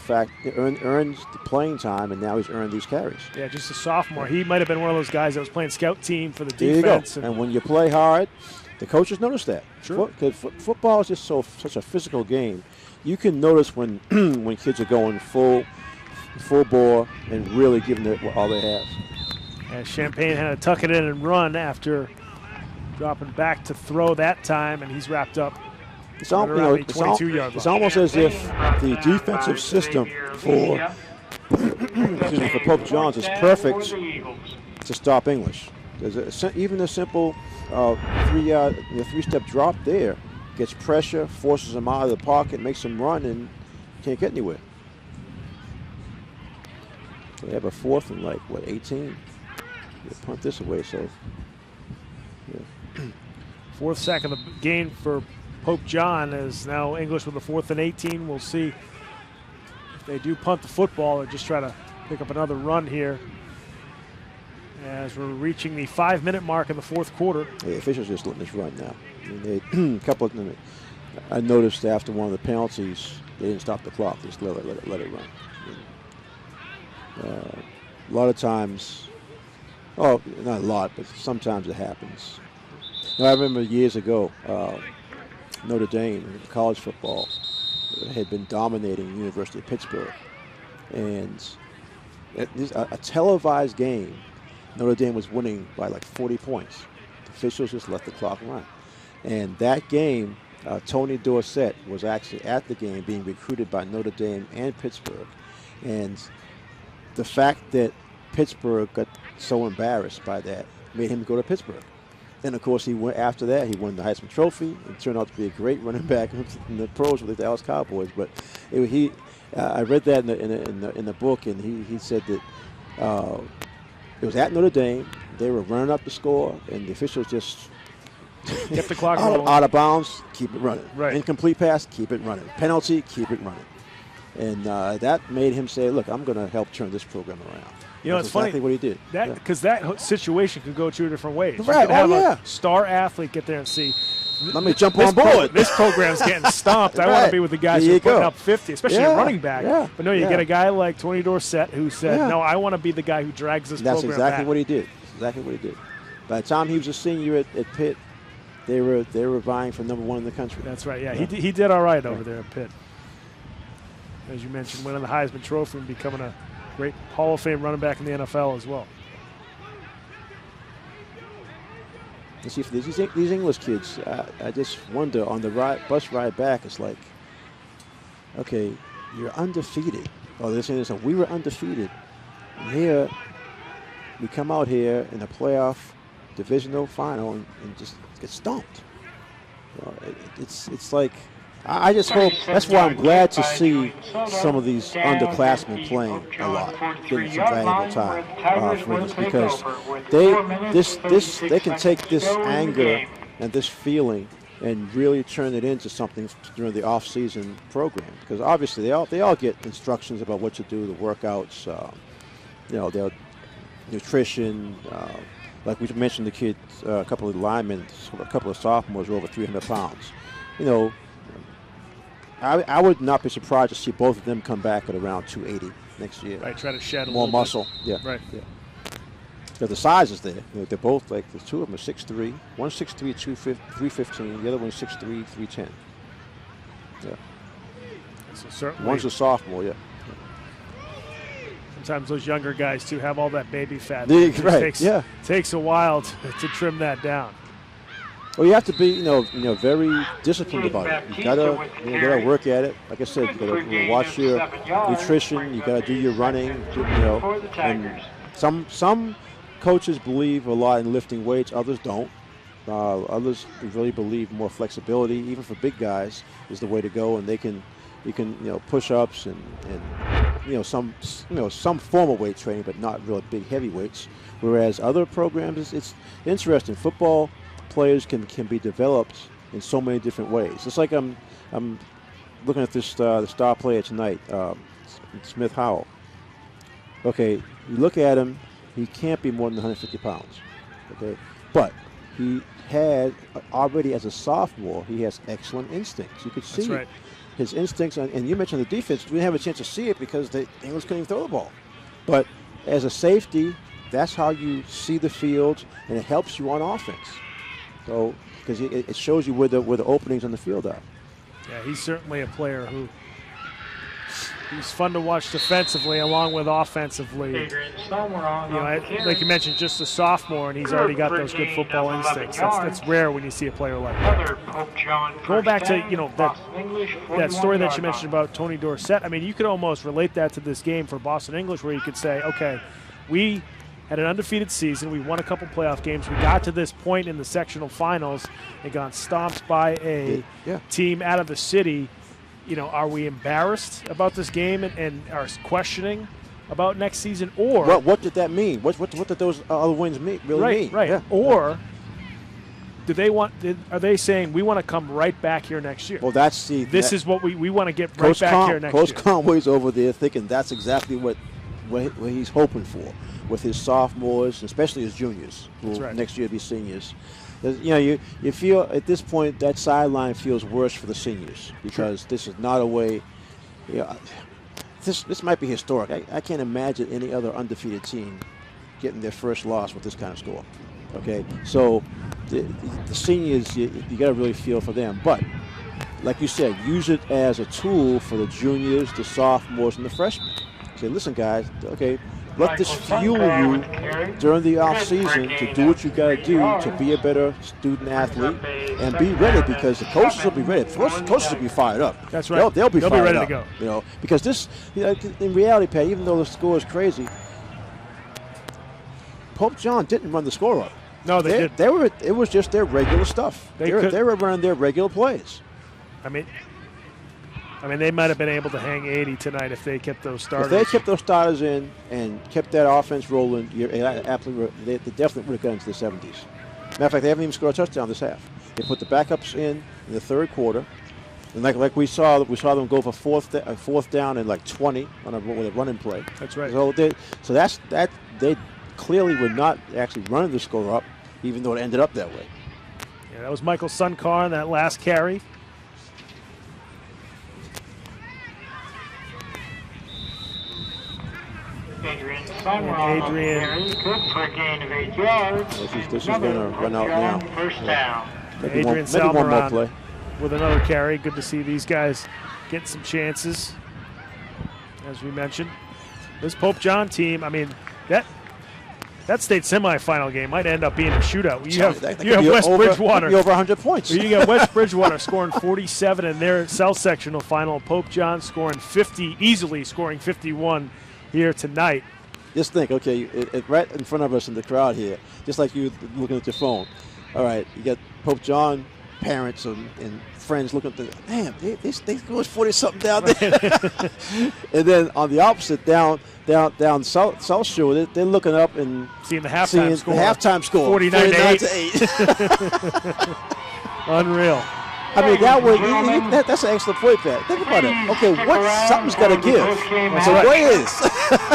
playing time, and now he's earned these carries. Yeah, just a sophomore. He might have been one of those guys that was playing scout team for the There defense. you go. And when you play hard, the coaches notice that. Sure. Football is just such a physical game. You can notice when when kids are going full bore and really giving it all they have. And Champagne had to tuck it in and run after dropping back to throw that time, and he's wrapped up. It's almost as if the defensive system for Pope John's is perfect to stop English. Even a simple three-step drop there gets pressure, forces them out of the pocket, makes them run, and can't get anywhere. So they have a 4th and 18. They punt this away, so yeah. 4th sack of the game for Pope John is now English with a 4th and 18. We'll see if they do punt the football or just try to pick up another run here as we're reaching the 5-minute mark in the 4th quarter. The officials just letting us run now. I noticed after one of the penalties, they didn't stop the clock. They just let it run. A lot of times, not a lot, but sometimes it happens. I remember years ago, Notre Dame in college football had been dominating the University of Pittsburgh. And a televised game, Notre Dame was winning by 40 points. The officials just let the clock run. And that game, Tony Dorsett was actually at the game being recruited by Notre Dame and Pittsburgh. And the fact that Pittsburgh got so embarrassed by that made him go to Pittsburgh. And of course, he won the Heisman Trophy and turned out to be a great running back in the pros with the Dallas Cowboys. But I read that in the book, and he said that it was at Notre Dame. They were running up the score, and the officials just kept the clock out of bounds, keep it running. Right. Incomplete pass, keep it running. Penalty, keep it running. And that made him say, "Look, I'm going to help turn this program around." It's exactly funny what he did. Because that situation could go 2 different ways. Right. You could have a star athlete get there and see, let me jump on board. This program's getting stomped. I want to be with the guys who are putting up 50, especially a running back. Yeah. But no, you get a guy like Tony Dorsett who said, no, I want to be the guy who drags this program That's exactly back. what he did. Exactly what he did. By the time he was a senior at Pitt, they were vying for #1 in the country. That's right. Yeah, he did all right over there at Pitt. As you mentioned, winning the Heisman Trophy and becoming a great Hall of Fame running back in the NFL as well. You see, for these English kids, I just wonder on the bus ride back, it's like, okay, you're undefeated. Oh, they're saying this, we were undefeated. And here, we come out here in a playoff divisional final and just get stomped. It's like, I just hope, that's why I'm glad to see some of these underclassmen playing a lot, getting some valuable time for this, because they can take this anger and this feeling and really turn it into something during the off-season program. Because obviously they all get instructions about what to do, the workouts, their nutrition. Like we mentioned, the kids, a couple of linemen, a couple of sophomores were over 300 pounds. I would not be surprised to see both of them come back at around 280 next year. Right, try to shed more muscle. Bit. Yeah, right. Yeah. Because the size is there. They're both the two of them are 6'3". One's 6'3", 315. The other one's 6'3", 310. Yeah. So certainly. One's a sophomore. Yeah. Sometimes those younger guys too have all that baby fat. Right. Takes a while to trim that down. Well, you have to be, very disciplined about it. You gotta work at it. Like I said, you gotta watch your nutrition. You gotta do your running. And some coaches believe a lot in lifting weights. Others don't. Others really believe more flexibility, even for big guys, is the way to go, and you can push-ups and some form of weight training, but not really big heavy weights. Whereas other programs, it's interesting. Football players can be developed in so many different ways. It's like I'm looking at this the star player tonight, Smith Howell. Okay, you look at him, he can't be more than 150 pounds. Okay, but he had already as a sophomore, he has excellent instincts. You could see his instincts, and you mentioned the defense. We didn't have a chance to see it because the English couldn't even throw the ball. But as a safety, that's how you see the field, and it helps you on offense. So because it shows you where the openings on the field are. Yeah, he's certainly a player who he's fun to watch defensively along with offensively. Like you mentioned, just a sophomore, and he's already got those good football instincts. That's rare when you see a player like that. Going back to that story that you mentioned about Tony Dorsett, I mean, you could almost relate that to this game for Boston English, where you could say, okay, we had an undefeated season. We won a couple playoff games. We got to this point in the sectional finals and got stomped by a team out of the city. Are we embarrassed about this game and are questioning about next season? Or what did that mean? What did those other wins mean? Mean? Right. Yeah. Or do they are they saying we want to come right back here next year? Well, this is what we want to get right back here next year. Coach Conway's over there thinking that's exactly what he's hoping for with his sophomores, especially his juniors, who next year will be seniors. You feel at this point that sideline feels worse for the seniors because this is not a way. This might be historic. I can't imagine any other undefeated team getting their first loss with this kind of score. Okay, so the seniors, you got to really feel for them. But like you said, use it as a tool for the juniors, the sophomores, and the freshmen. Say, listen, guys. Okay. Let this fuel you during the off season to do what you got to do to be a better student athlete and be ready, because the coaches will be ready. Coaches will be fired up. That's right. They'll be fired ready up, to go. Because this, in reality, Pat, even though the score is crazy, Pope John didn't run the score up. No, they didn't. It was just their regular stuff. They were running their regular plays. I mean, they might have been able to hang 80 tonight if they kept those starters. If they kept those starters in and kept that offense rolling, they definitely would have gotten to the 70s. Matter of fact, they haven't even scored a touchdown this half. They put the backups in the third quarter, and like we saw them go for fourth down and like 20 with a running play. That's right. So that's they clearly were not actually running the score up, even though it ended up that way. Yeah, that was Michael Sunkar on that last carry. Adrian good for a gain of 8 yards. This is going to run out now. First down. Adrian maybe one more play. With another carry. Good to see these guys getting some chances, as we mentioned. This Pope John team, I mean, that state semifinal game might end up being a shootout. You have West Bridgewater. Be over 100 points. You got West Bridgewater scoring 47 in their South Sectional final. Pope John scoring 50, easily scoring 51 here tonight. Just think, okay, right in front of us in the crowd here, just like you looking at your phone. All right, you got Pope John parents and friends looking at the, damn, they scored 40-something down there. And then on the opposite, down South Shore, they're looking up and seeing the halftime score. 49 to 8. Unreal. I mean, that's an excellent point, Pat. Think about it. Okay, something's got to give. So what is?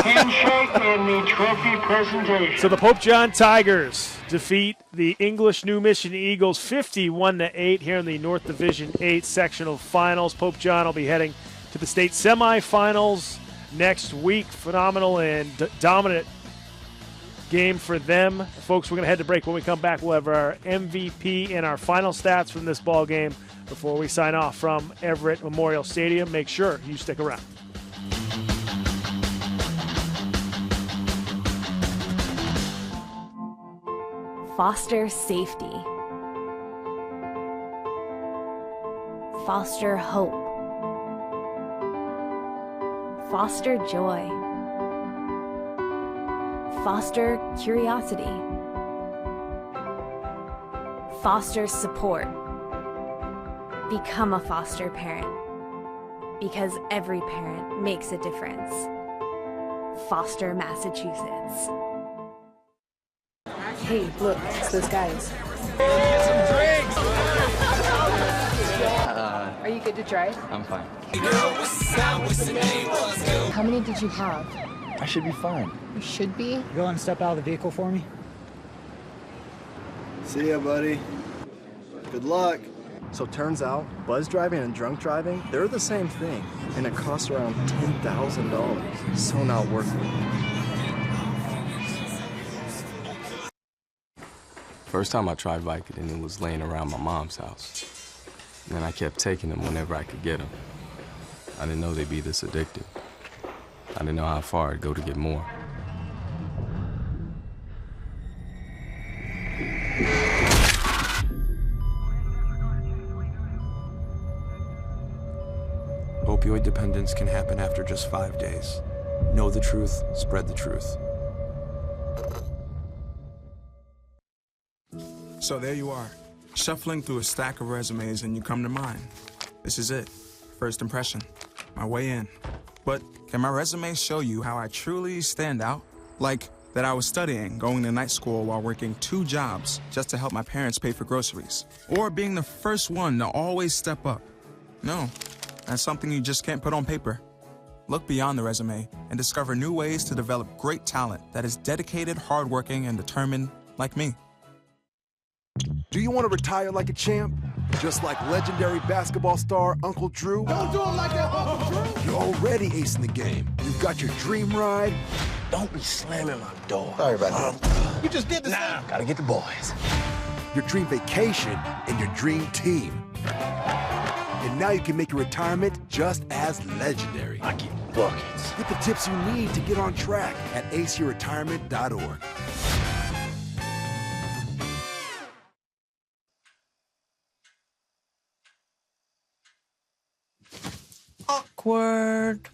Handshake and the trophy presentation. So the Pope John Tigers defeat the English New Mission Eagles 51-8 here in the North Division 8 sectional finals. Pope John will be heading to the state semifinals next week. Phenomenal and dominant game for them. Folks, we're going to head to break. When we come back, we'll have our MVP and our final stats from this ball game before we sign off from Everett Memorial Stadium. Make sure you stick around. Foster safety. Foster hope. Foster joy. Foster curiosity. Foster support. Become a foster parent. Because every parent makes a difference. Foster, Massachusetts. Hey, look, it's those guys. Are you good to drive? I'm fine. How many did you have? I should be fine. You should be. You go and step out of the vehicle for me? See ya, buddy. Good luck. So turns out, buzz driving and drunk driving, they're the same thing, and it costs around $10,000. So not worth it. First time I tried Vicodin, it was laying around my mom's house. And then I kept taking them whenever I could get them. I didn't know they'd be this addictive. I didn't know how far I'd go to get more. Opioid dependence can happen after just 5 days. Know the truth, spread the truth. So there you are, shuffling through a stack of resumes and you come to mine. This is it, first impression, my way in. But can my resume show you how I truly stand out? Like that I was studying, going to night school while working 2 jobs just to help my parents pay for groceries. Or being the first one to always step up. No, that's something you just can't put on paper. Look beyond the resume and discover new ways to develop great talent that is dedicated, hardworking, and determined like me. Do you want to retire like a champ? Just like legendary basketball star Uncle Drew? Don't do him like that, Uncle Drew! You're already acing the game. You've got your dream ride. Don't be slamming my door. Sorry about that. You just did the same. Gotta get the boys. Your dream vacation and your dream team. And now you can make your retirement just as legendary. I get buckets. Get the tips you need to get on track at aceyourretirement.org. Awkward.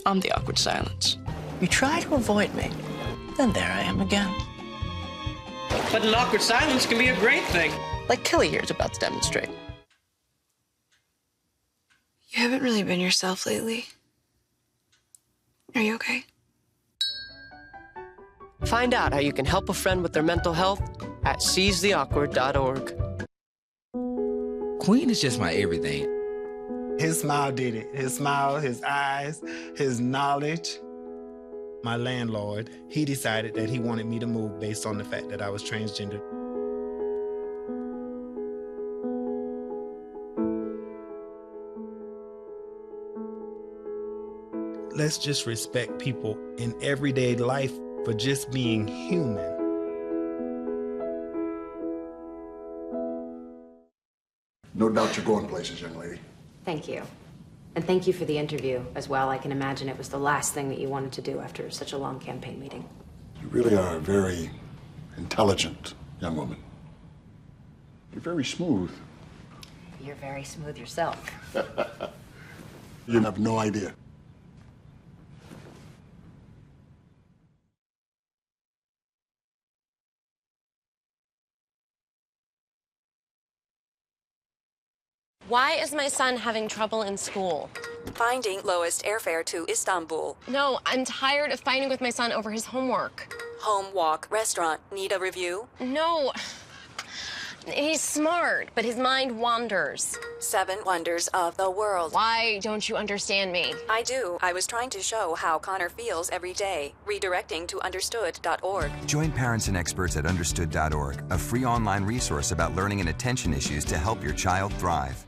I'm the awkward silence. You try to avoid me, then there I am again. But an awkward silence can be a great thing, like Kelly here is about to demonstrate. You haven't really been yourself lately. Are you okay? Find out how you can help a friend with their mental health at seizetheawkward.org. Queen is just my everything. His smile did it. His smile, his eyes, his knowledge. My landlord, he decided that he wanted me to move based on the fact that I was transgender. Let's just respect people in everyday life for just being human. No doubt you're going places, young lady. Thank you. And thank you for the interview as well. I can imagine it was the last thing that you wanted to do after such a long campaign meeting. You really are a very intelligent young woman. You're very smooth. You're very smooth yourself. You have no idea. Why is my son having trouble in school? Finding lowest airfare to Istanbul. No, I'm tired of fighting with my son over his homework. Home, walk, restaurant. Need a review? No. He's smart, but his mind wanders. 7 wonders of the world. Why don't you understand me? I do. I was trying to show how Connor feels every day. Redirecting to understood.org. Join parents and experts at understood.org, a free online resource about learning and attention issues to help your child thrive.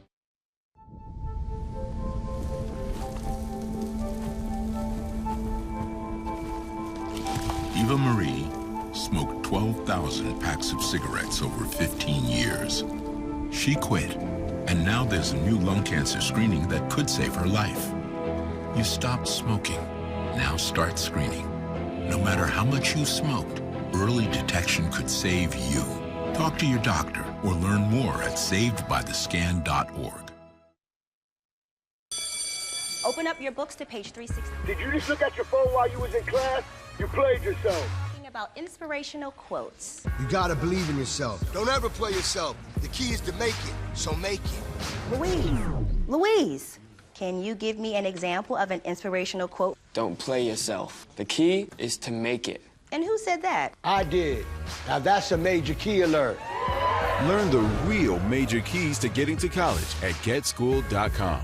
Eva Marie smoked 12,000 packs of cigarettes over 15 years. She quit, and now there's a new lung cancer screening that could save her life. You stopped smoking. Now start screening. No matter how much you smoked, early detection could save you. Talk to your doctor or learn more at savedbythescan.org. Open up your books to page 360. Did you just look at your phone while you was in class? You played yourself. about inspirational quotes. You gotta believe in yourself. Don't ever play yourself. The key is to make it, so make it. Louise, can you give me an example of an inspirational quote? Don't play yourself. The key is to make it. And who said that? I did. Now that's a major key alert. Learn the real major keys to getting to college at getschool.com.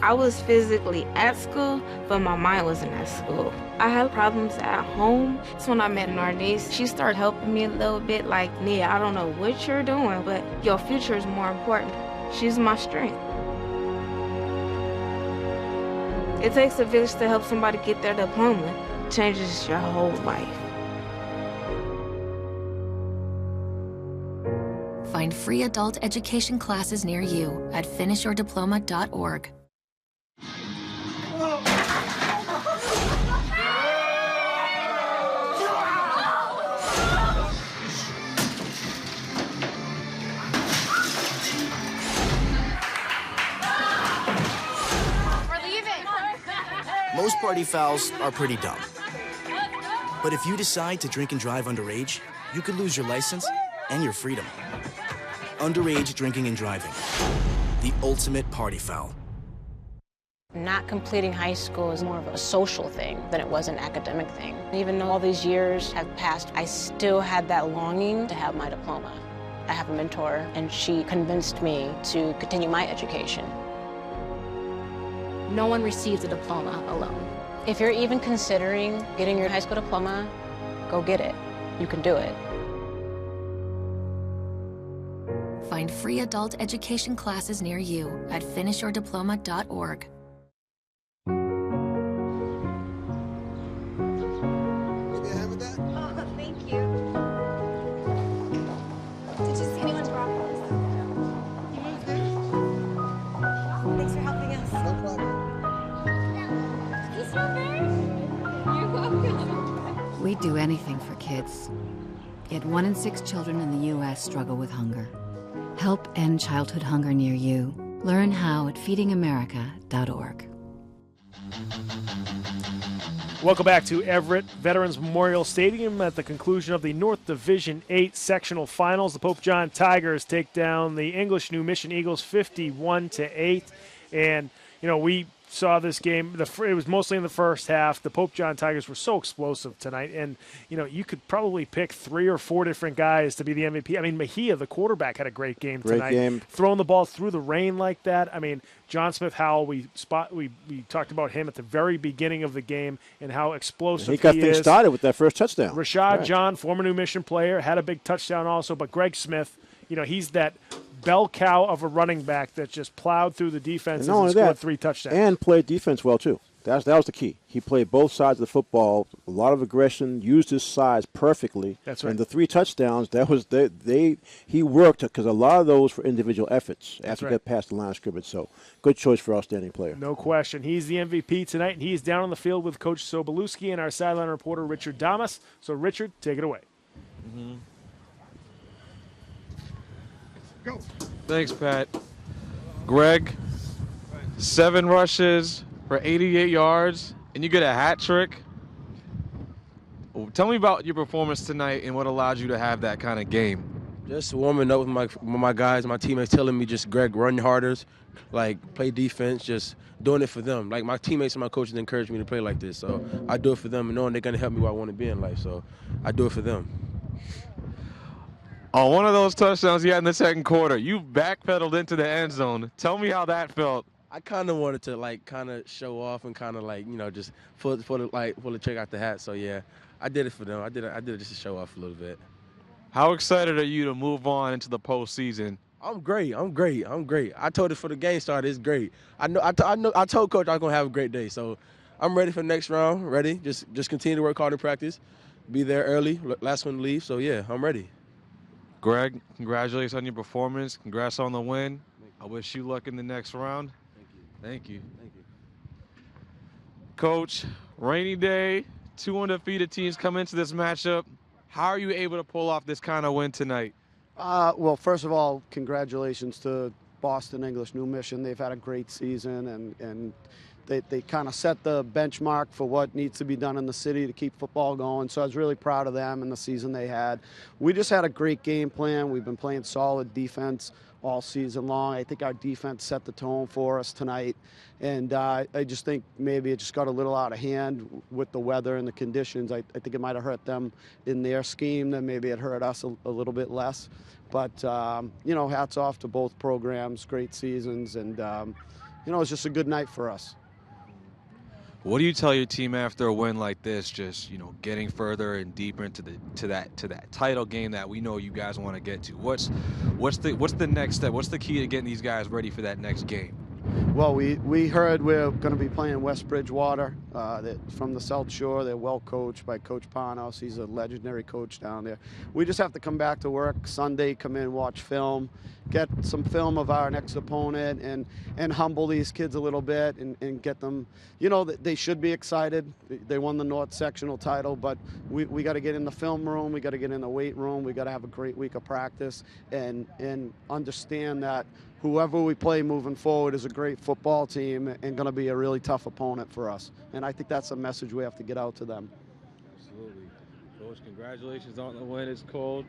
I was physically at school, but my mind wasn't at school. I had problems at home. That's when I met Narnese. She started helping me a little bit, like, Nia, I don't know what you're doing, but your future is more important. She's my strength. It takes a village to help somebody get their diploma. It changes your whole life. Find free adult education classes near you at finishyourdiploma.org. Most party fouls are pretty dumb. But if you decide to drink and drive underage, you could lose your license and your freedom. Underage drinking and driving. The ultimate party foul. Not completing high school is more of a social thing than it was an academic thing. Even though all these years have passed, I still had that longing to have my diploma. I have a mentor, and she convinced me to continue my education. No one receives a diploma alone. If you're even considering getting your high school diploma, go get it. You can do it. Find free adult education classes near you at finishyourdiploma.org. Oh, thank you. Did you see anyone's broccoli? You moved this? Thanks for helping us. No problem. You strawberries? You're welcome. We do anything for kids. Yet 1 in 6 children in the U.S. struggle with hunger. Help end childhood hunger near you. Learn how at feedingamerica.org. Welcome back to Everett Veterans Memorial Stadium at the conclusion of the North Division 8 Sectional Finals. The Pope John Tigers take down the English New Mission Eagles 51-8. And, you know, we saw this game. It was mostly in the first half. The Pope John Tigers were so explosive tonight. And, you know, you could probably pick 3 or 4 different guys to be the MVP. I mean, Mejia, the quarterback, had a great game tonight. Great game. Throwing the ball through the rain like that. I mean, John Smith Howell, we talked about him at the very beginning of the game and how explosive he is. He got things started with that first touchdown. Rashad John, former New Mission player, had a big touchdown also. But Greg Smith, you know, he's that bell cow of a running back that just plowed through the defense and scored 3 touchdowns. And played defense well, too. That was the key. He played both sides of the football, a lot of aggression, used his size perfectly. That's right. And the 3 touchdowns, he worked because a lot of those were individual efforts after he got past the line of scrimmage. So good choice for outstanding player. No question. He's the MVP tonight, and he's down on the field with Coach Sobolewski and our sideline reporter, Richard Damas. So, Richard, take it away. Mm-hmm. Go. Thanks, Pat. Greg, 7 rushes for 88 yards, and you get a hat trick. Tell me about your performance tonight and what allowed you to have that kind of game. Just warming up with my guys, my teammates telling me just, Greg, run harder, like play defense, just doing it for them. Like my teammates and my coaches encourage me to play like this, so I do it for them and knowing they're going to help me where I want to be in life, so I do it for them. On one of those touchdowns you had in the second quarter, you backpedaled into the end zone. Tell me how that felt. I kind of wanted to show off and just pull the trick out the hat. So yeah, I did it for them. I did it just to show off a little bit. How excited are you to move on into the postseason? I'm great. I told it for the game started. It's great. I told Coach I was gonna have a great day. So I'm ready for the next round. Ready. Just continue to work hard in practice. Be there early. Last one to leave. So yeah, I'm ready. Greg, congratulations on your performance. Congrats on the win. I wish you luck in the next round. Thank you. Thank you. Coach, rainy day, 2 undefeated teams come into this matchup. How are you able to pull off this kind of win tonight? Well, first of all, congratulations to Boston English New Mission. They've had a great season, and they kind of set the benchmark for what needs to be done in the city to keep football going. So I was really proud of them and the season they had. We just had a great game plan. We've been playing solid defense all season long. I think our defense set the tone for us tonight. And I just think maybe it just got a little out of hand with the weather and the conditions. I think it might have hurt them in their scheme, then maybe it hurt us a little bit less. But, hats off to both programs, great seasons, and, it's just a good night for us. What do you tell your team after a win like this, just, getting further and deeper into that title game that we know you guys want to get to? What's the next step? What's the key to getting these guys ready for that next game? Well, we heard we're going to be playing West Bridgewater. From the South Shore. They're well coached by Coach Panos. He's a legendary coach down there. We just have to come back to work Sunday, come in, watch film, get some film of our next opponent, and humble these kids a little bit and get them, they should be excited. They won the North Sectional title, but we got to get in the film room. We got to get in the weight room. We got to have a great week of practice and understand that whoever we play moving forward is a great football team and going to be a really tough opponent for us. And I think that's a message we have to get out to them. Absolutely. Coach, congratulations on the win. It's cold.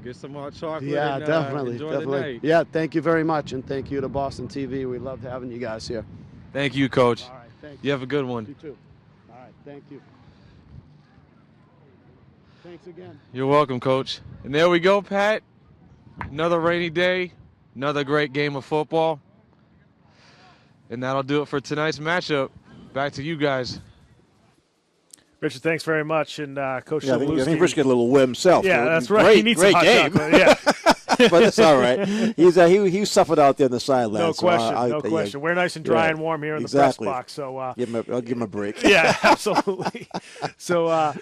Get some hot chocolate. Yeah, and, definitely. Enjoy definitely. the night. Yeah, thank you very much. And thank you to Boston TV. We loved having you guys here. Thank you, Coach. All right, thank you. You have a good one. You too. All right, thank you. Thanks again. You're welcome, Coach. And there we go, Pat. Another rainy day. Another great game of football. And that'll do it for tonight's matchup. Back to you guys. Richard, thanks very much. And Coach I think Rich got a little wet himself. Yeah, that's right. He needs great some hot game. chocolate. Yeah. But it's all right. He suffered out there in the sidelines. No question. No question. We're nice and dry and warm here in the press box. So I'll give him a break. Yeah, absolutely. So,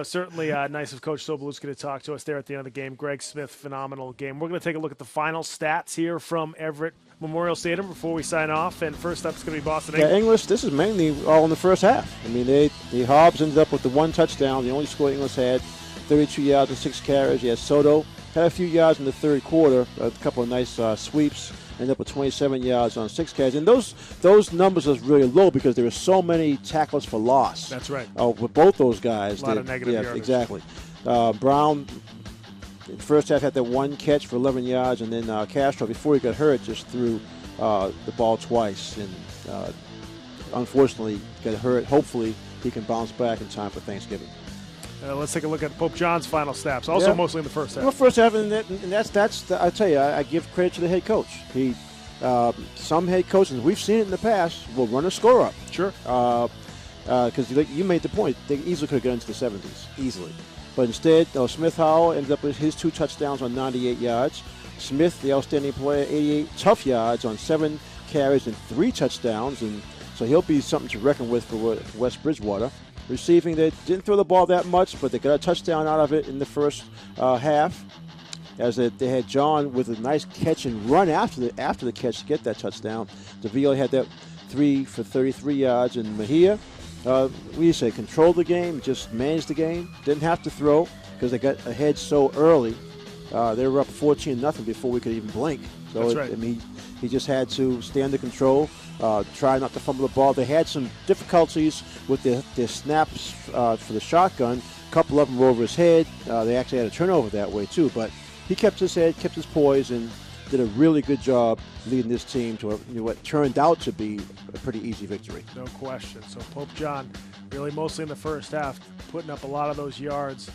certainly nice of Coach Sobolewski to talk to us there at the end of the game. Greg Smith, phenomenal game. We're going to take a look at the final stats here from Everett Memorial Stadium before we sign off. And first up is going to be Boston English. Yeah, English, this is mainly all in the first half. I mean, the Hobbs ended up with the one touchdown. The only score English had, 32 yards and 6 carries. Yes, Soto had a few yards in the third quarter, a couple of nice sweeps, ended up with 27 yards on 6 carries. And those numbers was really low because there were so many tackles for loss. That's right. With both those guys. A lot of negative yardage. Exactly. Brown, in the first half, had that one catch for 11 yards, and then Castro, before he got hurt, just threw the ball twice. And unfortunately, got hurt. Hopefully, he can bounce back in time for Thanksgiving. Let's take a look at Pope John's final snaps, also mostly in the first half. Well, first half, and that's I tell you, I give credit to the head coach. Some head coaches, we've seen it in the past, will run a score up. Sure. Because you made the point, they easily could have got into the 70s, easily. But instead, Smith Howell ended up with his 2 touchdowns on 98 yards. Smith, the outstanding player, 88 tough yards on 7 carries and 3 touchdowns, and so he'll be something to reckon with for West Bridgewater. Receiving, they didn't throw the ball that much, but they got a touchdown out of it in the first half. As they had John with a nice catch and run after the catch to get that touchdown. DeVille had that 3 for 33 yards, and Mejia, controlled the game, just managed the game. Didn't have to throw because they got ahead so early. They were up 14-0 before we could even blink. So That's right. I mean, he just had to stay under control, try not to fumble the ball. They had some difficulties with their snaps for the shotgun. A couple of them were over his head. They actually had a turnover that way too. But he kept his head, kept his poise, and did a really good job leading this team to what turned out to be a pretty easy victory. No question. So Pope John, really mostly in the first half, putting up a lot of those yards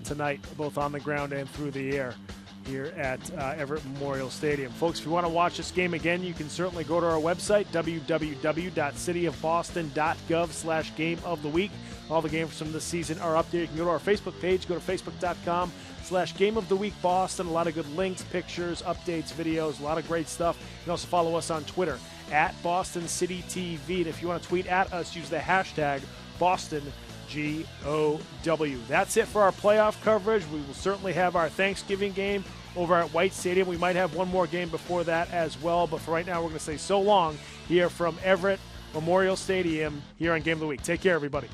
tonight, both on the ground and through the air here at Everett Memorial Stadium. Folks, if you want to watch this game again, you can certainly go to our website, www.cityofboston.gov/game of the week. All the games from this season are up there. You can go to our Facebook page. Go to facebook.com/Game of the Week Boston. A lot of good links, pictures, updates, videos, a lot of great stuff. You can also follow us on Twitter @Boston City TV. And if you want to tweet at us, use the hashtag BostonGOW. That's it for our playoff coverage. We will certainly have our Thanksgiving game over at White Stadium. We might have one more game before that as well. But for right now, we're going to say so long here from Everett Memorial Stadium here on Game of the Week. Take care, everybody.